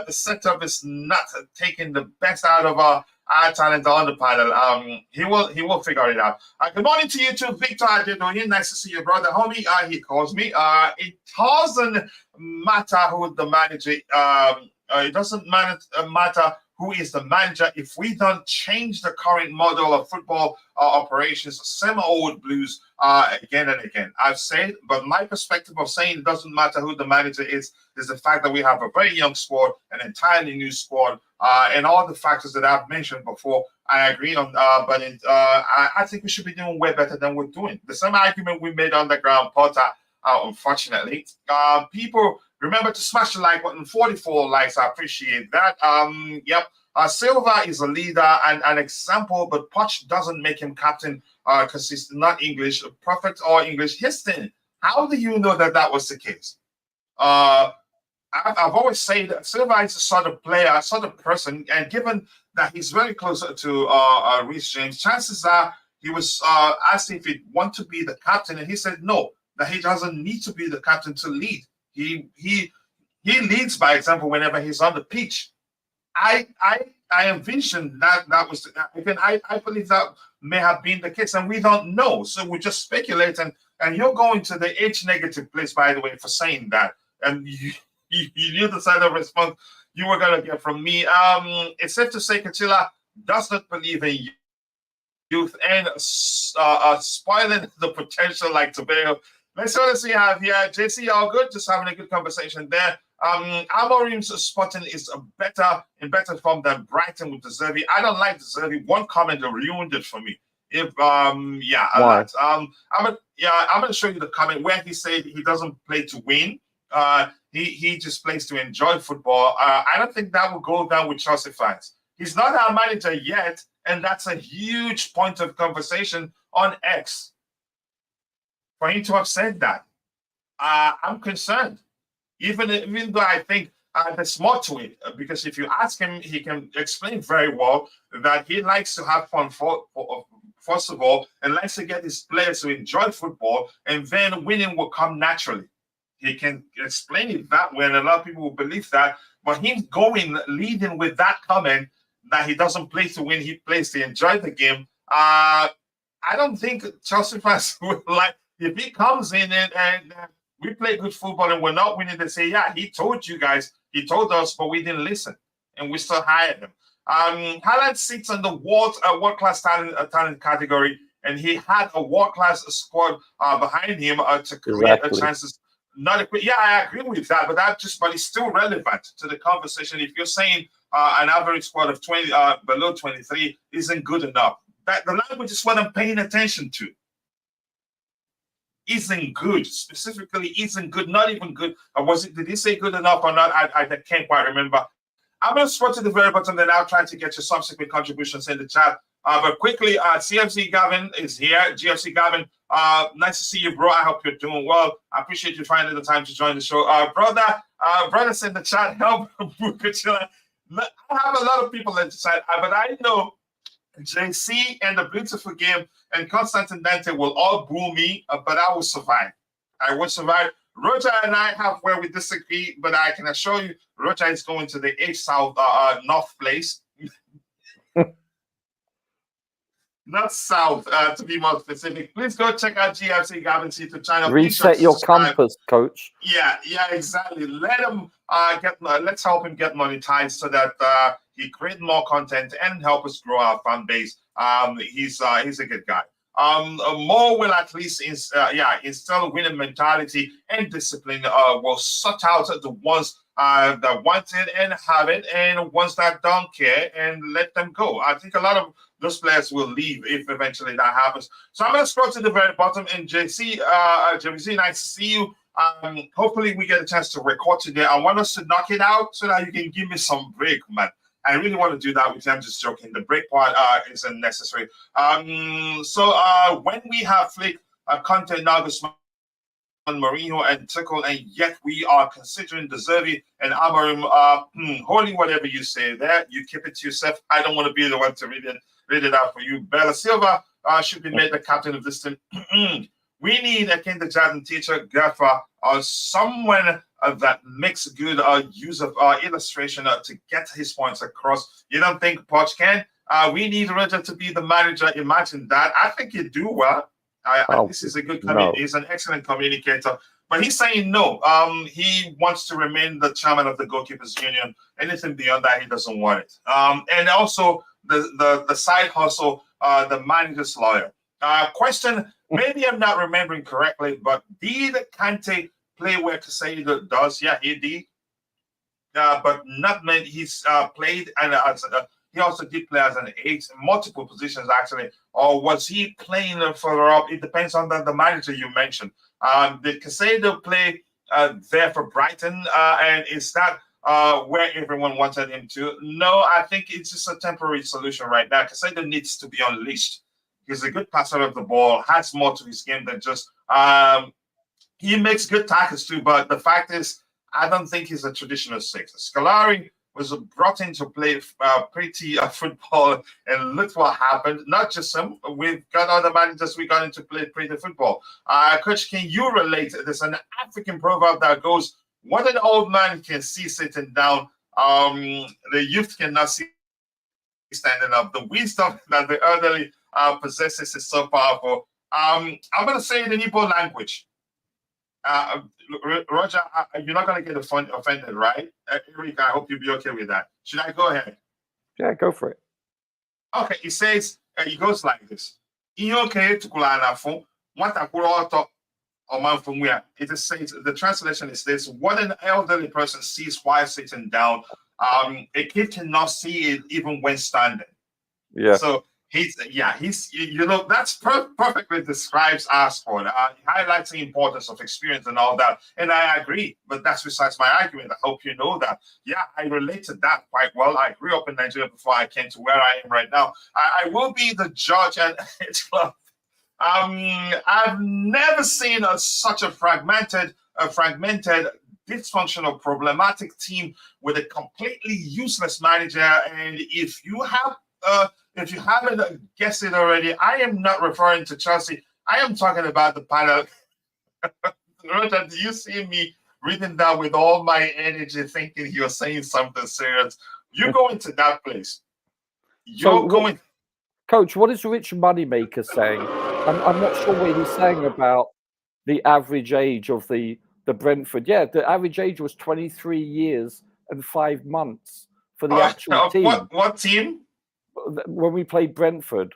The setup is not taking the best out of our talent on the panel. He will figure it out. Good morning to you too, Victor Adedoyin. Nice to see you, brother. Homie, he calls me. It doesn't matter who the manager. It doesn't matter who is the manager if we don't change the current model of football operations. Same old blues again and again. I've said, but my perspective of saying it doesn't matter who the manager is the fact that we have a very young squad, an entirely new squad, and all the factors that I've mentioned before. I agree on, but I think we should be doing way better than we're doing. The same argument we made on the ground, Potter. Unfortunately, people remember to smash the like button. 44 likes, I appreciate that. Yep. Silva is a leader and an example, but Poch doesn't make him captain because he's not English, perfect or English. Houston, How do you know that that was the case? I've always said that Silva is a sort of player, sort of person, and given that he's very close to Reece James, chances are he was asked if he'd want to be the captain, and he said no, that he doesn't need to be the captain to lead. He leads by example whenever he's on the pitch. I envisioned that was again. I believe that may have been the case, and we don't know. So we just speculate, and you're going to the H negative place, by the way, for saying that. And you knew the side of response you were going to get from me. It's safe to say Kachila does not believe in youth and spoiling the potential like Tobago. Let's sort of see how here. JC, all good? Just having a good conversation there. Amorim's Sporting is in better form than Brighton with De Zerbi. I don't like De Zerbi. One comment ruined it for me. If I'm gonna show you the comment where he said he doesn't play to win. He just plays to enjoy football. I don't think that will go down with Chelsea fans. He's not our manager yet, and that's a huge point of conversation on X. For him to have said that, I'm concerned. Even though I think there's more to it, because if you ask him, he can explain very well that he likes to have fun first of all, and likes to get his players to enjoy football, and then winning will come naturally. He can explain it that way, and a lot of people will believe that. But him leading with that comment that he doesn't play to win, he plays to enjoy the game. I don't think Chelsea fans would like if he comes in and we play good football and we're not winning. They say, yeah, he told you guys, he told us, but we didn't listen, and we still hired him. Haaland sits on the world-class talent category, and he had a world-class squad behind him to create chances. I agree with that, but it's still relevant to the conversation. If you're saying an average squad of 20 below 23 isn't good enough, that the language is what I'm paying attention to. Isn't good, specifically isn't good, not even good. Did he say good enough or not? I can't quite remember. I'm going to scroll to the very bottom, then I'll try to get your subsequent contributions in the chat. But quickly, CFC Gavin is here. GFC Gavin, nice to see you, bro. I hope you're doing well. I appreciate you finding the time to join the show. Brothers in the chat, help. I have a lot of people in the chat, but I know JC and the Beautiful Game and Constantine Dante will all boo me, but I will survive. I will survive. Roger and I have where we disagree, but I can assure you, Roger is going to the H South North place. Not South, to be more specific. Please go check out GFC Gavin's YouTube channel. Reset your compass, coach. Yeah, exactly. Let's help him get monetized so that he create more content and help us grow our fan base. He's a good guy. More will at least instill winning mentality and discipline. Will sort out the ones that want it and have it, and ones that don't care and let them go. I think a lot of those players will leave if eventually that happens. So I'm going to scroll to the very bottom. And JC, nice to see you. Hopefully we get a chance to record today. I want us to knock it out so that you can give me some break, man. I really want to do that with you. I'm just joking. The break part isn't necessary. So when we have Flick content now this month on Mourinho and Tuchel, and yet we are considering De Zerbi and Amorim, holy whatever you say there, you keep it to yourself. I don't want to be the one to read it out for you. Bella Silva should be made the captain of this team. We need a kindergarten teacher, gaffer, or someone that makes good use of illustration to get his points across. You don't think Poch can? We need Roger to be the manager. Imagine that. I think he'd do well. This is a good He's an excellent communicator. But he's saying no. He wants to remain the chairman of the Goalkeepers Union. Anything beyond that, he doesn't want it. And also the side hustle, the manager's lawyer. Question, maybe I'm not remembering correctly, but did Kante play where Casado does? Yeah, he did. But not many. He's played, and he also did play as an 8 in multiple positions, actually. Or was he playing further up? It depends on the manager you mentioned. Did Casado play there for Brighton? And is that where everyone wanted him to? No, I think it's just a temporary solution right now. Casado needs to be unleashed. He's a good passer of the ball, has more to his game than just He makes good tackles too, but the fact is, I don't think he's a traditional six. Scolari was brought in to play pretty football, and look what happened. Not just him, we've got other managers we got into play pretty football. Coach, can you relate? There's an African proverb that goes, what an old man can see sitting down, the youth cannot see standing up. The wisdom that the elderly possesses is so powerful. I'm going to say it in Igbo language. Roger, you're not going to get offended, right? Eric, I hope you'll be okay with that. Should I go ahead? Yeah, go for it. Okay, it says, it goes like this. It just says, the translation is this: what an elderly person sees while sitting down, a kid cannot see it even when standing. Yeah. So he's that's perfectly describes our sport. He highlights the importance of experience and all that, and I agree. But that's besides my argument. I hope you know that. Yeah, I relate to that quite well. I grew up in Nigeria before I came to where I am right now. I will be the judge at each club. I've never seen such a fragmented, dysfunctional, problematic team with a completely useless manager. And if you haven't guessed it already, I am not referring to Chelsea. I am talking about the panel. Roger, do you see me reading that with all my energy, thinking you're saying something serious? You're going to that place. Coach, what is Rich Moneymaker saying? I'm not sure what he's saying about the average age of the Brentford. Yeah, the average age was 23 years and 5 months for the actual team. What team? When we played Brentford,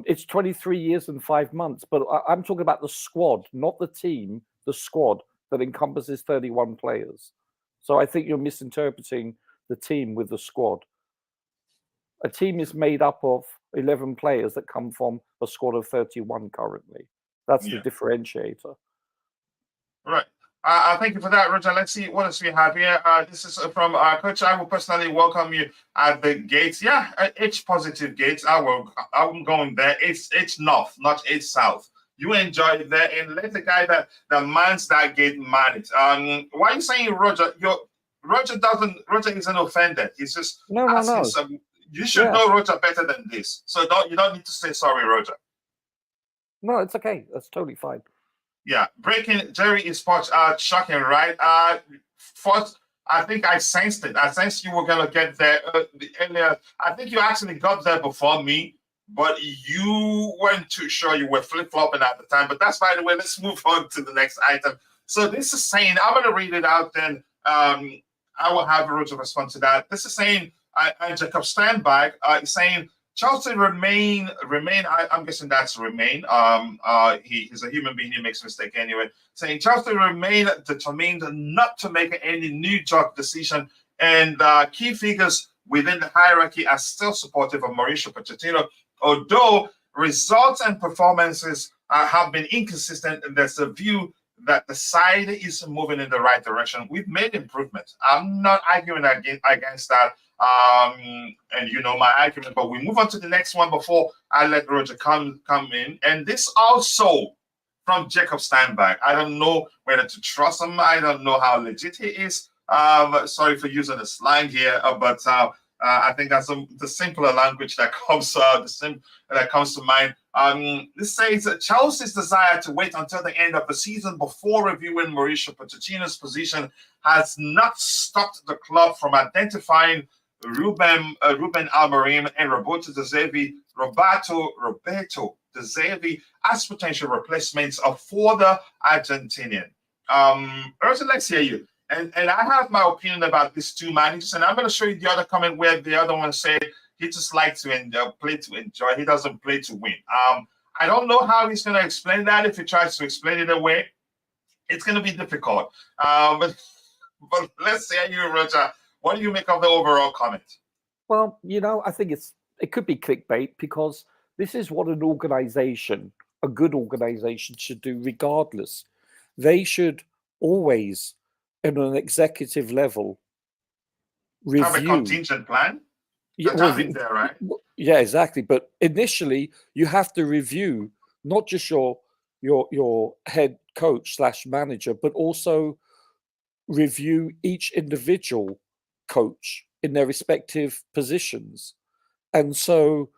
it's 23 years and 5 months. But I'm talking about the squad, not the team, the squad that encompasses 31 players. So I think you're misinterpreting the team with the squad. A team is made up of 11 players that come from a squad of 31 currently. That's the differentiator. Right. Thank you for that, Roger. Let's see what else we have here. This is from Coach. I will personally welcome you at the gates. Yeah, H positive gates. I'm going there. It's north, not H south. You enjoy it there, and let the guy that mans that gate man it. Why are you saying Roger? Roger isn't offended. He's just asking some. You should know Roger better than this. So you don't need to say sorry, Roger. No, it's okay. That's totally fine. Yeah, breaking Jerry is shocking, right? First, I think I sensed it. I sensed you were gonna get there earlier. I think you actually got there before me, but you weren't too sure. You were flip-flopping at the time. But that's by the way. Let's move on to the next item. So this is saying, I'm gonna read it out. Then I will have Roger respond to that. This is saying, Jacob Steinbach is saying Chelsea remain. I'm guessing that's remain. He's a human being. He makes mistake anyway. Saying Chelsea remain determined not to make any new job decision, and key figures within the hierarchy are still supportive of Mauricio Pochettino, although results and performances have been inconsistent. There's a view that the side is moving in the right direction. We've made improvements. I'm not arguing against that. And you know my argument, but we move on to the next one before I let Roger come in. And this also from Jacob Steinbach. I don't know whether to trust him. I don't know how legit he is. Sorry for using the slang here, but I think that's the simpler language that comes to mind. This says Chelsea's desire to wait until the end of the season before reviewing Mauricio Pochettino's position has not stopped the club from identifying Rúben Amorim and Roberto De Zerbi as potential replacements for the Argentinian. Roger, let's hear you. And I have my opinion about these two managers, and I'm going to show you the other comment where the other one said he just likes to play to enjoy. He doesn't play to win. I don't know how he's going to explain that. If he tries to explain it away, it's going to be difficult. But let's hear you, Roger. What do you make of the overall comment? Well, I think it could be clickbait, because this is what an organization, a good organization, should do regardless. They should always, at an executive level, review. Have a contingent plan? Yeah, there, right? Yeah, exactly. But initially, you have to review not just your your head coach / manager, but also review each individual coach in their respective positions. And so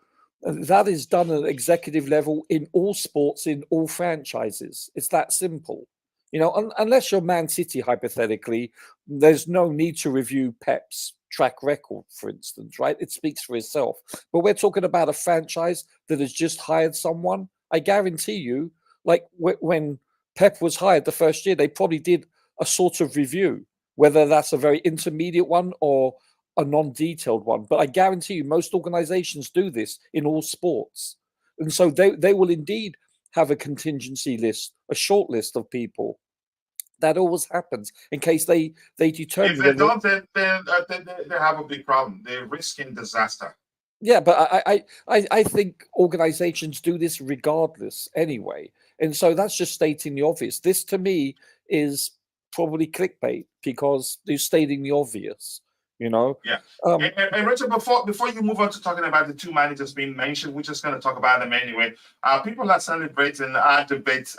that is done at an executive level in all sports, in all franchises. It's that simple. Unless you're Man City, hypothetically, there's no need to review Pep's track record, for instance, right? It speaks for itself. But we're talking about a franchise that has just hired someone. I guarantee you, like when Pep was hired the first year, they probably did a sort of review, whether that's a very intermediate one or a non-detailed one. But I guarantee you, most organizations do this in all sports. And so they will indeed have a contingency list, a short list of people. That always happens in case they determine. If they don't, then they have a big problem. They're risking disaster. Yeah, but I think organizations do this regardless anyway. And so that's just stating the obvious. This to me is probably clickbait because they're stating the obvious. Yeah. And Richard, before you move on to talking about the two managers being mentioned, we're just going to talk about them anyway. People are celebrating our debates.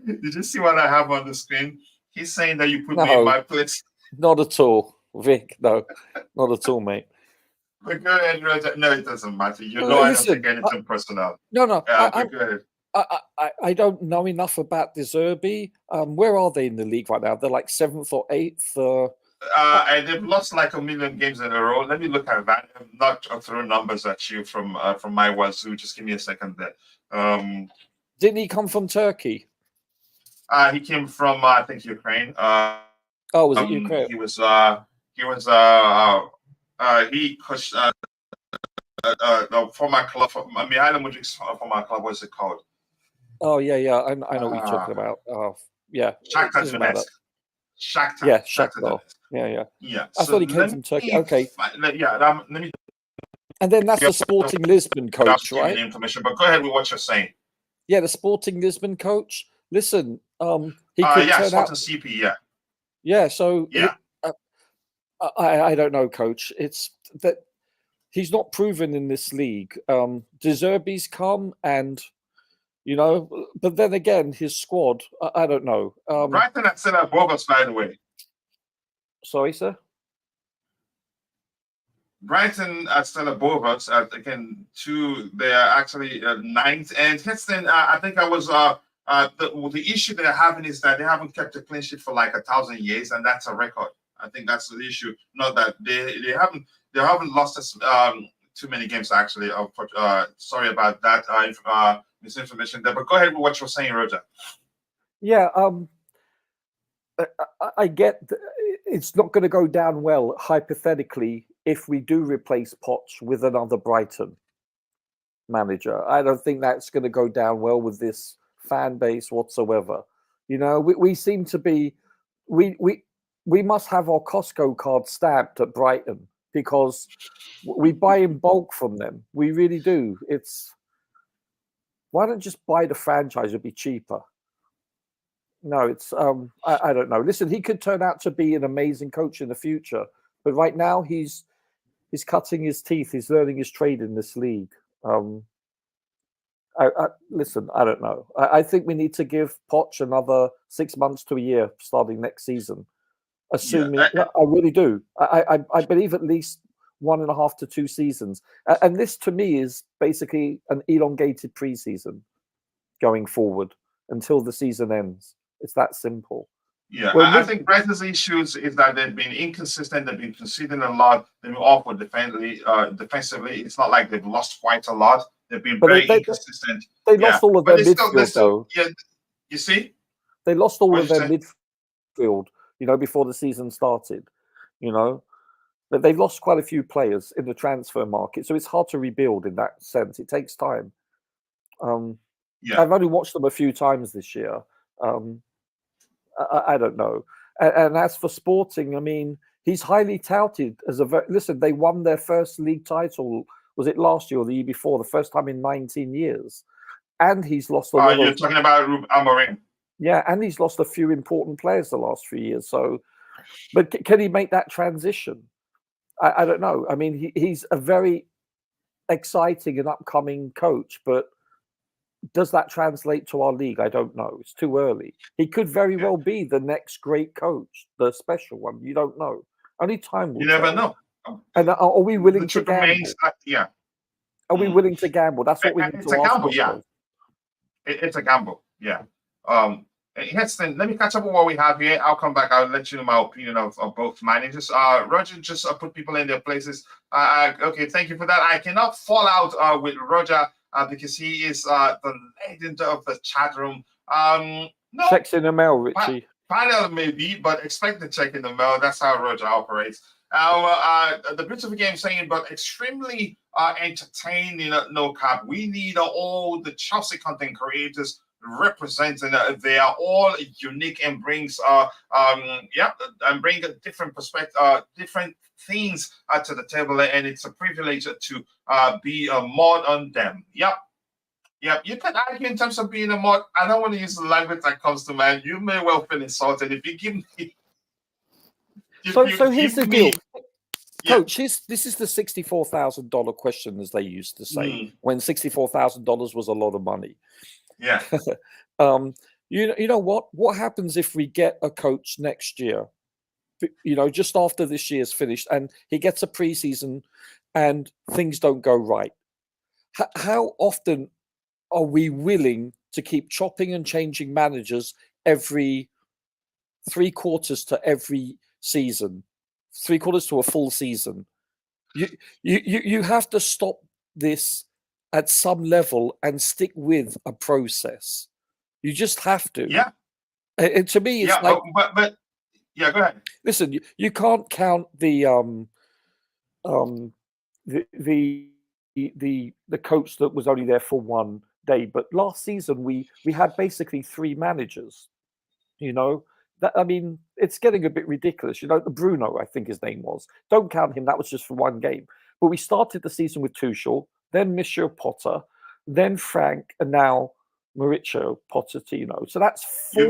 Did you see what I have on the screen? He's saying that you put me in my place. Not at all, Vic. No, not at all, mate. But go ahead, Richard. No, it doesn't matter. I don't take anything personal. No. Go ahead. I don't know enough about De Zerbi. Where are they in the league right now? They're like 7th or 8th. And they've lost like 1 million games in a row. Let me look at that. I'm not throwing numbers at you from my wazoo. Just give me a second there. Didn't he come from Turkey? He came from I think Ukraine. Was it Ukraine? He coached for my club. Mihailo Mudrik's for my club. What's it called? Oh yeah. I know what you're talking about. Yeah. Shakhtar Donetsk. Shakhtar. Yeah, Shakhtar. Yeah. I thought he came from Turkey. Okay. Let me. And then that's the Sporting Lisbon coach, right? The information, but go ahead with what you're saying. Yeah, the Sporting Lisbon coach. Listen, he could turn out. CP, yeah. Yeah. So yeah. I don't know, coach. It's that he's not proven in this league. De Zerbi's come and. But then again, his squad, I don't know. Brighton are still above us, by the way. Sorry, sir? Brighton are still above us. They are actually 9th. And Heston, I think the issue they're having is that they haven't kept a clean sheet for like 1,000 years, and that's a record. I think that's the issue. Not that they haven't lost us too many games, actually. Sorry about that. Misinformation there, but go ahead with what you're saying, Roger. Yeah, I get it's not going to go down well, hypothetically, if we do replace Poch with another Brighton manager. I don't think that's going to go down well with this fan base whatsoever. We seem to be we must have our Costco card stamped at Brighton because we buy in bulk from them. We really do. Why don't just buy the franchise? It'd be cheaper. No, it's I don't know. Listen, he could turn out to be an amazing coach in the future, but right now he's cutting his teeth. He's learning his trade in this league. Listen, I don't know. I think we need to give Poch another 6 months to a year starting next season. Assuming, I really do. I believe at least 1.5 to 2 seasons. And this, to me, is basically an elongated preseason going forward until the season ends. It's that simple. Yeah, I think Brighton's issues is that they've been inconsistent. They've been conceding a lot. They've been awkward defensively. It's not like they've lost quite a lot. They've been very inconsistent. They lost all of their midfield, though. Yeah, you see? They lost all of their midfield, before the season started, But they've lost quite a few players in the transfer market, so it's hard to rebuild in that sense. It takes time. I've only watched them a few times this year. I don't know. And as for Sporting, I mean, he's highly touted as listen, they won their first league title. Was it last year or the year before? The first time in 19 years. And he's lost a lot. You're talking about Rúben Amorim. Yeah, and he's lost a few important players the last few years. So, but can he make that transition? I don't know. I mean, he's a very exciting and upcoming coach, but does that translate to our league? I don't know. It's too early. He could very well be the next great coach, the special one. You don't know. Only time will You never tell. know. And are we willing to gamble? Remains, yeah. Are we willing to gamble? That's what we need It's to a ask gamble, ourselves. yeah. It's a gamble, yeah. Heston, let me catch up with what we have here. I'll come back. I'll let you know my opinion of both managers. Roger just put people in their places. Okay, thank you for that. I cannot fall out with Roger because he is the legend of the chat room. No, checks in the mail, Richie. Panel maybe, but expect the check in the mail. That's how Roger operates. The beautiful game saying, but extremely entertaining. No cap. We need all the Chelsea content creators representing. They are all unique and brings and bring a different perspective, different things to the table, and it's a privilege to be a mod on them. Yep, you can argue in terms of being a mod. I don't want to use the language that comes to mind. You may well feel insulted if you give me. So here's the deal, Coach. This is the $64,000 question, as they used to say, when $64,000 was a lot of money. Yeah. You know what? What happens if we get a coach next year? Just after this year's finished, and he gets a preseason, and things don't go right. How often are we willing to keep chopping and changing managers every 3 quarters to every season, 3 quarters to a full season? You have to stop this at some level and stick with a process. You just have to. Yeah. And to me, it's like, but yeah, go ahead. Listen, you can't count the coach that was only there for one day. But last season we had basically 3 managers. It's getting a bit ridiculous. Bruno, I think his name was. Don't count him. That was just for one game. But we started the season with Tuchel, then Monsieur Potter, then Frank, and now Mauricio Pochettino. So that's 4.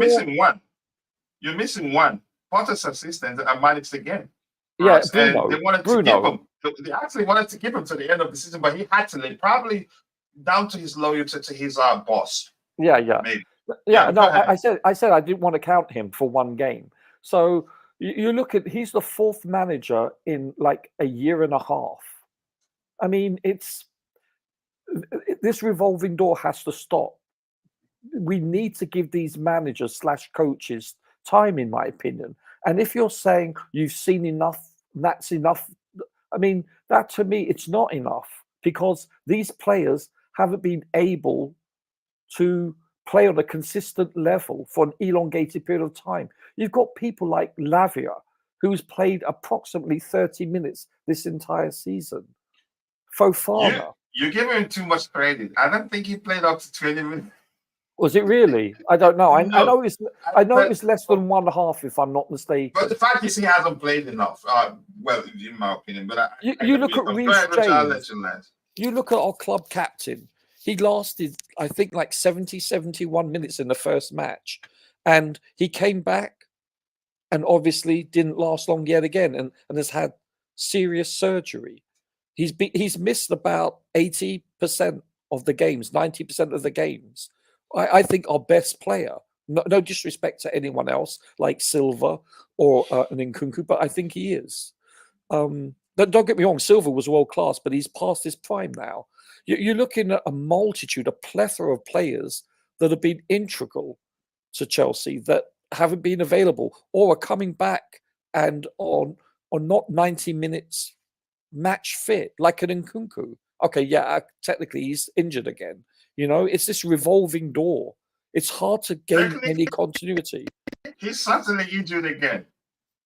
You're missing one. Potter's assistant managed the game. Yeah, Bruno. And they wanted to give him. They actually wanted to give him to the end of the season, but he had to leave, probably down to his loyalty to his boss. Yeah. Maybe. Yeah, no, I said I didn't want to count him for one game. So you look at, he's the 4th manager in like a year and a half. I mean, this revolving door has to stop. We need to give these managers / coaches time, in my opinion. And if you're saying you've seen enough, that's enough. I mean, that to me, it's not enough, because these players haven't been able to play on a consistent level for an elongated period of time. You've got people like Lavia, who's played approximately 30 minutes this entire season. Fofana. You're giving him too much credit. I don't think he played up to 20 minutes. Was it really? I don't know. I know it was less than 1/2, if I'm not mistaken. But the fact is, he hasn't played enough. Well, in my opinion. But you look at Reece James. You look at our club captain. He lasted, I think, like 70, 71 minutes in the first match, and he came back, and obviously didn't last long yet again, and has had serious surgery. He's missed about 80% of the games, 90% of the games. I think our best player, no disrespect to anyone else like Silva or an Nkunku, but I think he is. Don't get me wrong, Silva was world class, but he's past his prime now. You're looking at a plethora of players that have been integral to Chelsea that haven't been available or are coming back and are not 90 minutes match fit, like an Nkunku. Okay, yeah, technically he's injured again. It's this revolving door. It's hard to gain any continuity. He's certainly injured again.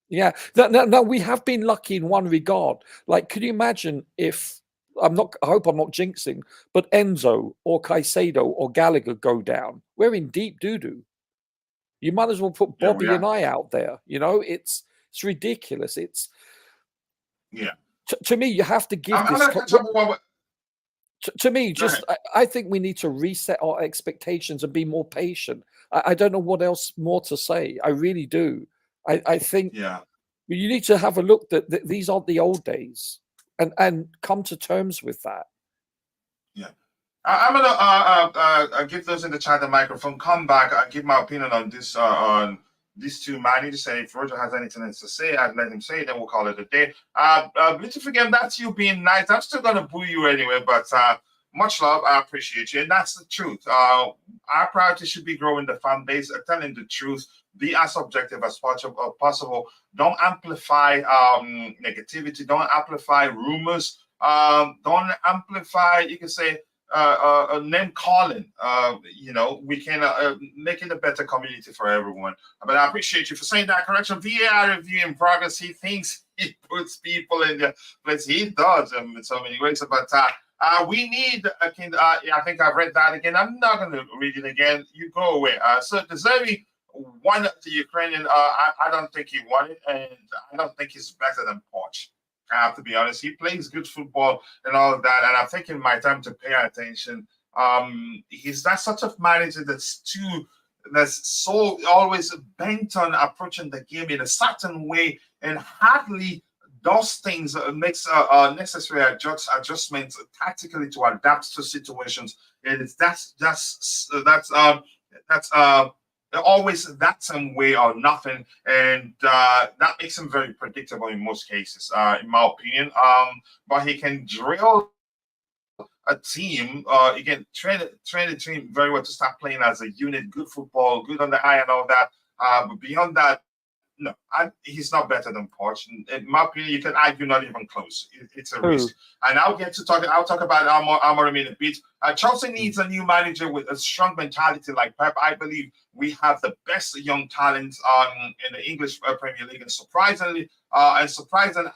Yeah. Now, we have been lucky in one regard. Like, could you imagine if, I hope I'm not jinxing, but Enzo or Caicedo or Gallagher go down? We're in deep doo-doo. You might as well put Bobby and I out there. It's ridiculous. To me, you have to give To me, I think we need to reset our expectations and be more patient. I don't know what else more to say. I really do. I think you need to have a look that these aren't the old days, and come to terms with that. Yeah. I'm gonna give those in the chat the microphone. Come back. I'll give my opinion on this on these two managers. And if Roger has anything else to say, I'd let him say it, then we'll call it a day. Beautiful game, that's you being nice. I'm still gonna boo you anyway, but much love. I appreciate you, and that's the truth. Our priority should be growing the fan base, telling the truth, be as objective as possible. Don't amplify negativity. Don't amplify rumors. Don't amplify. You can say. Name calling. We can make it a better community for everyone. But I appreciate you for saying that. Correction, VAR review in progress. He thinks he puts people in the place. He does in so many ways. But we need. I think I've read that again. I'm not going to read it again. You go away. So De Zerbi won the Ukrainian. I don't think he won it, and I don't think he's better than Poch. I have to be honest. He plays good football and all of that, and I've taken my time to pay attention. He's that sort of manager that's so always bent on approaching the game in a certain way, and hardly does things makes necessary adjustments tactically to adapt to situations. And that's always that same way or nothing, and that makes him very predictable in most cases, in my opinion. But he can drill a team, again, train the team very well to start playing as a unit, good football, good on the eye and all that. But beyond that, no, he's not better than Poch. In my opinion, you can argue not even close. It's a risk. And I'll talk about Amorim in a bit. Chelsea needs a new manager with a strong mentality like Pep. I believe we have the best young talent in the English Premier League, and surprising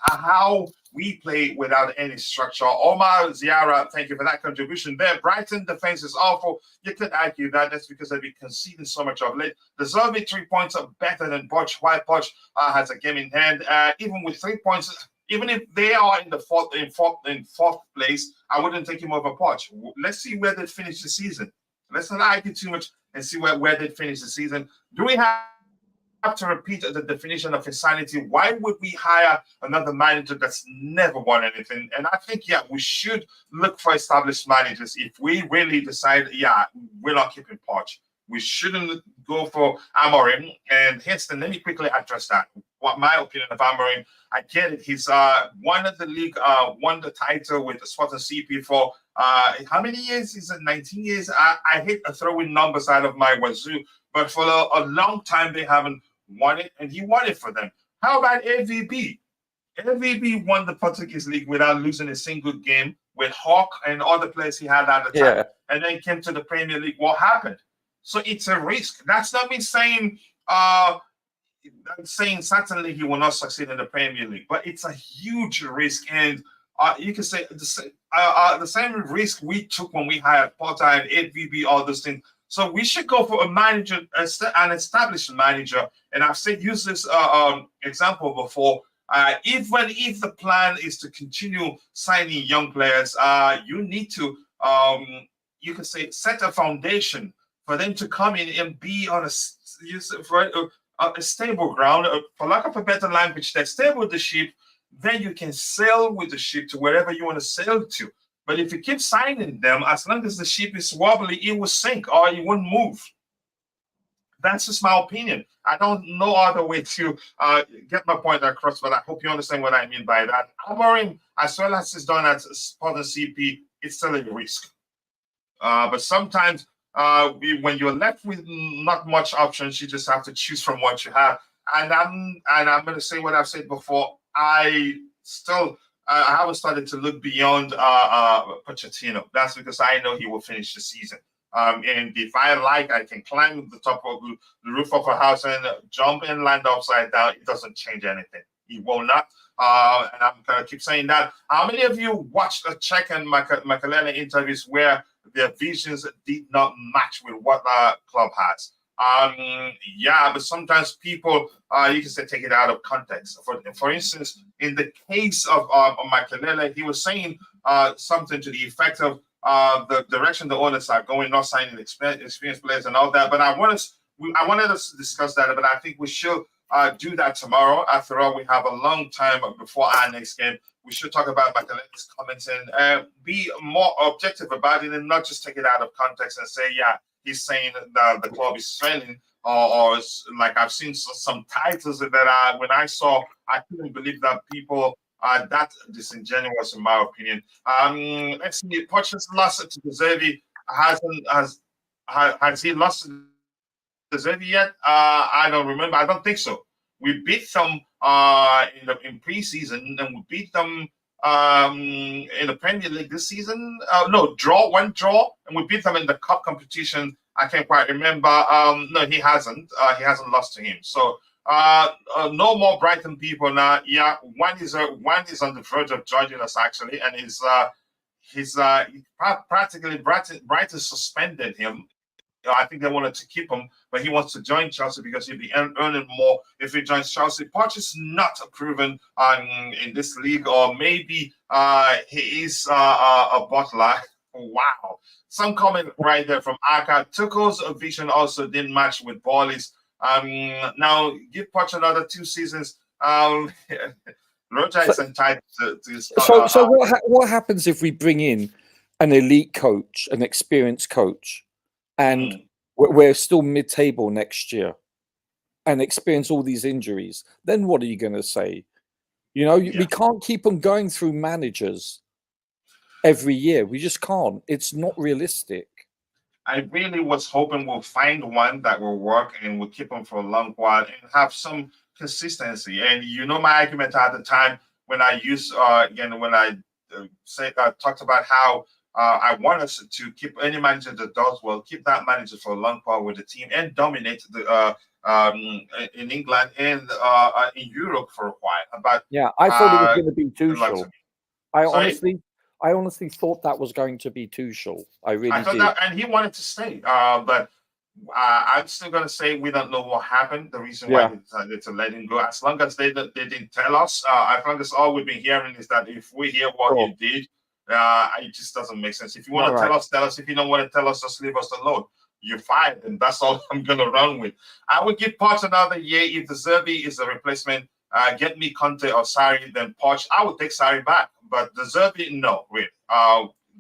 how we play without any structure. Omar Ziara, thank you for that contribution there. Brighton defense is awful. You could argue that that's because they've been conceding so much of late. The Zerbi 3 points are better than Poch. Why Poch has a game in hand? Even with 3 points, even if they are in the fourth place, I wouldn't take him over Poch. Let's see where they finish the season. Let's not argue too much and see where they finish the season. Do we have to repeat the definition of insanity? Why would we hire another manager that's never won anything? And I think, we should look for established managers. If we really decide, we're not keeping Poch, we shouldn't go for Amorim. And hence, let me quickly address that. What my opinion of Amorim, I get it. He's won the league, won the title with the Sporting CP for how many years? Is it 19 years? I hate throwing numbers out of my wazoo, but for a long time they haven't won it, and he won it for them. How about AVB? AVB won the Portuguese league without losing a single game with Hawk and other players he had at the time, and then came to the Premier League. What happened? So it's a risk. That's not me saying certainly he will not succeed in the Premier League, but it's a huge risk, and you can say the same risk we took when we hired Potter and AVB, all those things. So we should go for a manager, an established manager. And I've use this example before. Even if the plan is to continue signing young players, you need to, you can say, set a foundation for them to come in and be on a stable ground. For lack of a better language, they're stable with the ship. Then you can sail with the ship to wherever you want to sail to. But if you keep signing them, as long as the ship is wobbly, it will sink or it won't move. That's just my opinion. I don't know other way to get my point across, but I hope you understand what I mean by that. Amorim, as well as it's done at Sporting CP, it's still a risk. But sometimes when you're left with not much options, you just have to choose from what you have. And I'm going to say what I've said before. I haven't started to look beyond Pochettino. That's because I know he will finish the season. And if I can climb the top of the roof of a house and jump and land upside down. It doesn't change anything. He will not. And I'm going to keep saying that. How many of you watched the Czech and Makelele interviews where their visions did not match with what the club has? But sometimes people, you can say, take it out of context. For instance, in the case of Makelele, he was saying something to the effect of the direction the owners are going, not signing experienced players and all that. But I wanted us to discuss that, but I think we should do that tomorrow. After all, we have a long time before our next game. We should talk about Makelele's comments and be more objective about it and not just take it out of context and say, yeah, he's saying that the club is failing. Or like I've seen some titles that when I saw, I couldn't believe that people are that disingenuous, in my opinion. Let's see, Pochettino's lost to De Zerbi. Has he lost to De Zerbi yet? I don't remember. I don't think so. We beat them in preseason, and we beat them in the Premier League this season. One draw, and we beat them in the cup competition. I can't quite remember. No, he hasn't. He hasn't lost to him. So no more Brighton people now. Yeah, one is on the verge of joining us actually, and he's practically Brighton suspended him. I think they wanted to keep him, but he wants to join Chelsea because he'll be earning more if he joins Chelsea. Poch is not proven in this league, or maybe he is a bottler. Wow. Some comment right there from Aka. Tuchel's vision also didn't match with Bowley's. Now, give Poch another 2 seasons. Roger is entitled to start. So what happens if we bring in an elite coach, an experienced coach, and we're still mid-table next year and experience all these injuries? Then what are you going to say? We can't keep on going through managers every year. We just can't. It's not realistic. I really was hoping we'll find one that will work and we'll keep them for a long while and have some consistency. And my argument at the time when I used talked about how I want us to keep any manager that does well, keep that manager for a long while with the team and dominate the in England and in Europe for a while. But I thought it was going to be Tuchel. I honestly thought that was going to be Tuchel. I thought that, and he wanted to stay. But I'm still going to say we don't know what happened. The reason why they decided to let him go, as long as they didn't tell us, as long as all we've been hearing is that if we hear what he did, it just doesn't make sense. If you want to tell us, tell us. If you don't want to tell us, just leave us alone. You're fired, and that's all I'm going to run with. I would give Poch another year. If De Zerbi is a replacement, get me Conte or Sarri, then Poch. I would take Sarri back, but De Zerbi, no, really.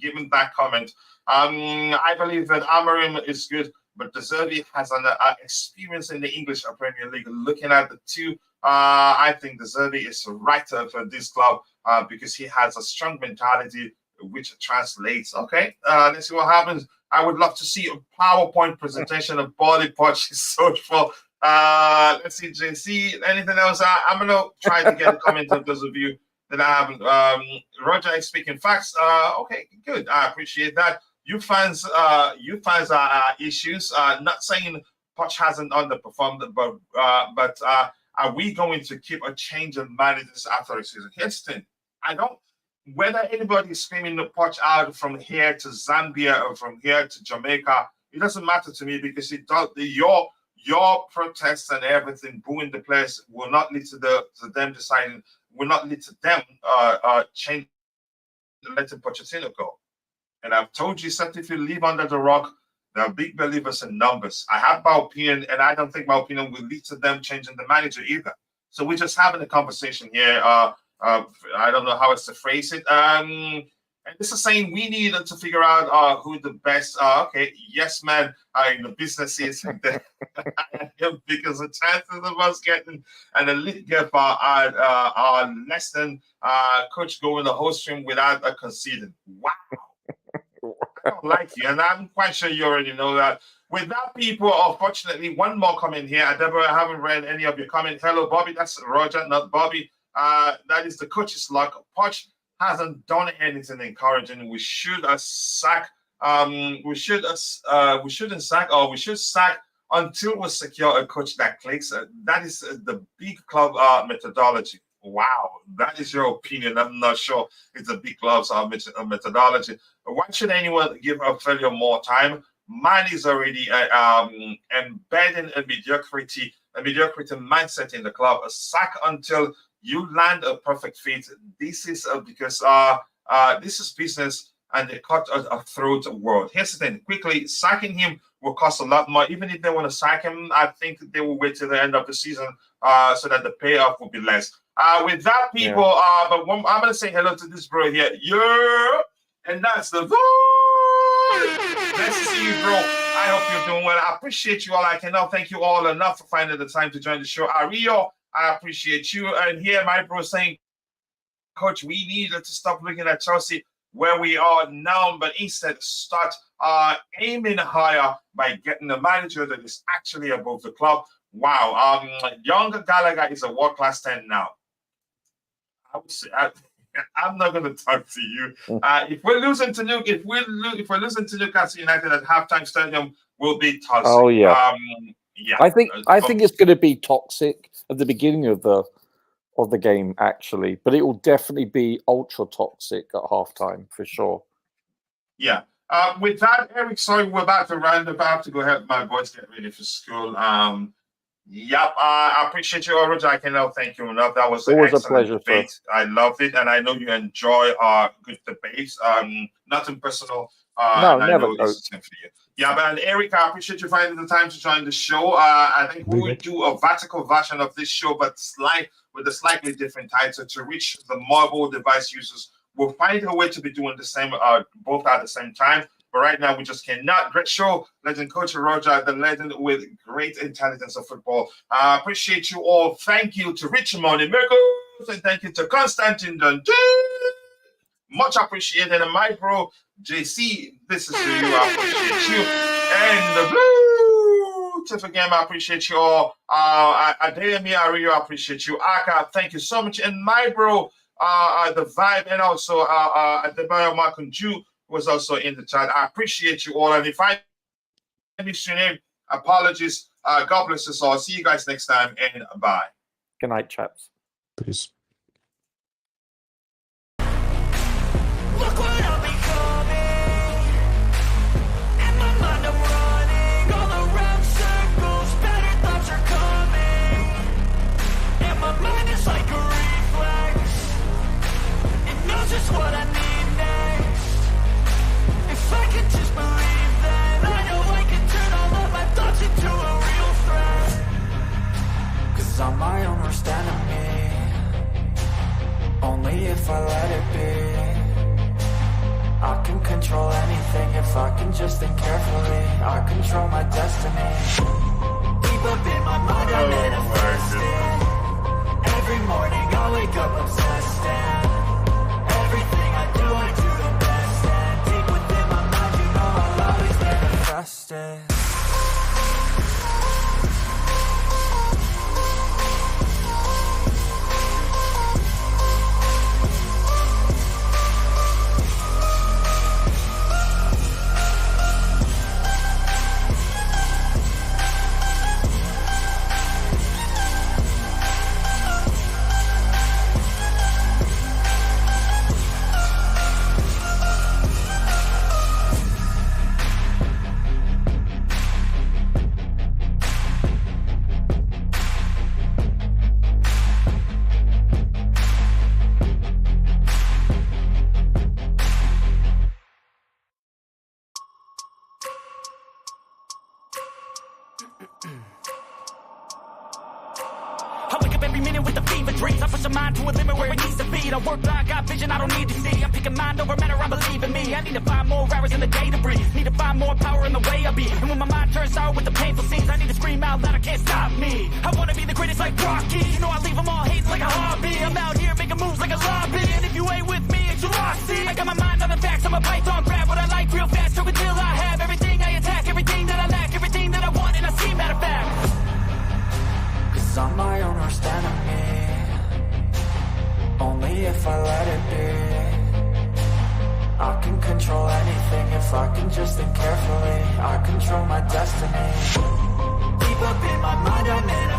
Given that comment, I believe that Amorim is good, but De Zerbi has an experience in the English Premier League. Looking at the two, I think De Zerbi is right for this club because he has a strong mentality, which translates. Okay, let's see what happens. I would love to see a PowerPoint presentation of Body Poch is social. Let's see, JC. Anything else? I'm gonna try to get a comment of those of you that I haven't. Roger is speaking facts. Okay, good. I appreciate that. You fans are issues. Not saying Poch hasn't underperformed, but are we going to keep a change of managers after a season? Here's the thing. I don't. Whether anybody is screaming the Poch out from here to Zambia or from here to Jamaica, it doesn't matter to me because it does. Your protests and everything, booing the players, will not lead to them deciding. Will not lead to them change, letting Pochettino go. And I've told you something. If you live under the rock, there are big believers in numbers. I have my opinion, and I don't think my opinion will lead to them changing the manager either. So we're just having a conversation here. I don't know how else to phrase it. And this is saying we need to figure out who the best. Okay, yes, man. In the business is because the chances of us getting an elite gift are less than coach going the whole stream without a conceding. Wow. I don't like you, and I'm quite sure you already know that. With that, people, unfortunately, one more comment here. Deborah, I haven't read any of your comments. Hello, Bobby. That's Roger, not Bobby. That is the coach's luck. Poch hasn't done anything encouraging. We should sack. We should sack until we secure a coach that clicks. That is the big club methodology. Wow, that is your opinion. I'm not sure it's a big club's methodology. Why should anyone give a failure more time? Mine is already embedding a mediocrity mindset in the club. A sack until you land a perfect fit. This is because this is business. and they cut a throat word. Here's the thing, quickly, sacking him will cost a lot more. Even if they want to sack him, I think they will wait till the end of the season so that the payoff will be less. With that, people, but I'm going to say hello to this bro here. Yeah, and that's the vibe. Nice to see you, bro. I hope you're doing well. I appreciate you all. I cannot thank you all enough for finding the time to join the show. Ario, I appreciate you. And here, my bro saying, Coach, we need to stop looking at Chelsea where we are now, but instead start aiming higher by getting a manager that is actually above the club. Wow, young Gallagher is a world-class 10 now. I would say, I'm not going to talk to you. If we're losing to Newcastle United at halftime, stadium will be toxic. Oh yeah, yeah. I think it's going to be toxic at the beginning of the game, actually, but it will definitely be ultra toxic at halftime for sure. Yeah. With that, Eric, sorry, we're about to round about to go help my boys get ready for school. Yep, I appreciate you, Roger. I cannot thank you enough. That was always a pleasure. Debate. I loved it, and I know you enjoy our good debates. Nothing personal. No, never. This is for you. Yeah, but Eric, I appreciate you finding the time to join the show. I think we will do a vertical version of this show, but with a slightly different title to reach the mobile device users. We'll find a way to be doing the same, both at the same time. But right now, we just cannot. Great show, legend Coach Roger, the legend with great intelligence of football. I appreciate you all. Thank you to Richmond and Miracles, and thank you to Constantine Dundee. Much appreciated. And my bro, JC, this is for you. I appreciate you. And the Blue Tiff again, I appreciate you all. Adeyemi Ario, I appreciate you. Aka, thank you so much. And my bro, the Vibe, and also Adebayo Makunju was also in the chat. I appreciate you all. And if I missed your name, apologies. God bless us all. See you guys next time, and bye. Good night, chaps. Peace. Look what I'm becoming. In my mind I'm running all around circles. Better thoughts are coming. And my mind is like a reflex. It knows just what I need next. If I could just believe that, I know I can turn all of my thoughts into a real threat. 'Cause I'm my own worst enemy. Only if I let it be. I can control anything if I can just think carefully. I control my destiny. Deep up in my mind I manifest it. Every morning I wake up obsessed, and everything I do the best. And deep within my mind, you know I'll always manifest it. I can control anything if I can just think carefully. I control my destiny.